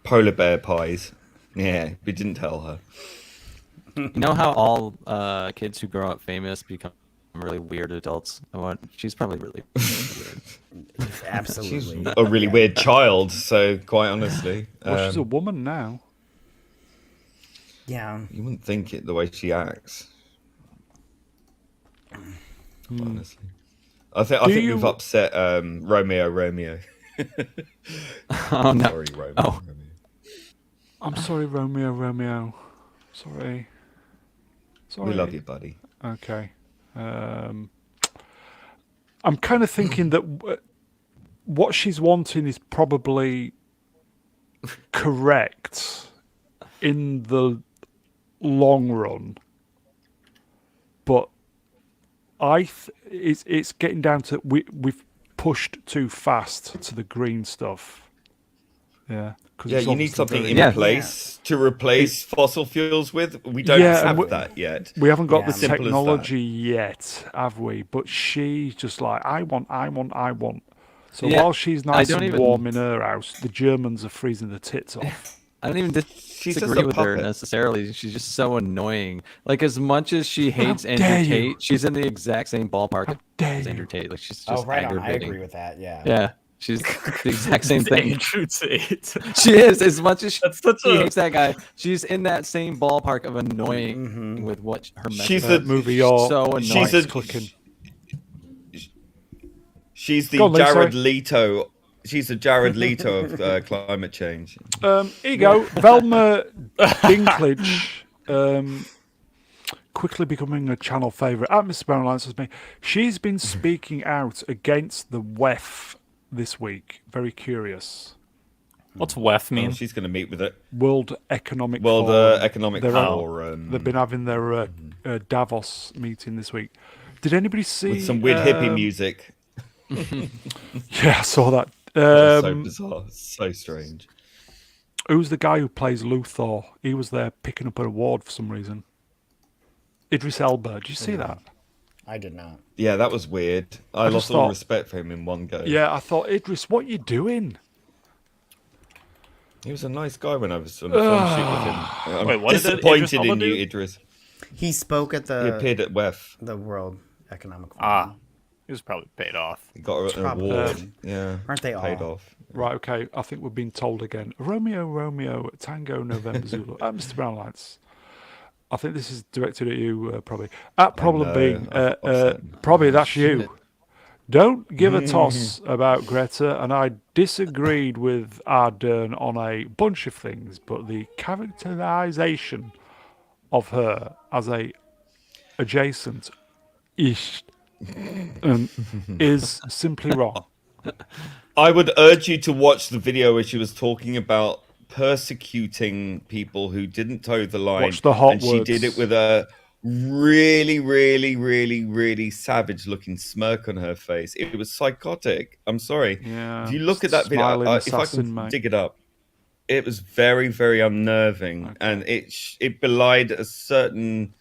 D: Polar bear pies. Yeah, we didn't tell her.
C: You know how all kids who grow up famous become really weird adults? She's probably really weird.
B: Absolutely.
D: A really weird child, so quite honestly.
A: Well, she's a woman now.
B: Yeah.
D: You wouldn't think it the way she acts. Honestly. I think
A: you-
D: we've upset Romeo.
C: Oh no!
D: Sorry, Romeo.
C: Oh.
A: I'm sorry, Romeo. Sorry.
D: We love you, buddy.
A: Okay. I'm kind of thinking that what she's wanting is probably correct in the long run, but it's getting down to we've pushed too fast to the green stuff. Yeah. 'cause
D: Yeah,
A: it's
D: you need
A: obviously
D: something
A: very-
D: in
C: Yeah.
D: place to replace fossil fuels with. We don't
A: Yeah, and
D: have
A: we-
D: that yet.
A: We haven't got
B: Yeah.
A: the
D: Simple as that.
A: technology yet, have we? But she's just like, I want. So
C: Yeah,
A: while she's
C: I
A: nice
C: don't
A: and
C: even-
A: warm in her house, the Germans are freezing the tits off.
C: I don't even
D: She's just
C: disagree
D: a
C: with her
D: puppet.
C: necessarily. She's just so annoying. Like as much as she hates
A: dare
C: Andrew
A: you.
C: Tate, she's in the exact same ballpark
A: dare
C: as
A: you.
C: Andrew Tate. Like she's
B: Oh,
C: just
B: right on. I
C: aggravating.
B: agree with that. Yeah.
C: Yeah, she's the exact same thing.
E: Andrew Tate.
C: She is as much as
E: That's such
C: she
E: a
C: hates that guy. She's in that same ballpark of annoying
B: Mm-hmm.
C: with what her
D: She's
C: message.
D: a
A: Movie or
C: so annoying.
D: she's a
A: clicking.
D: she's the
A: Go on, Lee,
D: Jared
A: sorry.
D: Leto. She's the Jared Leto of climate change.
A: Here you go. Velma Dinklage, quickly becoming a channel favourite. At Mr. Brown Alliance with me. She's been speaking out against the WEF this week. Very curious.
E: What's WEF mean?
D: She's going to meet with it.
A: World Economic
D: World
A: Forum.
D: Economic
A: They're out-
D: Forum.
A: They've been having their Davos meeting this week. Did anybody see
D: With some weird hippie music.
A: Yeah, I saw that.
D: That was so bizarre. So strange.
A: Who's the guy who plays Luthor? He was there picking up an award for some reason. Idris Elba. Did you see that?
B: I did not.
D: Yeah, that was weird. I
A: just
D: lost all
A: thought-
D: respect for him in one go.
A: Yeah, I thought, Idris, what you doing?
D: He was a nice guy when I was on a film shoot with him. I'm
E: Wait, what did Idris
D: disappointed
E: Elba
D: in you,
E: do?
D: Idris.
B: He spoke at
D: He
B: the
D: appeared at WEF.
B: World Economic Forum.
E: Ah, he was probably paid off.
D: He got an
B: Probably.
D: award. Yeah.
B: Aren't they
D: Paid
B: all?
D: off.
A: Right, okay. I think we're being told again. Romeo, Romeo, Tango, November, Zulu. Mr. Brownlights. I think this is directed at you, probably. At problem
D: know,
A: being,
D: I've said-
A: probably that's you. Don't give a toss about Greta, and I disagreed with Ardern on a bunch of things, but the characterization of her as a adjacent ish is simply wrong.
D: I would urge you to watch the video where she was talking about persecuting people who didn't toe the line.
A: Watch the hot
D: and she did
A: words.
D: it with a really, really, really, really savage looking smirk on her face. It was psychotic. I'm sorry.
A: Yeah,
D: If you look at that video,
A: smiling
D: if I
A: assassin,
D: can
A: mate.
D: dig it up, it was very, very unnerving, and it belied a certain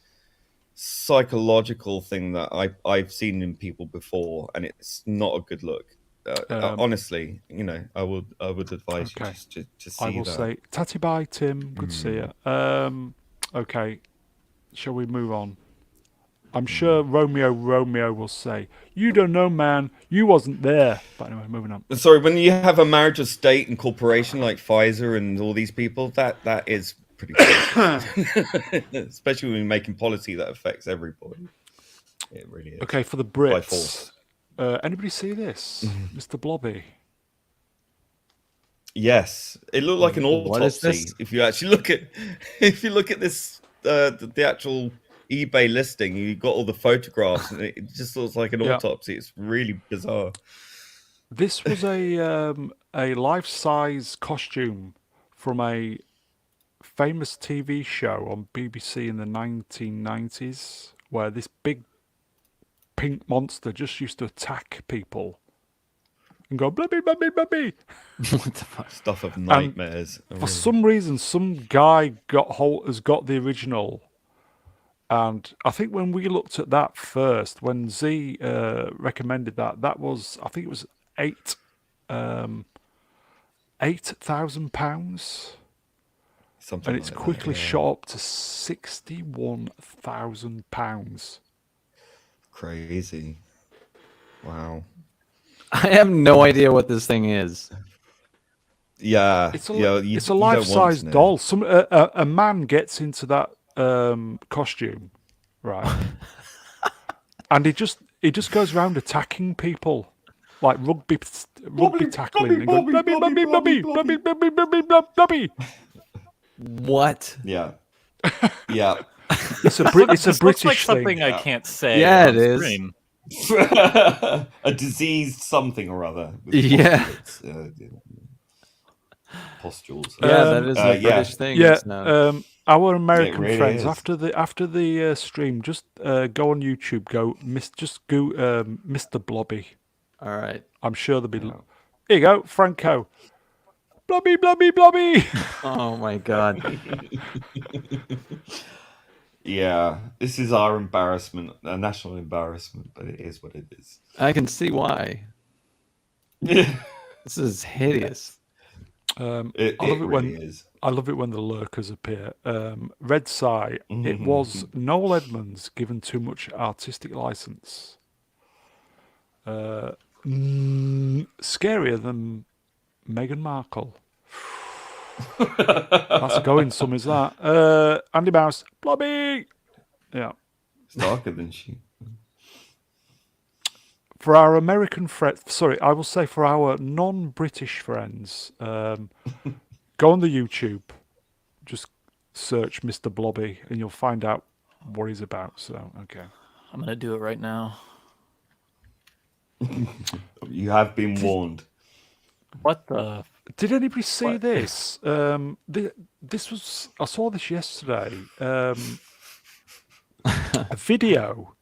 D: psychological thing that I've seen in people before, and it's not a good look. Honestly, I would advise you
A: okay.
D: just to see
A: I will
D: that.
A: say, tatty bye, Tim. Good to see you. Okay, shall we move on? I'm sure Romeo will say, "You don't know, man. You wasn't there." But anyway, moving on.
D: Sorry, when you have a marriage of state and corporation like Pfizer and all these people, that is pretty good. Especially when you're making policy that affects everybody. It really is.
A: Okay, for the
D: By
A: Brits.
D: force.
A: Anybody see this, Mr. Blobby?
D: Yes, it looked like an
C: What is
D: autopsy.
C: this?
D: If you actually look at this, the actual eBay listing, you got all the photographs, and it just looks like an
A: Yeah.
D: autopsy. It's really bizarre.
A: This was a life-size costume from a famous TV show on BBC in the 1990s, where this big pink monster just used to attack people and go blubby blubby blubby.
C: What the fuck?
D: Stuff of nightmares.
A: For some reason, some guy has got the original, and I think when we looked at that first, when Z recommended that was, I think it was £8,000,
D: Something
A: and
D: like
A: it's
D: that,
A: quickly
D: yeah.
A: shot up to £61,000.
D: Crazy. Wow.
C: I have no idea what this thing is.
D: Yeah.
A: It's a,
D: yeah,
A: it's
D: you
A: a
D: don't want
A: life-size
D: to know.
A: doll. A man gets into that costume, right? And he just goes around attacking people, like rugby tackling, and going blubby blubby blubby blubby blubby blubby blubby.
C: What?
D: Yeah. Yeah.
A: It's a
E: This looks
A: British
E: like
A: thing.
E: something I can't say.
C: Yeah,
E: on
C: it is.
E: stream.
D: A diseased something or other. with
C: Yeah.
D: Pustules.
C: Yeah, that is a
D: yeah.
C: British thing.
A: Yeah,
C: It's now.
A: our American
D: really
A: friends
D: is.
A: after the stream, just go on YouTube, go Mr. Blobby.
C: All right.
A: I'm sure there'll be. Here you go, Franco. Blobby, blobby, blobby.
C: Oh my god.
D: Yeah, this is our embarrassment, a national embarrassment, but it is what it is.
C: I can see why.
D: Yeah,
C: This is hideous.
D: it
A: I love it
D: really
A: when
D: is.
A: I love it when the lurkers appear. Red Sai, it was Noel Edmonds given too much artistic license. Scarier than Meghan Markle. That's going some, is that? Andy Mouse, Blobby! Yeah.
D: It's darker than she.
A: For our American friends, sorry, I will say for our non-British friends, go on the YouTube, just search Mr. Blobby, and you'll find out what he's about. So, okay.
E: I'm gonna do it right now.
D: You have been warned.
E: What the?
A: Did anybody see this? This was, I saw this yesterday. A video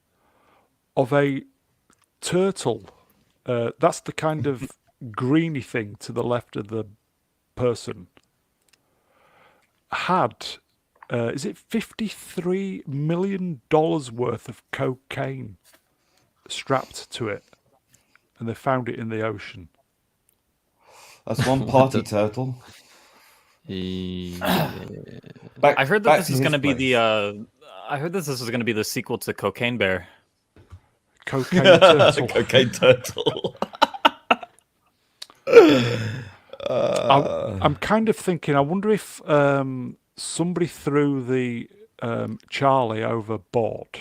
A: of a turtle. That's the kind of greeny thing to the left of the person. Had, is it $53 million worth of cocaine strapped to it? And they found it in the ocean.
D: That's one party turtle.
C: Yeah.
E: I heard that this is going to be the. I heard this is going to be the sequel to Cocaine Bear.
A: Cocaine turtle.
D: Cocaine turtle.
A: I'm kind of thinking, I wonder if somebody threw the Charlie overboard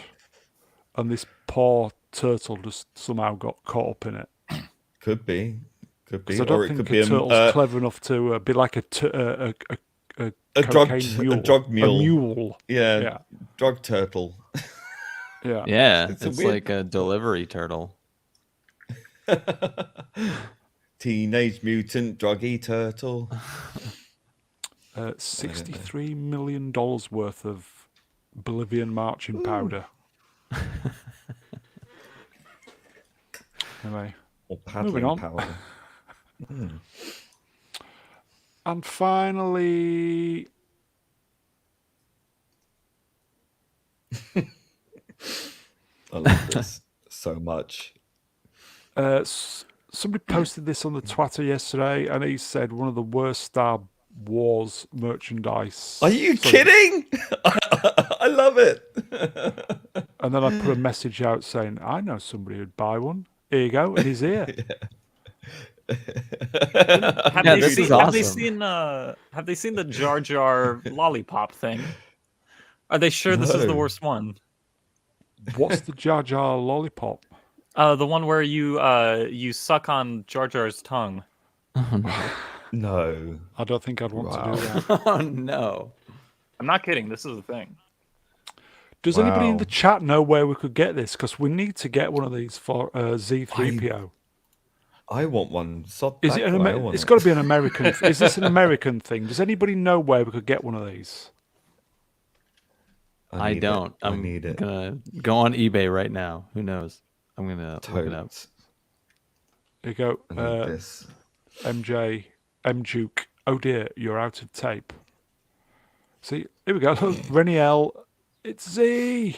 A: and this poor turtle just somehow got caught up in it.
D: Could be. Could be.
A: Because I don't
D: Or it
A: think
D: could
A: a
D: be
A: turtle's clever enough to be like a cocaine mule.
D: a drug mule.
A: A mule.
D: Yeah. Drug turtle.
A: Yeah.
C: Yeah,
D: It's
C: it's
D: a weird-
C: like a delivery turtle.
D: Teenage mutant druggy turtle.
A: $63 million worth of Bolivian marching powder. Anyway,
D: Or
A: moving
D: paddling
A: on.
D: powder.
A: And finally,
D: I love this so much.
A: somebody posted this on the Twitter yesterday, and he said one of the worst Star Wars merchandise.
D: Are you kidding? I love it.
A: And then I put a message out saying, I know somebody who'd buy one. Here you go, and he's here.
E: Have
C: Yeah,
E: they
C: this
E: seen,
C: is
E: Have they
C: awesome.
E: seen? Have they seen the Jar Jar lollipop thing? Are they sure this is the
D: No.
E: worst one?
A: What's the Jar Jar lollipop?
E: The one where you suck on Jar Jar's tongue.
D: No.
A: I don't think I'd want
D: Wow.
A: to do that.
C: Oh no!
E: I'm not kidding. This is a thing.
A: Does anybody in
D: Wow.
A: the chat know where we could get this? Because we need to get one of these for Z3PO.
D: I want one. Sod
A: Is
D: that
A: it an
D: guy, I want
A: It's
D: it.
A: got to be an American. Is this an American thing? Does anybody know where we could get one of these?
C: I
D: need it.
C: don't.
D: I
C: I'm
D: need it.
C: gonna go on eBay right now. Who knows? I'm gonna look it up.
D: Totes.
A: There you go.
D: I need this.
A: MJ, Duke. Oh dear, you're out of tape. See, here we go. Rennie L. It's Z.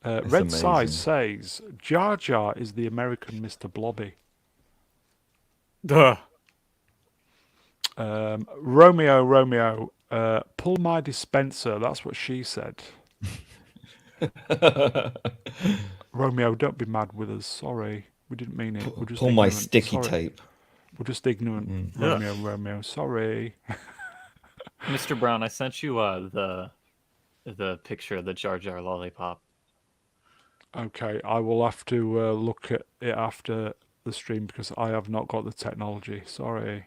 A: Red Size
D: amazing.
A: says Jar Jar is the American Mr. Blobby.
E: Duh.
A: Romeo, pull my dispenser. That's what she said. Romeo, don't be mad with us. Sorry, we didn't mean it. We're just
D: Pull my
A: ignorant.
D: sticky
A: Sorry.
D: tape.
A: We're just ignorant. Romeo. Sorry.
E: Mr. Brown, I sent you the picture of the Jar Jar lollipop.
A: Okay, I will have to look at it after the stream because I have not got the technology. Sorry.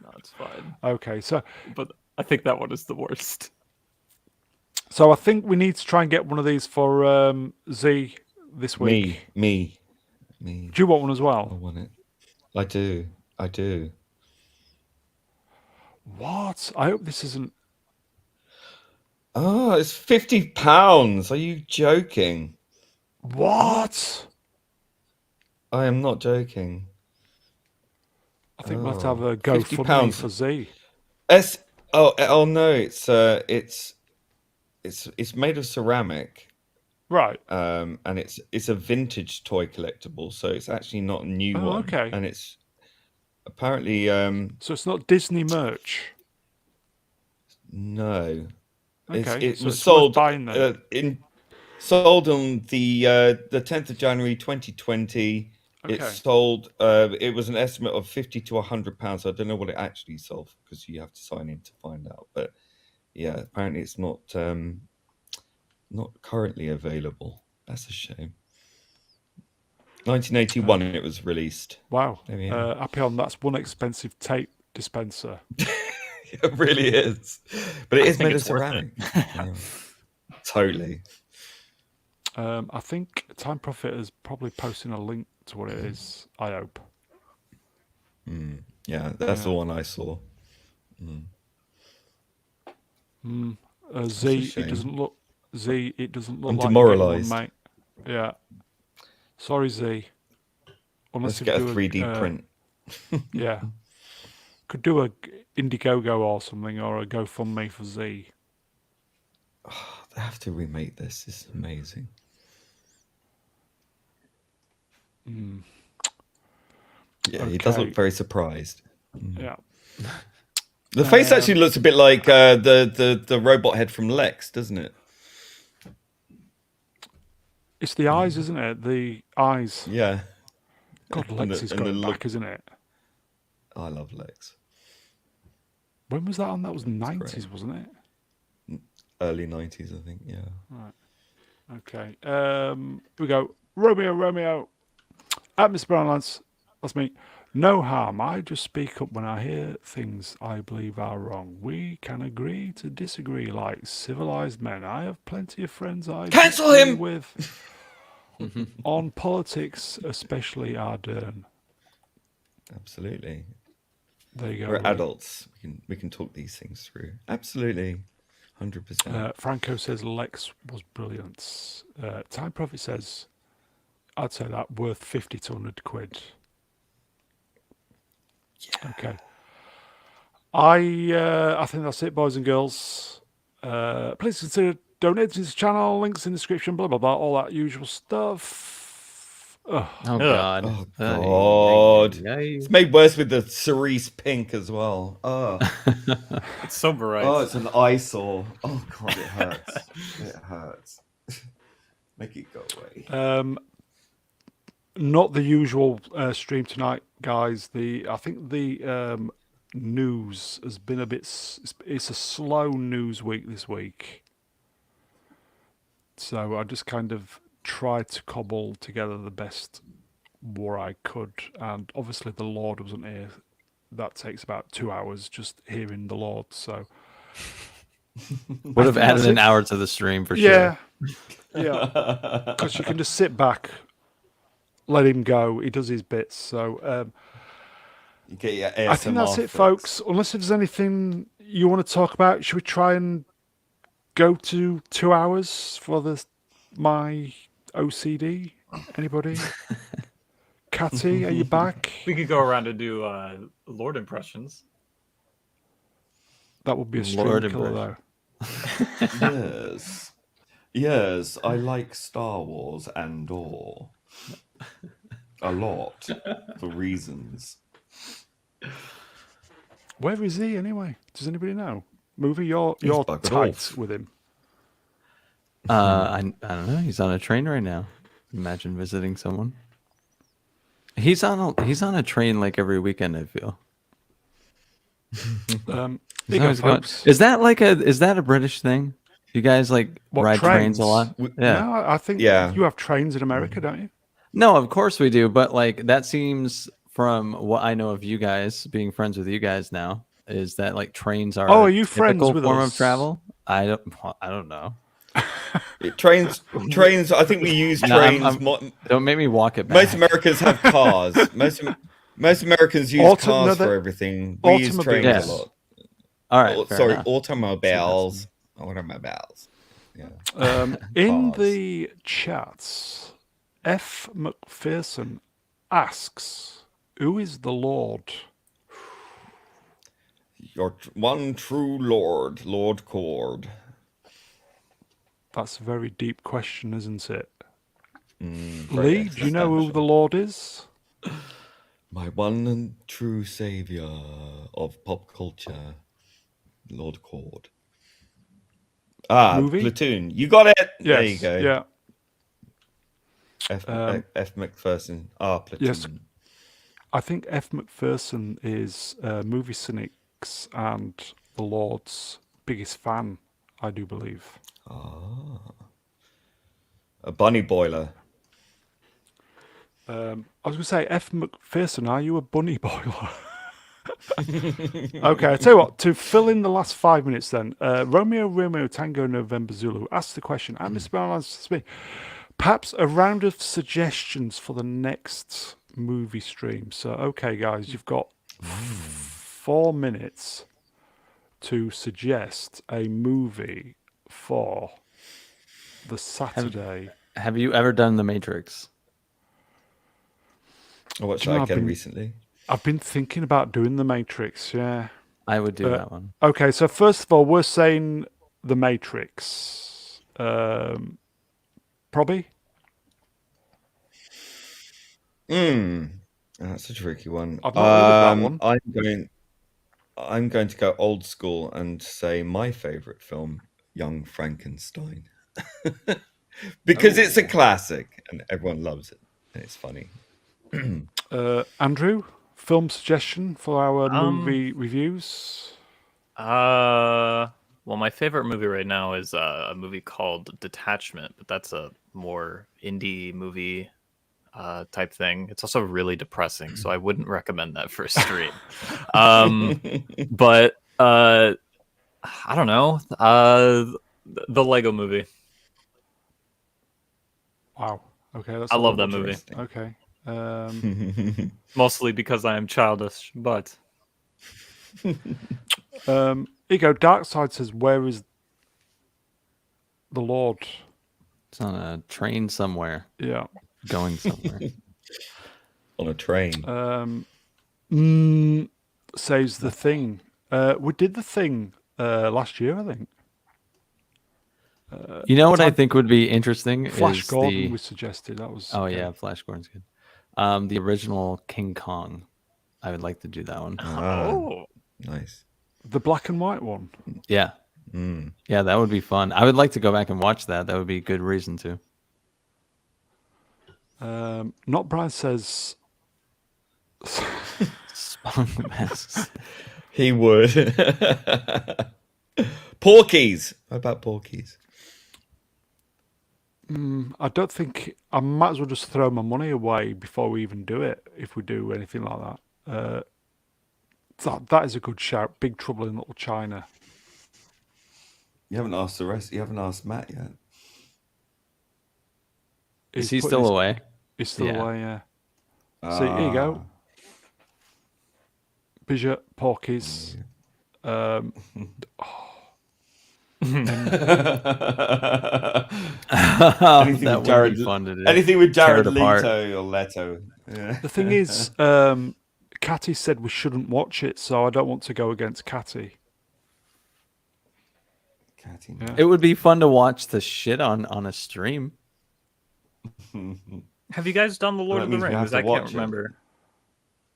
E: No, it's fine.
A: Okay, so
E: But I think that one is the worst.
A: I think we need to try and get one of these for Z this week.
D: Me.
A: Do you want one as
D: I
A: well?
D: want it. I do.
A: What? I hope this isn't.
D: Oh, it's £50. Are you joking?
A: What?
D: I am not joking.
A: I think we'll have to have a
D: £50
A: GoFundMe for Z.
D: Oh no, it's made of ceramic.
A: Right.
D: And it's a vintage toy collectible, so it's actually not a new
A: Oh,
D: one.
A: okay.
D: And it's apparently,
A: So it's not Disney merch.
D: no.
A: Okay,
D: It
A: so
D: was
A: it's worth
D: sold
A: buying then.
D: sold on the 10th of January 2020. It
A: Okay.
D: sold. It was an estimate of £50 to £100. I don't know what it actually sold because you have to sign in to find out. But yeah, apparently it's not currently available. That's a shame. 1981 it was released.
A: Wow.
D: There we are.
A: Happy on, that's one expensive tape dispenser.
D: It really is, but it is
E: think
D: made of
E: it's worth it.
D: ceramic. Yeah. Totally.
A: I think Time Prophet is probably posting a link to what it is. I hope.
D: Yeah, that's the one I saw.
A: Z,
D: shame.
A: it doesn't look. Z, it doesn't look
D: I'm
A: like you're getting one,
D: demoralised.
A: mate. Yeah. Sorry, Z.
D: Let's
A: you
D: get a
A: do
D: 3D print.
A: Yeah. Could do a Indiegogo or something, or a GoFundMe for Z.
D: They have to remake this. This is amazing. Yeah, he does
A: Okay.
D: look very surprised.
A: Yeah.
D: The face actually looks a bit like the robot head from Lex, doesn't it?
A: It's the eyes, isn't it? The eyes.
D: Yeah.
A: God,
D: And
A: Lex
D: the-
A: is
D: and the
A: going
D: look-
A: back, isn't it?
D: I love Lex.
A: When was that on? That was
D: great.
A: 90s, wasn't it?
D: Early 90s, I think. Yeah.
A: Okay. Here we go. Romeo. At Mr. Brownlands. That's me. No harm. I just speak up when I hear things I believe are wrong. We can agree to disagree like civilized men. I have plenty of friends I
D: Cancel
A: disagree
D: him!
A: with on politics, especially Ardern.
D: Absolutely.
A: There you go.
D: We're
A: Lee.
D: adults. We can talk these things through. Absolutely. 100%.
A: Franco says Lex was brilliant. Time Prophet says, I'd say that worth 50 to 100 quid. Yeah. Okay. I think that's it, boys and girls. Please consider donating to this channel. Links in the description, blah, blah, blah. All that usual stuff. Ugh.
C: Oh God.
D: Oh
C: Ay,
D: God.
C: ay, ay.
D: It's made worse with the cerise pink as well. Oh,
E: It's so bright.
D: oh, it's an eyesore. Oh God, it hurts. It hurts. Make it go away.
A: Not the usual stream tonight, guys. I think the news has been a bit. It's a slow news week this week, so I just kind of tried to cobble together the best war I could, and obviously the Lord wasn't here. That takes about 2 hours just hearing the Lord. So
C: Would have added an hour to the stream for
A: yeah,
C: sure.
A: yeah, because you can just sit back, let him go. He does his bits. So.
D: You get your ASMR
A: I think that's it,
D: fix.
A: folks. Unless there's anything you want to talk about, should we try and go to 2 hours for my OCD? Anybody? Catty, are you back?
E: We could go around and do Lord impressions.
A: That would be a stream
C: Lord
A: killer,
C: impression.
A: though.
D: Yes, I like Star Wars and or a lot for reasons.
A: Where is he anyway? Does anybody know? Movie, you're
D: buggered
A: tight
D: off.
A: with him.
C: I don't know. He's on a train right now. Imagine visiting someone. He's on a train like every weekend, I feel.
A: There
C: He's
A: you go,
C: always going-
A: folks.
C: Is that a British thing? You guys like
A: What,
C: ride trains a
A: trains?
C: lot? Yeah.
A: No, I think
D: Yeah.
A: you have trains in America, don't you?
C: No, of course we do, but like that seems from what I know of you guys, being friends with you guys now, is that like trains are
A: Oh,
C: a
A: are you friends
C: typical
A: with
C: form
A: us?
C: of travel? I don't know.
D: Trains. I think we use
C: No,
D: trains.
C: Don't make me walk it back.
D: Most Americans have cars. Most Americans use cars for everything. We use trains
A: automobiles.
D: a lot.
C: All right. fair
D: Sorry,
C: enough.
D: automobiles. Automobiles. Yeah.
A: In
D: Cars.
A: the chats, F. McPherson asks, "Who is the Lord?"
D: Your one true Lord, Lord Cord.
A: That's a very deep question, isn't it?
D: Very
A: Lee, do you know who the
D: existential.
A: Lord is?
D: My one and true savior of pop culture, Lord Cord.
A: Movie?
D: Platoon. You got it. There you
A: Yes.
D: go.
A: Yeah.
D: F. F. McPherson. Platoon.
A: Yes. I think F. McPherson is Movie Cynics and The Lord's biggest fan, I do believe.
D: A bunny boiler.
A: I was going to say, F. McPherson, are you a bunny boiler? Okay, I tell you what, to fill in the last 5 minutes then, Romeo Tango November Zulu asked the question, and Mr. Brown answers me, perhaps a round of suggestions for the next movie stream. So, okay, guys, you've got 4 minutes to suggest a movie for the Saturday.
C: Have you ever done The Matrix?
D: I watched
A: Do you know,
D: that
A: I've
D: again
A: been-
D: recently.
A: I've been thinking about doing The Matrix, yeah.
C: I would do that one.
A: Okay, so first of all, we're saying The Matrix. Probably?
D: That's a tricky one.
A: I've not heard of that one.
D: I'm going to go old school and say my favorite film, Young Frankenstein. Because it's a classic and everyone loves it. And it's funny.
A: Andrew, film suggestion for our movie reviews?
E: Well, my favorite movie right now is a movie called Detachment, but that's a more indie movie type thing. It's also really depressing, so I wouldn't recommend that for a stream. But I don't know. The Lego Movie.
A: Wow. Okay, that's
E: I
A: a
E: love
A: little
E: that movie.
D: Interesting.
A: Okay.
E: Mostly because I am childish, but
A: Ego Darkside says, "Where is the Lord?"
C: It's on a train somewhere,
A: Yeah.
C: going somewhere.
D: On a train.
A: Says The Thing. We did The Thing last year, I think.
C: You know what I think would be interesting
A: Flash
C: is
A: Gordon was suggested. That was
C: Oh
A: okay.
C: yeah, Flash Gordon's good. The original King Kong. I would like to do that one.
E: oh,
D: Nice.
A: The black and white one.
C: Yeah. Yeah, that would be fun. I would like to go back and watch that. That would be a good reason to.
A: Not Brian says
C: Spunk masks.
D: He would. Porkies. What about Porkies?
A: I don't think I might as well just throw my money away before we even do it. If we do anything like that, that is a good shout. Big Trouble in Little China.
D: You haven't asked the rest. You haven't asked Matt yet.
C: Is
A: He's
C: he
A: putting
C: still
A: his-
C: away?
A: He's still
C: Yeah.
A: away. Yeah. So here you go. Bijou, Porkies.
D: Anything
C: That
D: with
C: would
D: Jared,
C: be fun to do.
D: anything with Jared
C: Tear it apart.
D: Leto or Leto. Yeah.
A: The thing is, Catty said we shouldn't watch it, so I don't want to go against Catty.
D: Catty.
A: Yeah.
C: It would be fun to watch the shit on a stream.
E: have you guys done the Lord
D: That
E: of the
D: means we have
E: Rings?
D: to
E: I can't
D: watch it.
E: remember.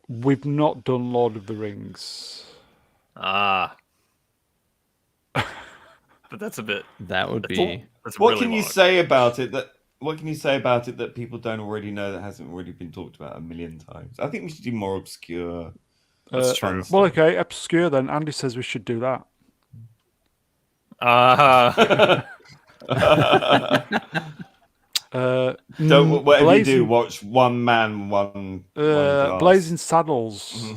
A: We've not done Lord of the Rings.
E: Ah, but that's a bit.
C: That would be.
E: That's
D: What
E: really
D: can you
E: long.
D: say about it that? What can you say about it that people don't already know that hasn't already been talked about a million times? I think we should do more obscure.
E: That's true.
A: Well, okay, obscure then. Andy says we should do that.
D: Don't whatever you do,
A: Blazing-
D: watch One Man, One Glass.
A: Blazing Saddles.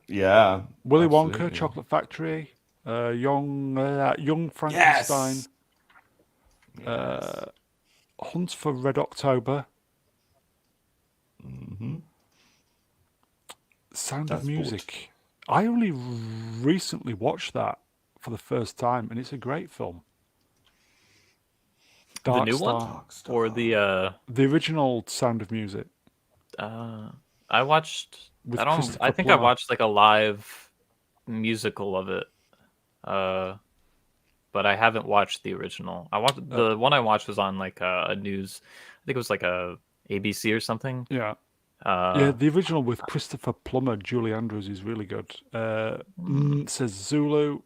D: Yeah,
A: Willy Wonka,
D: absolutely.
A: Chocolate Factory. Young Frankenstein.
D: Yes.
A: Hunts for Red October. Sound
D: That's
A: of Music. I only recently watched that for the first time, and it's a great film.
E: The
A: Dark
E: new
A: Star.
E: one or the
A: The original Sound of Music.
E: I watched.
A: With
E: I don't.
A: Christopher
E: I think I
A: Plummer.
E: watched like a live musical of it. But I haven't watched the original. I watched the one I watched was on like a news. I think it was like a ABC or something.
A: Yeah.
E: Uh,
A: Yeah, the original with Christopher Plummer, Julie Andrews is really good. Says Zulu.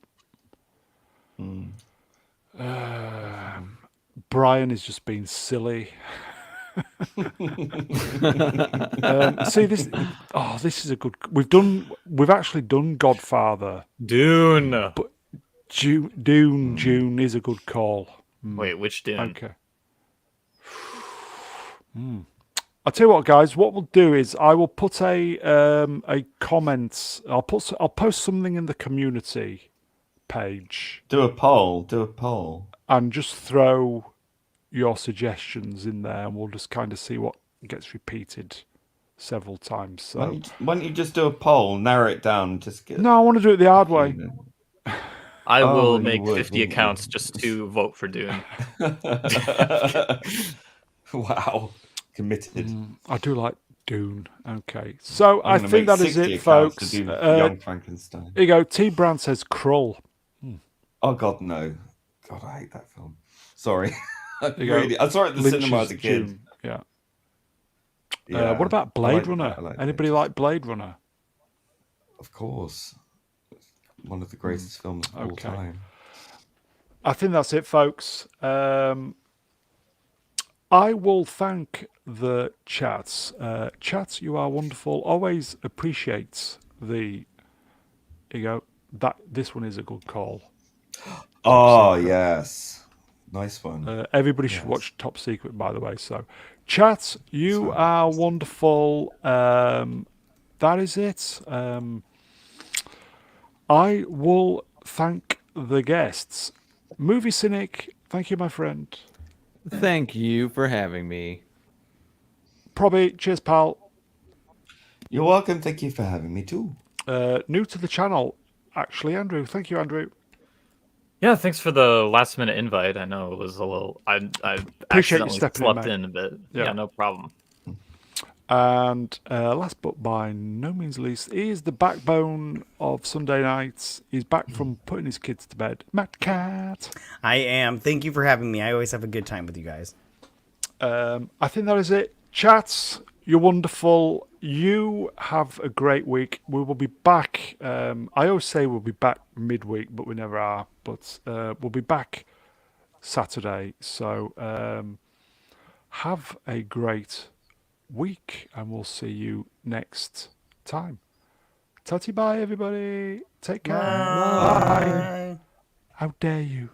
A: Brian is just being silly. See this. Oh, this is a good. We've actually done Godfather.
E: Dune.
A: But June is a good call.
E: Wait, which Dune?
A: Okay. I'll tell you what, guys. What we'll do is I will put a comment. I'll post something in the community page
D: Do a poll. Do a poll.
A: and just throw your suggestions in there, and we'll just kind of see what gets repeated several times. So
D: Why don't you just do a poll, narrow it down, just get.
A: no, I want to do it the hard way.
E: I
D: Oh,
E: will
D: you
E: make
D: would,
E: 50
D: wouldn't you?
E: accounts just to vote for Dune.
D: Wow, committed.
A: I do like Dune. Okay, so I
D: I'm gonna
A: think
D: make
A: that is
D: 60
A: it,
D: accounts
A: folks.
D: to do Young Frankenstein.
A: Here you go. T. Brown says Krull.
D: Oh God, no! God, I hate that film. Sorry,
A: you go.
D: I saw it at the cinema as a
A: Lynch's
D: kid.
A: Dune. Yeah.
D: Yeah.
A: What about
D: I
A: Blade
D: like
A: Runner?
D: that. I like
A: Anybody
D: it.
A: like Blade Runner?
D: Of course, one of the greatest films of all
A: Okay.
D: time.
A: I think that's it, folks. I will thank the chats. Chats, you are wonderful. Always appreciate the. Here you go. This one is a good call.
D: Oh
A: Secret.
D: yes, nice one.
A: Everybody should watch Top Secret, by the way. So, chats, you are wonderful. That is it. I will thank the guests. Movie Cynic, thank you, my friend.
C: Thank you for having me.
A: Probby, cheers, pal.
D: You're welcome. Thank you for having me too.
A: New to the channel, actually, Andrew. Thank you, Andrew.
E: Yeah, thanks for the last minute invite. I know it was a little. I
A: Appreciate you
E: accidentally
A: stepping in,
E: slept
A: mate.
E: in a bit.
A: Yeah.
E: Yeah, no problem.
A: And last but by no means least, he is the backbone of Sunday nights. He's back from putting his kids to bed. Matt Cat.
B: I am. Thank you for having me. I always have a good time with you guys.
A: I think that is it. Chats, you're wonderful. You have a great week. We will be back. I always say we'll be back midweek, but we never are. But we'll be back Saturday. So have a great week, and we'll see you next time. Tatty bye, everybody. Take care. Bye. How dare you?